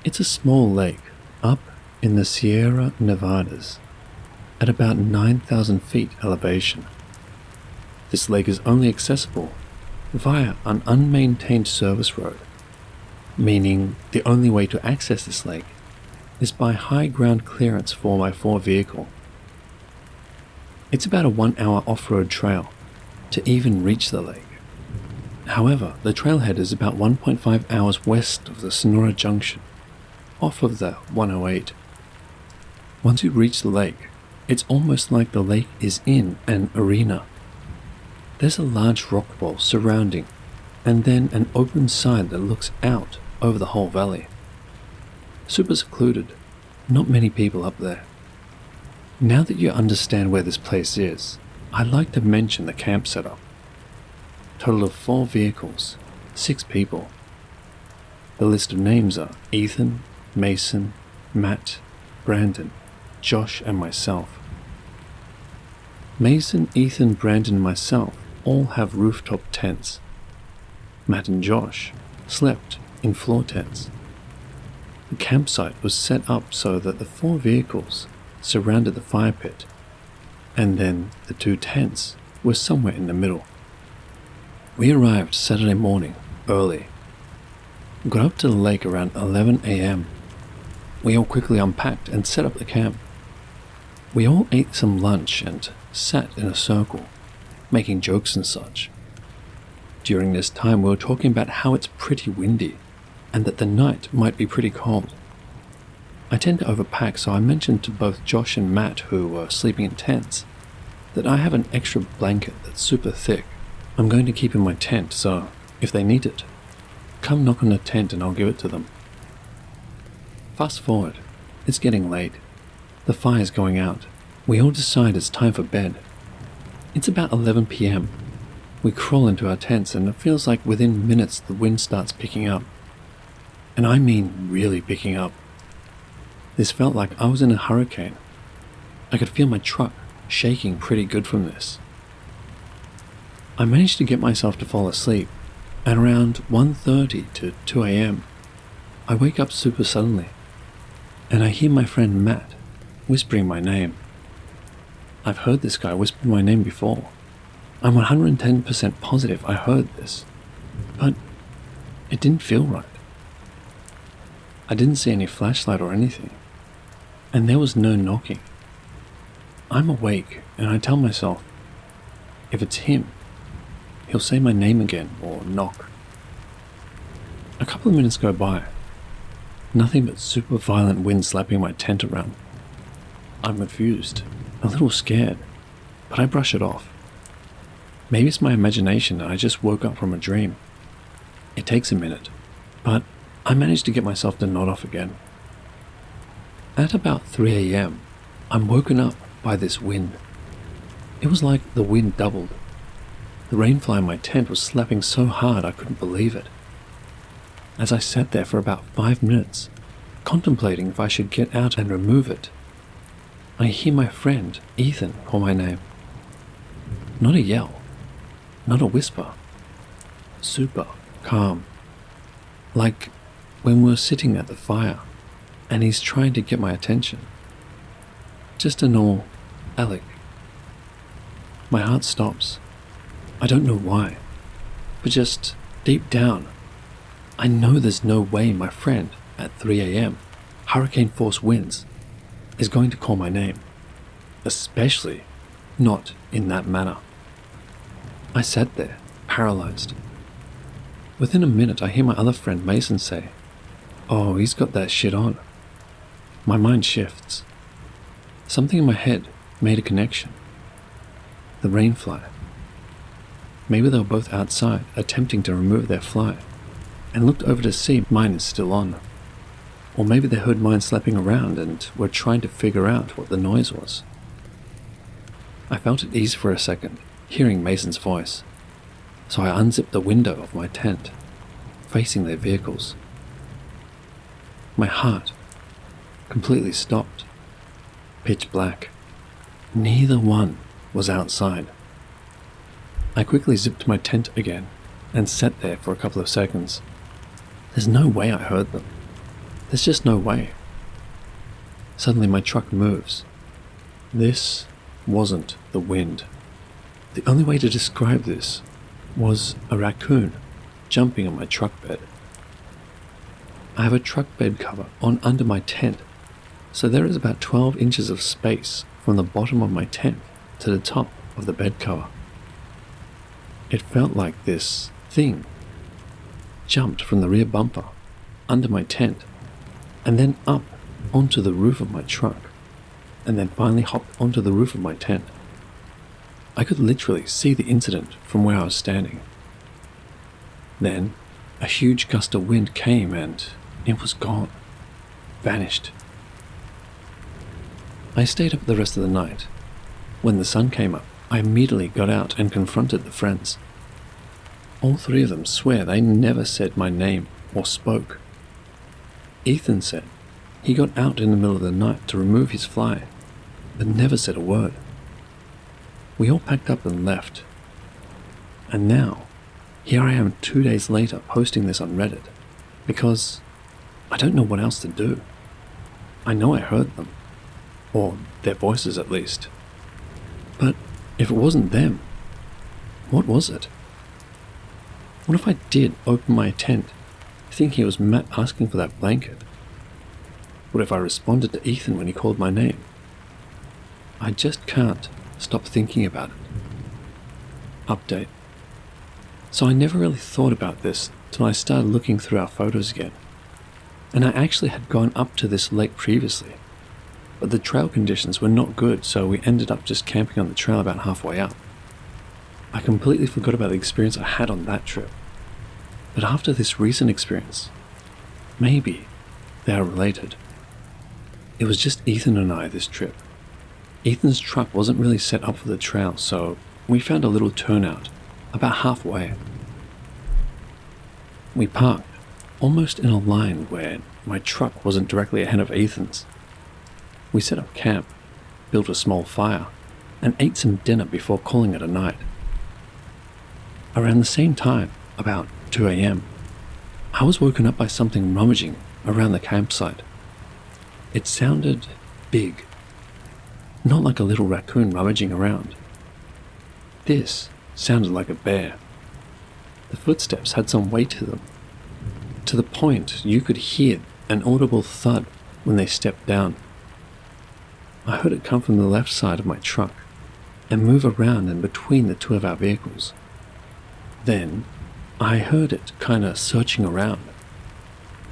it's a small lake up in the Sierra Nevadas at about 9,000 feet elevation. This lake is only accessible via an unmaintained service road, meaning the only way to access this lake is by high ground clearance 4x4 vehicle. It's about a 1-hour off-road trail to even reach the lake. However, the trailhead is about 1.5 hours west of the Sonora Junction, off of the 108. Once you reach the lake, it's almost like the lake is in an arena. There's a large rock wall surrounding, and then an open side that looks out over the whole valley. Super secluded, not many people up there. Now that you understand where this place is, I'd like to mention the camp setup. Total of 4 vehicles, 6 people. The list of names are Ethan, Mason, Matt, Brandon, Josh, and myself. Mason, Ethan, Brandon, and myself all have rooftop tents. Matt and Josh slept in floor tents. The campsite was set up so that the 4 vehicles surrounded the fire pit, and then the 2 tents were somewhere in the middle. We arrived Saturday morning, early. Got up to the lake around 11 a.m. We all quickly unpacked and set up the camp. We all ate some lunch and sat in a circle, making jokes and such. During this time we were talking about how it's pretty windy, and that the night might be pretty cold. I tend to overpack, so I mentioned to both Josh and Matt, who were sleeping in tents, that I have an extra blanket that's super thick I'm going to keep in my tent, so if they need it, come knock on the tent and I'll give it to them. Fast forward, it's getting late. The fire's going out. We all decide it's time for bed. It's about 11 p.m. We crawl into our tents and it feels like within minutes the wind starts picking up. And I mean really picking up. This felt like I was in a hurricane. I could feel my truck shaking pretty good from this. I managed to get myself to fall asleep. At around 1:30 to 2 a.m., I wake up super suddenly, and I hear my friend Matt whispering my name. I've heard this guy whisper my name before. I'm 110% positive I heard this, but it didn't feel right. I didn't see any flashlight or anything, and there was no knocking. I'm awake, and I tell myself, if it's him, he'll say my name again or knock. A couple of minutes go by. Nothing but super violent wind slapping my tent around. I'm confused, a little scared, but I brush it off. Maybe it's my imagination and I just woke up from a dream. It takes a minute, but I manage to get myself to nod off again. At about 3 a.m., I'm woken up by this wind. It was like the wind doubled. The rainfly in my tent was slapping so hard I couldn't believe it. As I sat there for about 5 minutes, contemplating if I should get out and remove it, I hear my friend Ethan call my name. Not a yell, not a whisper, super calm, like when we're sitting at the fire and he's trying to get my attention. Just a normal Alec. My heart stops. I don't know why, but just deep down, I know there's no way my friend at 3 a.m., hurricane force winds, is going to call my name, especially not in that manner. I sat there, paralyzed. Within a minute, I hear my other friend Mason say, "Oh, he's got that shit on." My mind shifts. Something in my head made a connection. The rain fly. Maybe they were both outside attempting to remove their fly and looked over to see mine is still on. Or maybe they heard mine slapping around and were trying to figure out what the noise was. I felt at ease for a second, hearing Mason's voice, so I unzipped the window of my tent, facing their vehicles. My heart completely stopped. Pitch black. Neither one was outside. I quickly zipped my tent again and sat there for a couple of seconds. There's no way I heard them. There's just no way. Suddenly my truck moves. This wasn't the wind. The only way to describe this was a raccoon jumping on my truck bed. I have a truck bed cover on under my tent, so there is about 12 inches of space from the bottom of my tent to the top of the bed cover. It felt like this thing jumped from the rear bumper under my tent and then up onto the roof of my truck and then finally hopped onto the roof of my tent. I could literally see the incident from where I was standing. Then a huge gust of wind came and it was gone, vanished. I stayed up the rest of the night. When the sun came up, I immediately got out and confronted the friends. All three of them swear they never said my name or spoke. Ethan said he got out in the middle of the night to remove his fly, but never said a word. We all packed up and left. And now, here I am 2 days later posting this on Reddit, because I don't know what else to do. I know I heard them, or their voices at least. But if it wasn't them, what was it? What if I did open my tent, thinking it was Matt asking for that blanket? What if I responded to Ethan when he called my name? I just can't stop thinking about it. Update. So I never really thought about this till I started looking through our photos again. And I actually had gone up to this lake previously, but the trail conditions were not good, so we ended up just camping on the trail about halfway up. I completely forgot about the experience I had on that trip. But after this recent experience, maybe they are related. It was just Ethan and I this trip. Ethan's truck wasn't really set up for the trail, so we found a little turnout about halfway. We parked almost in a line where my truck wasn't directly ahead of Ethan's. We set up camp, built a small fire, and ate some dinner before calling it a night. Around the same time, about 2 a.m., I was woken up by something rummaging around the campsite. It sounded big, not like a little raccoon rummaging around. This sounded like a bear. The footsteps had some weight to them, to the point you could hear an audible thud when they stepped down. I heard it come from the left side of my truck and move around and between the two of our vehicles. Then I heard it kinda searching around.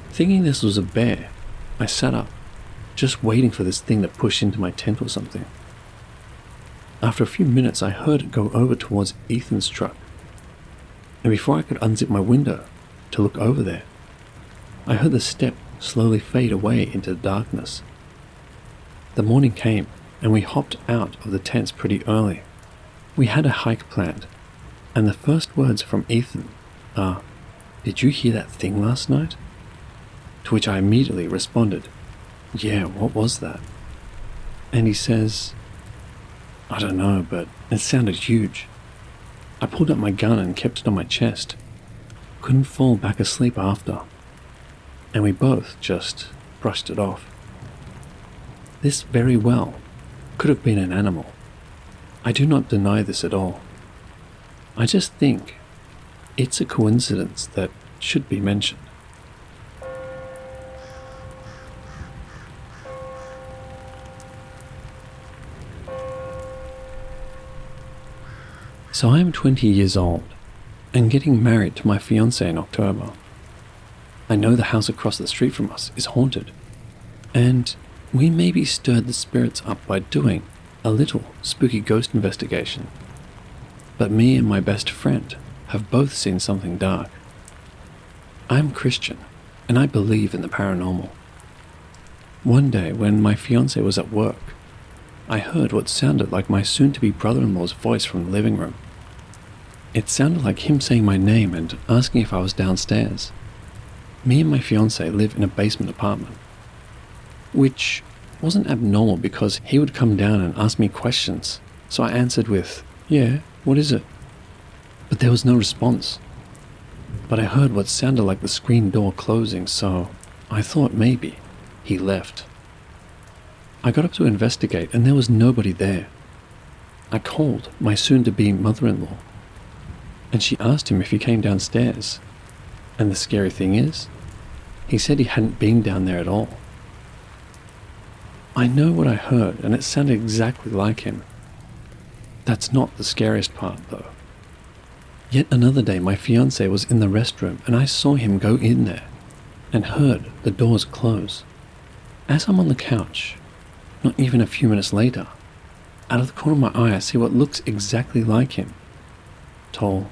Thinking this was a bear, I sat up, just waiting for this thing to push into my tent or something. After a few minutes, I heard it go over towards Ethan's truck, and before I could unzip my window to look over there, I heard the step slowly fade away into the darkness. The morning came, and we hopped out of the tents pretty early. We had a hike planned, and the first words from Ethan are, "Did you hear that thing last night?" To which I immediately responded, "Yeah, what was that?" And he says, "I don't know, but it sounded huge." I pulled out my gun and kept it on my chest. Couldn't fall back asleep after. And we both just brushed it off. This very well could have been an animal. I do not deny this at all. I just think it's a coincidence that should be mentioned. So I am 20 years old and getting married to my fiancée in October. I know the house across the street from us is haunted, and we maybe stirred the spirits up by doing a little spooky ghost investigation. But me and my best friend have both seen something dark. I'm Christian, and I believe in the paranormal. One day when my fiancé was at work, I heard what sounded like my soon-to-be brother-in-law's voice from the living room. It sounded like him saying my name and asking if I was downstairs. Me and my fiancé live in a basement apartment, which wasn't abnormal because he would come down and ask me questions, so I answered with, "Yeah, what is it?" But there was no response. But I heard what sounded like the screen door closing, so I thought maybe he left. I got up to investigate and there was nobody there. I called my soon-to-be mother-in-law, and she asked him if he came downstairs. And the scary thing is, he said he hadn't been down there at all. I know what I heard, and it sounded exactly like him. That's not the scariest part, though. Yet another day, my fiancé was in the restroom, and I saw him go in there, and heard the doors close. As I'm on the couch, not even a few minutes later, out of the corner of my eye, I see what looks exactly like him. Tall,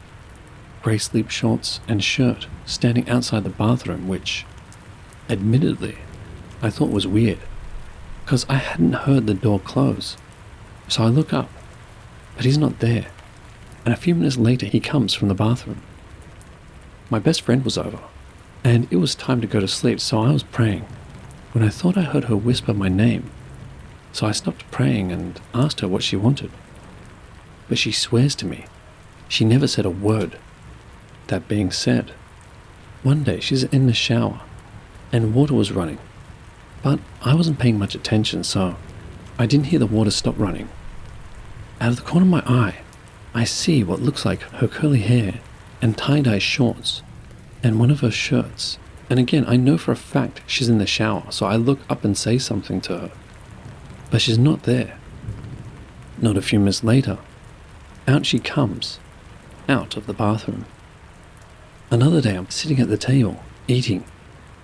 grey sleep shorts and shirt, standing outside the bathroom, which, admittedly, I thought was weird, because I hadn't heard the door close. So I look up, but he's not there, and a few minutes later he comes from the bathroom. My best friend was over, and it was time to go to sleep, so I was praying, when I thought I heard her whisper my name. So I stopped praying and asked her what she wanted. But she swears to me, she never said a word. That being said, one day she's in the shower, and water was running, but I wasn't paying much attention, so I didn't hear the water stop running. Out of the corner of my eye, I see what looks like her curly hair and tie-dye shorts and one of her shirts. And again, I know for a fact she's in the shower, so I look up and say something to her. But she's not there. Not a few minutes later, out she comes, out of the bathroom. Another day I'm sitting at the table, eating,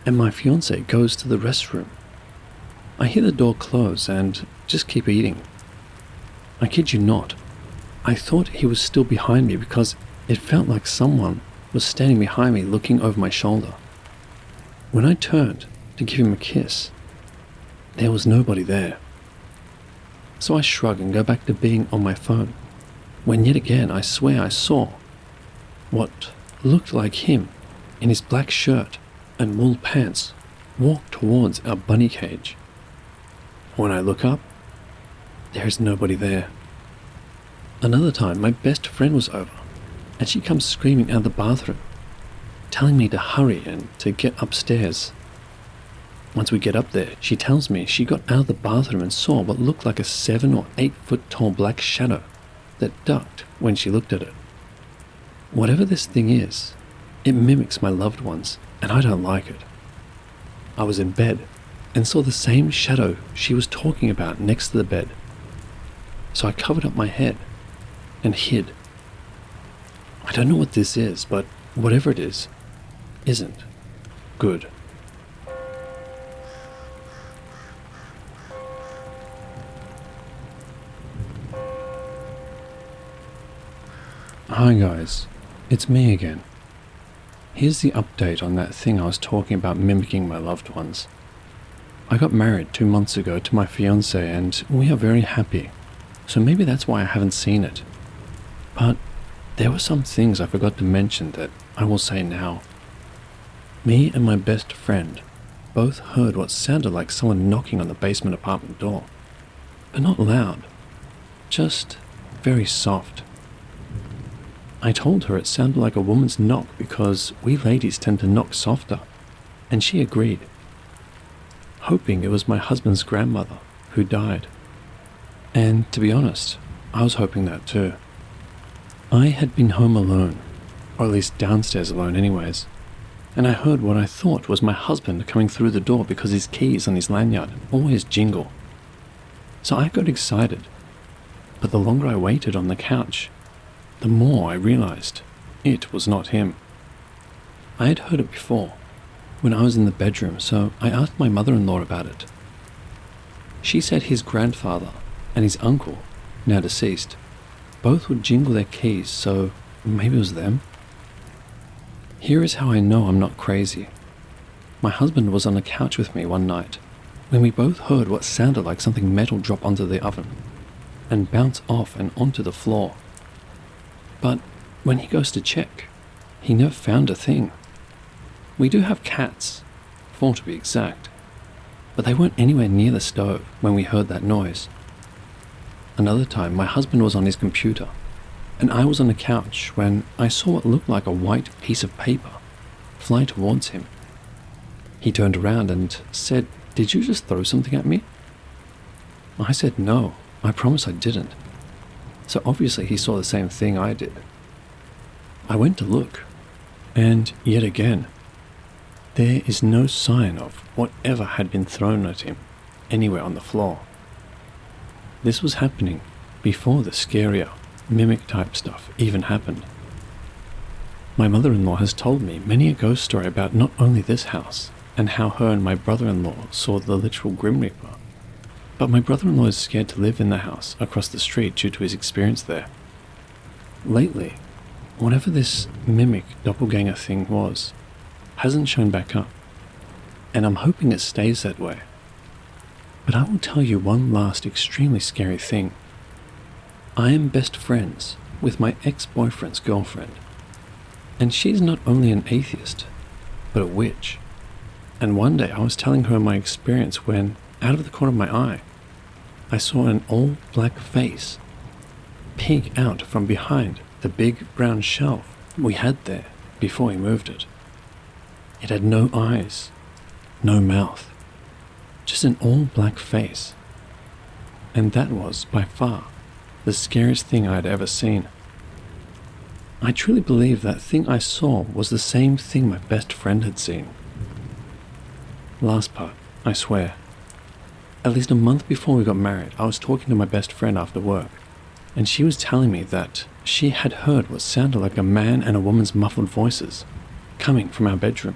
and my fiancé goes to the restroom. I hear the door close and just keep eating. I kid you not, I thought he was still behind me because it felt like someone was standing behind me looking over my shoulder. When I turned to give him a kiss, there was nobody there. So I shrug and go back to being on my phone, when yet again I swear I saw what looked like him in his black shirt and wool pants walk towards our bunny cage. When I look up, there is nobody there. Another time my best friend was over, and she comes screaming out of the bathroom, telling me to hurry and to get upstairs. Once we get up there, she tells me she got out of the bathroom and saw what looked like a 7 or 8 foot tall black shadow that ducked when she looked at it. Whatever this thing is, it mimics my loved ones, and I don't like it. I was in bed and saw the same shadow she was talking about next to the bed. So I covered up my head and hid. I don't know what this is, but whatever it is, isn't good. Hi guys, it's me again. Here's the update on that thing I was talking about mimicking my loved ones. I got married 2 months ago to my fiancé and we are very happy, so maybe that's why I haven't seen it. But there were some things I forgot to mention that I will say now. Me and my best friend both heard what sounded like someone knocking on the basement apartment door, but not loud, just very soft. I told her it sounded like a woman's knock because we ladies tend to knock softer, and she agreed, hoping it was my husband's grandmother who died. And to be honest, I was hoping that too. I had been home alone, or at least downstairs alone anyways, and I heard what I thought was my husband coming through the door because his keys on his lanyard always jingle. So I got excited, but the longer I waited on the couch, the more I realized it was not him. I had heard it before, when I was in the bedroom, so I asked my mother-in-law about it. She said his grandfather and his uncle, now deceased, both would jingle their keys, so maybe it was them. Here is how I know I'm not crazy. My husband was on the couch with me one night when we both heard what sounded like something metal drop onto the oven and bounce off and onto the floor. But when he goes to check, he never found a thing. We do have cats, 4 to be exact, but they weren't anywhere near the stove when we heard that noise. Another time, my husband was on his computer, and I was on the couch when I saw what looked like a white piece of paper fly towards him. He turned around and said, "Did you just throw something at me?" I said, "No, I promise I didn't." So obviously he saw the same thing I did. I went to look, and yet again, there is no sign of whatever had been thrown at him anywhere on the floor. This was happening before the scarier, mimic-type stuff even happened. My mother-in-law has told me many a ghost story about not only this house, and how her and my brother-in-law saw the literal Grim Reaper, but my brother-in-law is scared to live in the house across the street due to his experience there. Lately, whatever this mimic doppelganger thing was, hasn't shown back up, and I'm hoping it stays that way. But I will tell you one last extremely scary thing. I am best friends with my ex-boyfriend's girlfriend, and she's not only an atheist, but a witch. And one day I was telling her my experience when, out of the corner of my eye, I saw an all-black face peek out from behind the big brown shelf we had there before we moved it. It had no eyes, no mouth, just an all-black face. And that was, by far, the scariest thing I had ever seen. I truly believe that thing I saw was the same thing my best friend had seen. Last part, I swear. At least a month before we got married, I was talking to my best friend after work, and she was telling me that she had heard what sounded like a man and a woman's muffled voices coming from our bedroom.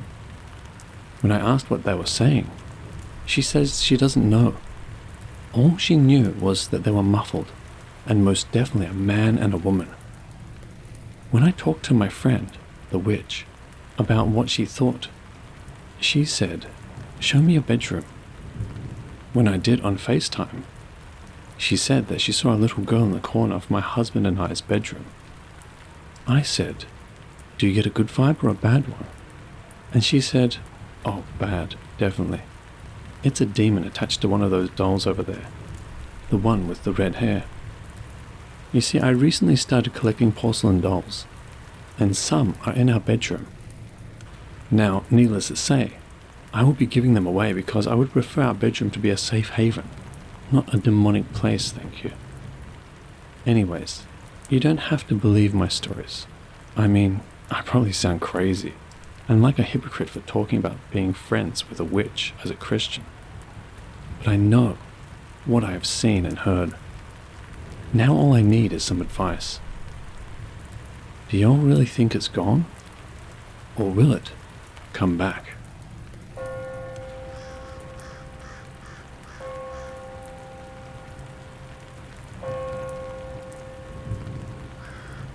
When I asked what they were saying, she says she doesn't know. All she knew was that they were muffled, and most definitely a man and a woman. When I talked to my friend, the witch, about what she thought, she said, "Show me your bedroom." When I did on FaceTime, she said that she saw a little girl in the corner of my husband and I's bedroom. I said, "Do you get a good vibe or a bad one?" And she said, "Oh, bad, definitely. It's a demon attached to one of those dolls over there, the one with the red hair." You see, I recently started collecting porcelain dolls, and some are in our bedroom. Now, needless to say, I will be giving them away because I would prefer our bedroom to be a safe haven, not a demonic place, thank you. Anyways, you don't have to believe my stories. I mean, I probably sound crazy, and like a hypocrite for talking about being friends with a witch as a Christian. But I know what I have seen and heard. Now all I need is some advice. Do y'all really think it's gone? Or will it come back?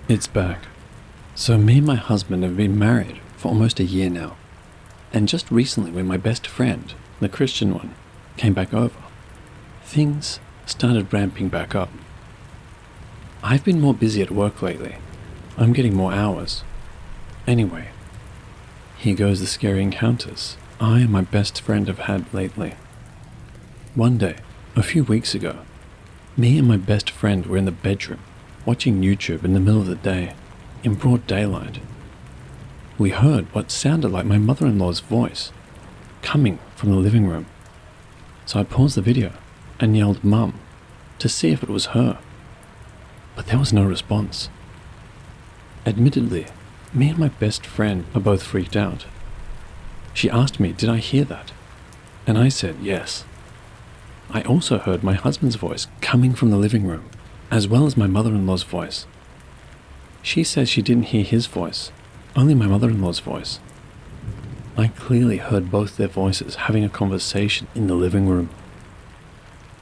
It's back. So me and my husband have been married for almost a year now. And just recently when my best friend, the Christian one, came back over, things started ramping back up. I've been more busy at work lately. I'm getting more hours. Anyway, here goes the scary encounters I and my best friend have had lately. One day, a few weeks ago, me and my best friend were in the bedroom watching YouTube in the middle of the day, in broad daylight. We heard what sounded like my mother-in-law's voice coming from the living room. So I paused the video and yelled "Mum" to see if it was her. But there was no response. Admittedly, me and my best friend are both freaked out. She asked me, did I hear that? And I said yes. I also heard my husband's voice coming from the living room, as well as my mother-in-law's voice. She says she didn't hear his voice, only my mother-in-law's voice. I clearly heard both their voices having a conversation in the living room.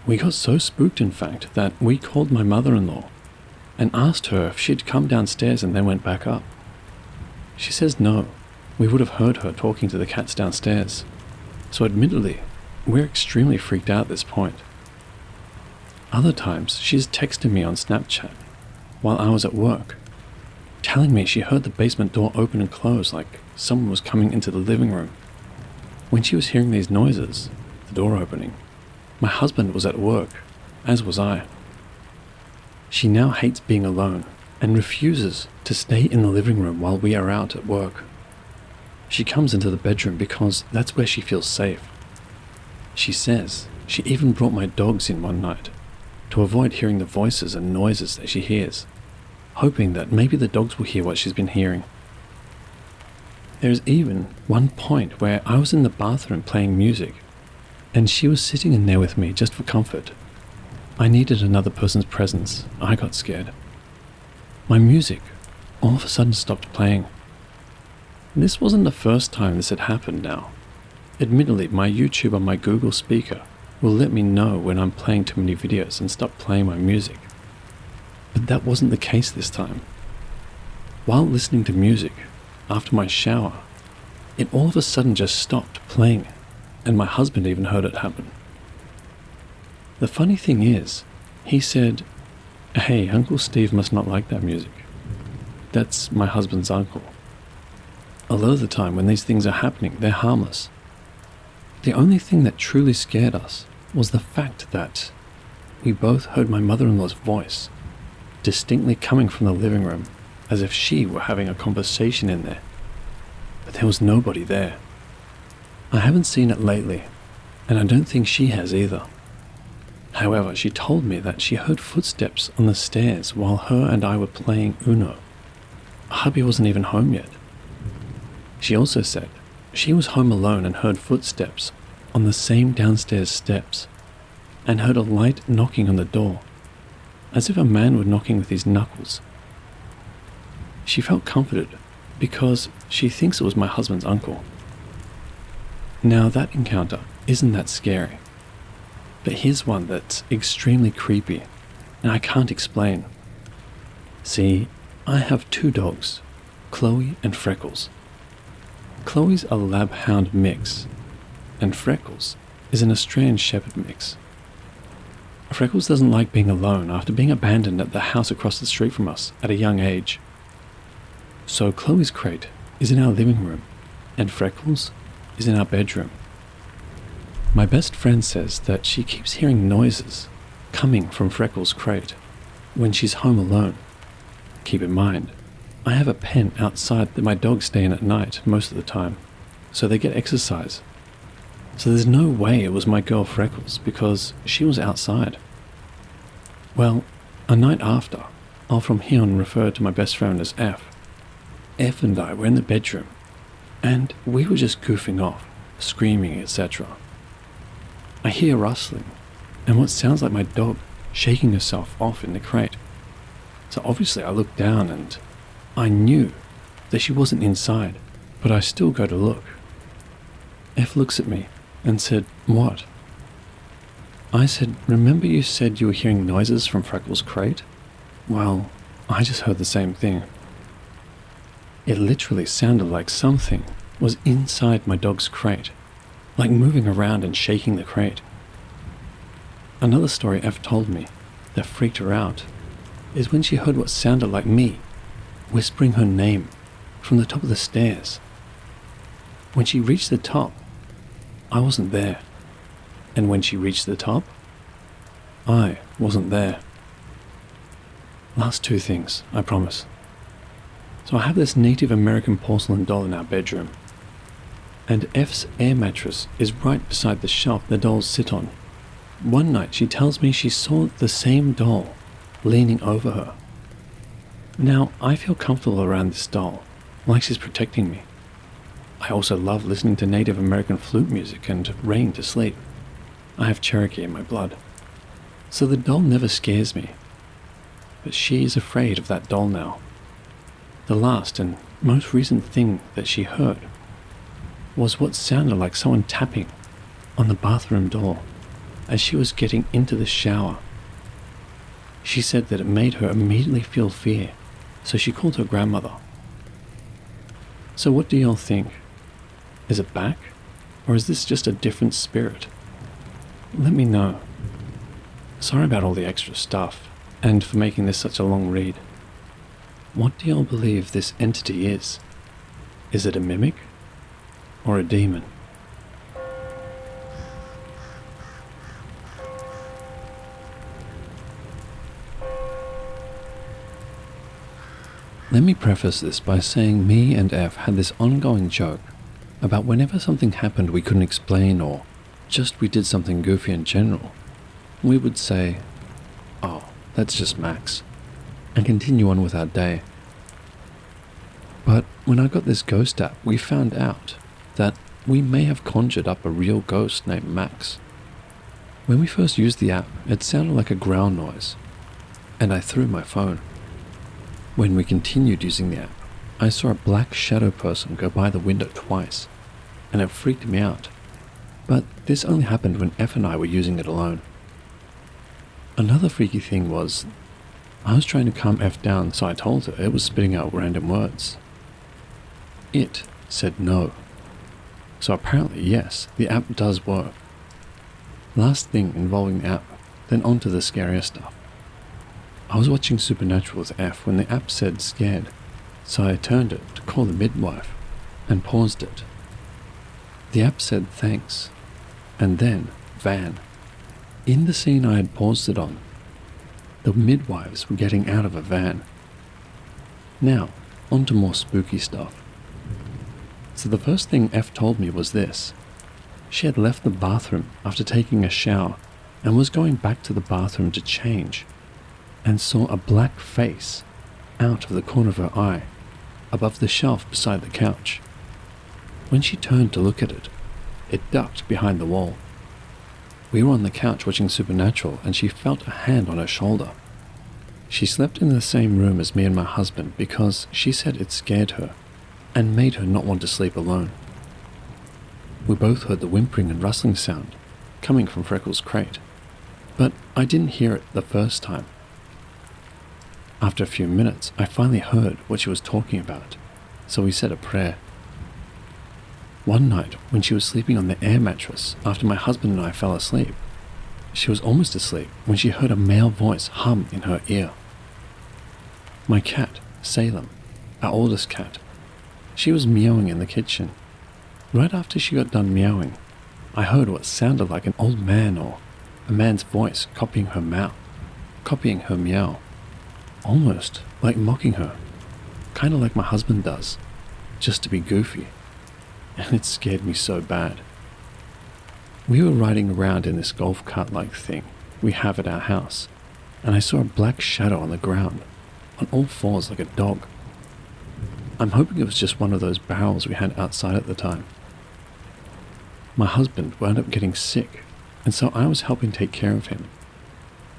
We got so spooked, in fact, that we called my mother-in-law and asked her if she'd come downstairs and then went back up. She says no, we would have heard her talking to the cats downstairs. So admittedly, we're extremely freaked out at this point. Other times, she's texted me on Snapchat while I was at work, telling me she heard the basement door open and close like someone was coming into the living room. When she was hearing these noises, the door opening, my husband was at work, as was I. She now hates being alone and refuses to stay in the living room while we are out at work. She comes into the bedroom because that's where she feels safe. She says she even brought my dogs in one night to avoid hearing the voices and noises that she hears, hoping that maybe the dogs will hear what she's been hearing. There's even one point where I was in the bathroom playing music, and she was sitting in there with me just for comfort. I needed another person's presence. I got scared. My music all of a sudden stopped playing. This wasn't the first time this had happened now. Admittedly, my YouTube on my Google speaker will let me know when I'm playing too many videos and stop playing my music. But that wasn't the case this time. While listening to music, after my shower, it all of a sudden just stopped playing, and my husband even heard it happen. The funny thing is, he said, "Hey, Uncle Steve must not like that music." That's my husband's uncle. A lot of the time when these things are happening, they're harmless. The only thing that truly scared us was the fact that we both heard my mother-in-law's voice distinctly coming from the living room, as if she were having a conversation in there. But there was nobody there. I haven't seen it lately, and I don't think she has either. However, she told me that she heard footsteps on the stairs while her and I were playing Uno. Hubby wasn't even home yet. She also said she was home alone and heard footsteps on the same downstairs steps, and heard a light knocking on the door, as if a man were knocking with his knuckles. She felt comforted because she thinks it was my husband's uncle. Now that encounter isn't that scary, but here's one that's extremely creepy, and I can't explain. See, I have two dogs, Chloe and Freckles. Chloe's a lab hound mix, and Freckles is an Australian Shepherd mix. Freckles doesn't like being alone after being abandoned at the house across the street from us at a young age. So Chloe's crate is in our living room, and Freckles is in our bedroom. My best friend says that she keeps hearing noises coming from Freckles' crate when she's home alone. Keep in mind, I have a pen outside that my dogs stay in at night most of the time, so they get exercise. So there's no way it was my girl Freckles because she was outside. Well, a night after, I'll from here on refer to my best friend as F. F and I were in the bedroom, and we were just goofing off, screaming, etc. I hear rustling, and what sounds like my dog shaking herself off in the crate. So obviously I looked down and I knew that she wasn't inside, but I still go to look. F looks at me and said, "What?" I said, "Remember you said you were hearing noises from Freckles' crate?" Well, I just heard the same thing. It literally sounded like something was inside my dog's crate, like moving around and shaking the crate. Another story F told me that freaked her out is when she heard what sounded like me whispering her name from the top of the stairs. When she reached the top, I wasn't there. And when she reached the top, I wasn't there. Last two things, I promise. So I have this Native American porcelain doll in our bedroom, and F's air mattress is right beside the shelf the dolls sit on. One night she tells me she saw the same doll leaning over her. Now, I feel comfortable around this doll, like she's protecting me. I also love listening to Native American flute music and rain to sleep. I have Cherokee in my blood. So the doll never scares me. But she is afraid of that doll now. The last and most recent thing that she heard was what sounded like someone tapping on the bathroom door as she was getting into the shower. She said that it made her immediately feel fear, so she called her grandmother. So what do y'all think? Is it back? Or is this just a different spirit? Let me know. Sorry about all the extra stuff, and for making this such a long read. What do y'all believe this entity is? Is it a mimic? Or a demon? Let me preface this by saying me and F had this ongoing joke about whenever something happened we couldn't explain or just we did something goofy in general, we would say, "Oh, that's just Max," and continue on with our day. But when I got this ghost app, we found out that we may have conjured up a real ghost named Max. When we first used the app, it sounded like a growl noise, and I threw my phone. When we continued using the app, I saw a black shadow person go by the window twice, and it freaked me out. But this only happened when F and I were using it alone. Another freaky thing was, I was trying to calm F down, so I told her it was spitting out random words. It said no. So apparently yes, the app does work. Last thing involving the app, then on to the scarier stuff. I was watching Supernatural with F when the app said scared, so I turned it to call the midwife and paused it. The app said thanks, and then van. In the scene I had paused it on, the midwives were getting out of a van. Now, on to more spooky stuff. So the first thing F told me was this. She had left the bathroom after taking a shower and was going back to the bathroom to change, and saw a black face out of the corner of her eye, above the shelf beside the couch. When she turned to look at it, it ducked behind the wall. We were on the couch watching Supernatural, and she felt a hand on her shoulder. She slept in the same room as me and my husband because she said it scared her and made her not want to sleep alone. We both heard the whimpering and rustling sound coming from Freckles' crate, but I didn't hear it the first time. After a few minutes, I finally heard what she was talking about, so we said a prayer. One night, when she was sleeping on the air mattress after my husband and I fell asleep, she was almost asleep when she heard a male voice hum in her ear. My cat, Salem, our oldest cat, she was meowing in the kitchen. Right after she got done meowing, I heard what sounded like an old man or a man's voice copying her meow. Almost like mocking her, kind of like my husband does, just to be goofy, and it scared me so bad. We were riding around in this golf cart-like thing we have at our house, and I saw a black shadow on the ground, on all fours like a dog. I'm hoping it was just one of those barrels we had outside at the time. My husband wound up getting sick, and so I was helping take care of him.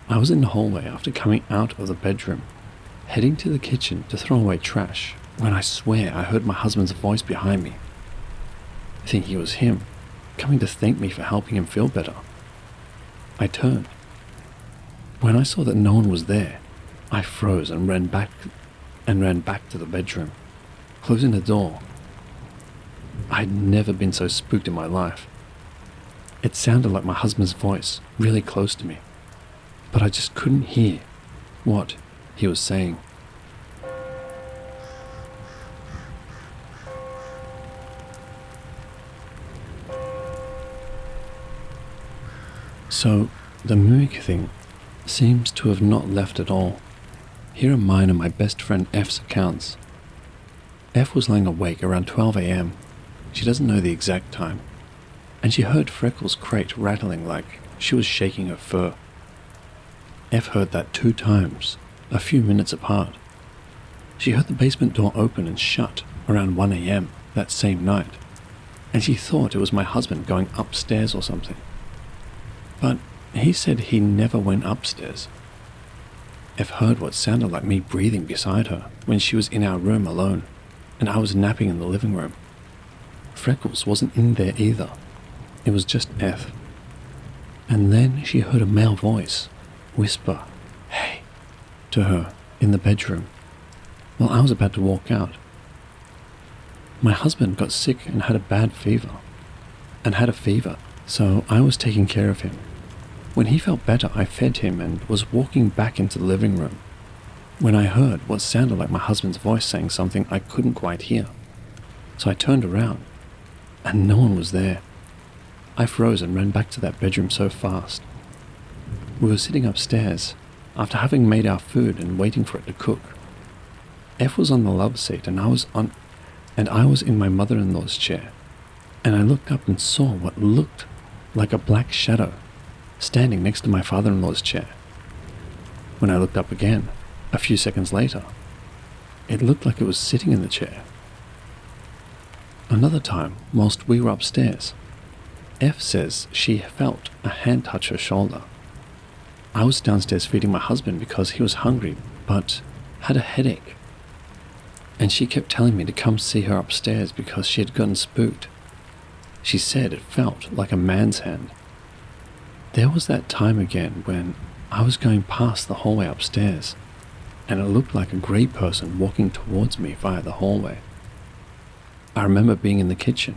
I was in the hallway after coming out of the bedroom, heading to the kitchen to throw away trash, when I swear I heard my husband's voice behind me. Thinking it was him, coming to thank me for helping him feel better. I turned. When I saw that no one was there, I froze and ran back to the bedroom, closing the door. I'd never been so spooked in my life. It sounded like my husband's voice, really close to me, but I just couldn't hear what he was saying. So, the mimic thing seems to have not left at all. Here are mine and my best friend F's accounts. F was lying awake around 12 a.m. She doesn't know the exact time, and she heard Freckles' crate rattling like she was shaking her fur. F heard that 2 times, a few minutes apart. She heard the basement door open and shut around 1 a.m. that same night, and she thought it was my husband going upstairs or something. But he said he never went upstairs. F heard what sounded like me breathing beside her when she was in our room alone, and I was napping in the living room. Freckles wasn't in there either. It was just F. And then she heard a male voice whisper, "Hey," to her in the bedroom while I was about to walk out. My husband got sick and had a bad fever, so I was taking care of him. When he felt better, I fed him and was walking back into the living room when I heard what sounded like my husband's voice saying something I couldn't quite hear. So I turned around, and no one was there. I froze and ran back to that bedroom so fast. We were sitting upstairs after having made our food and waiting for it to cook. F was on the love seat and I was in my mother-in-law's chair, and I looked up and saw what looked like a black shadow standing next to my father-in-law's chair. When I looked up again, a few seconds later, it looked like it was sitting in the chair. Another time, whilst we were upstairs, F says she felt a hand touch her shoulder. I was downstairs feeding my husband because he was hungry but had a headache, and she kept telling me to come see her upstairs because she had gotten spooked. She said it felt like a man's hand. There was that time again when I was going past the hallway upstairs, and it looked like a grey person walking towards me via the hallway. I remember being in the kitchen,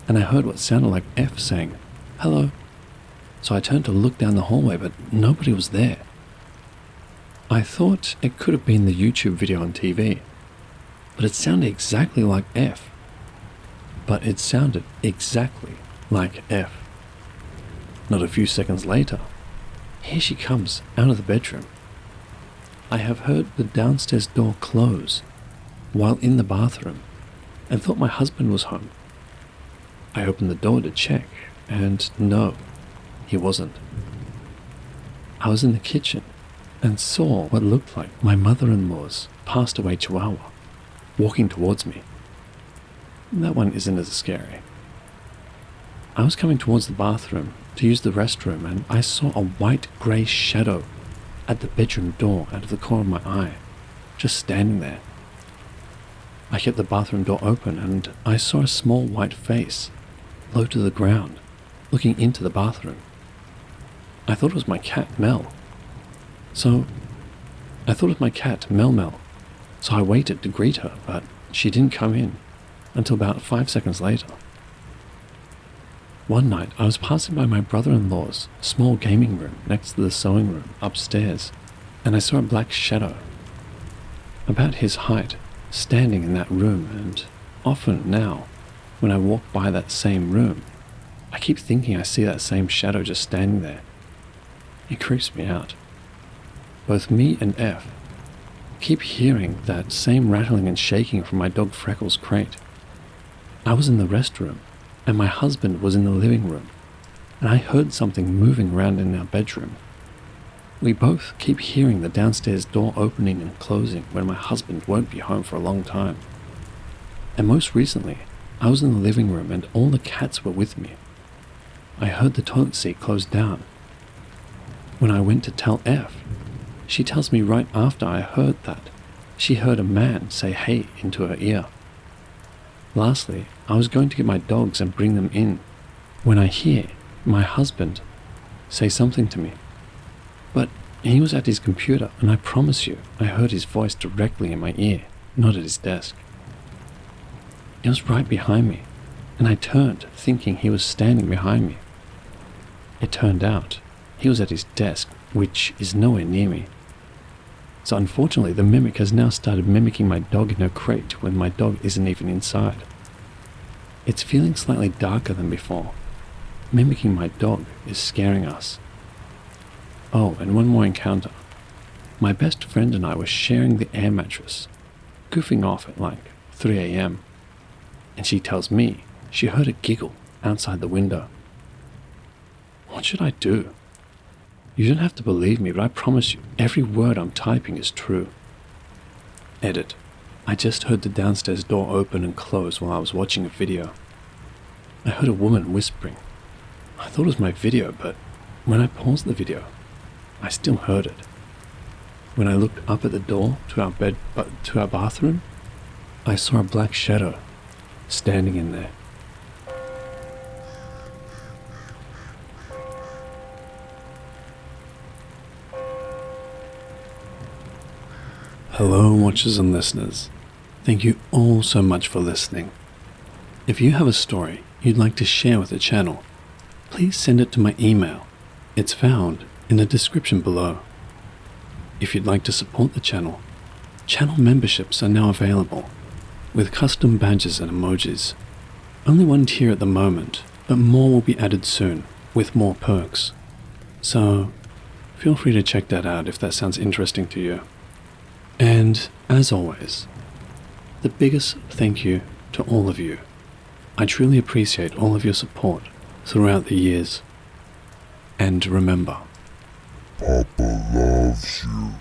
and I heard what sounded like F saying, "Hello." So I turned to look down the hallway, but nobody was there. I thought it could have been the YouTube video on TV, but it sounded exactly like F. Not a few seconds later, here she comes out of the bedroom. I have heard the downstairs door close while in the bathroom and thought my husband was home. I opened the door to check, and no, he wasn't. I was in the kitchen and saw what looked like my mother-in-law's passed away chihuahua walking towards me. That one isn't as scary. I was coming towards the bathroom to use the restroom, and I saw a white-grey shadow at the bedroom door out of the corner of my eye, just standing there. I kept the bathroom door open, and I saw a small white face, low to the ground, looking into the bathroom. I thought it was my cat, Mel. So I waited to greet her, but she didn't come in until about 5 seconds later. One night, I was passing by my brother-in-law's small gaming room next to the sewing room upstairs, and I saw a black shadow about his height standing in that room, and often now, when I walk by that same room, I keep thinking I see that same shadow just standing there. It creeps me out. Both me and F keep hearing that same rattling and shaking from my dog Freckles' crate. I was in the restroom, and my husband was in the living room, and I heard something moving around in our bedroom. We both keep hearing the downstairs door opening and closing when my husband won't be home for a long time. And most recently, I was in the living room and all the cats were with me. I heard the toilet seat close down. When I went to tell F, she tells me right after I heard that, she heard a man say "hey" into her ear. Lastly, I was going to get my dogs and bring them in when I hear my husband say something to me. But he was at his computer, and I promise you, I heard his voice directly in my ear, not at his desk. It was right behind me, and I turned thinking he was standing behind me. It turned out he was at his desk, which is nowhere near me. So unfortunately, the mimic has now started mimicking my dog in her crate when my dog isn't even inside. It's feeling slightly darker than before. Mimicking my dog is scaring us. Oh, and one more encounter. My best friend and I were sharing the air mattress, goofing off at like 3 a.m. And she tells me she heard a giggle outside the window. What should I do? You don't have to believe me, but I promise you, every word I'm typing is true. Edit. I just heard the downstairs door open and close while I was watching a video. I heard a woman whispering. I thought it was my video, but when I paused the video, I still heard it. When I looked up at the door to our bathroom, I saw a black shadow standing in there. Hello, watchers and listeners. Thank you all so much for listening. If you have a story you'd like to share with the channel, please send it to my email. It's found in the description below. If you'd like to support the channel memberships are now available, with custom badges and emojis. Only one tier at the moment, but more will be added soon, with more perks. So, feel free to check that out if that sounds interesting to you. And, as always, the biggest thank you to all of you. I truly appreciate all of your support throughout the years. And remember,
Papa loves you.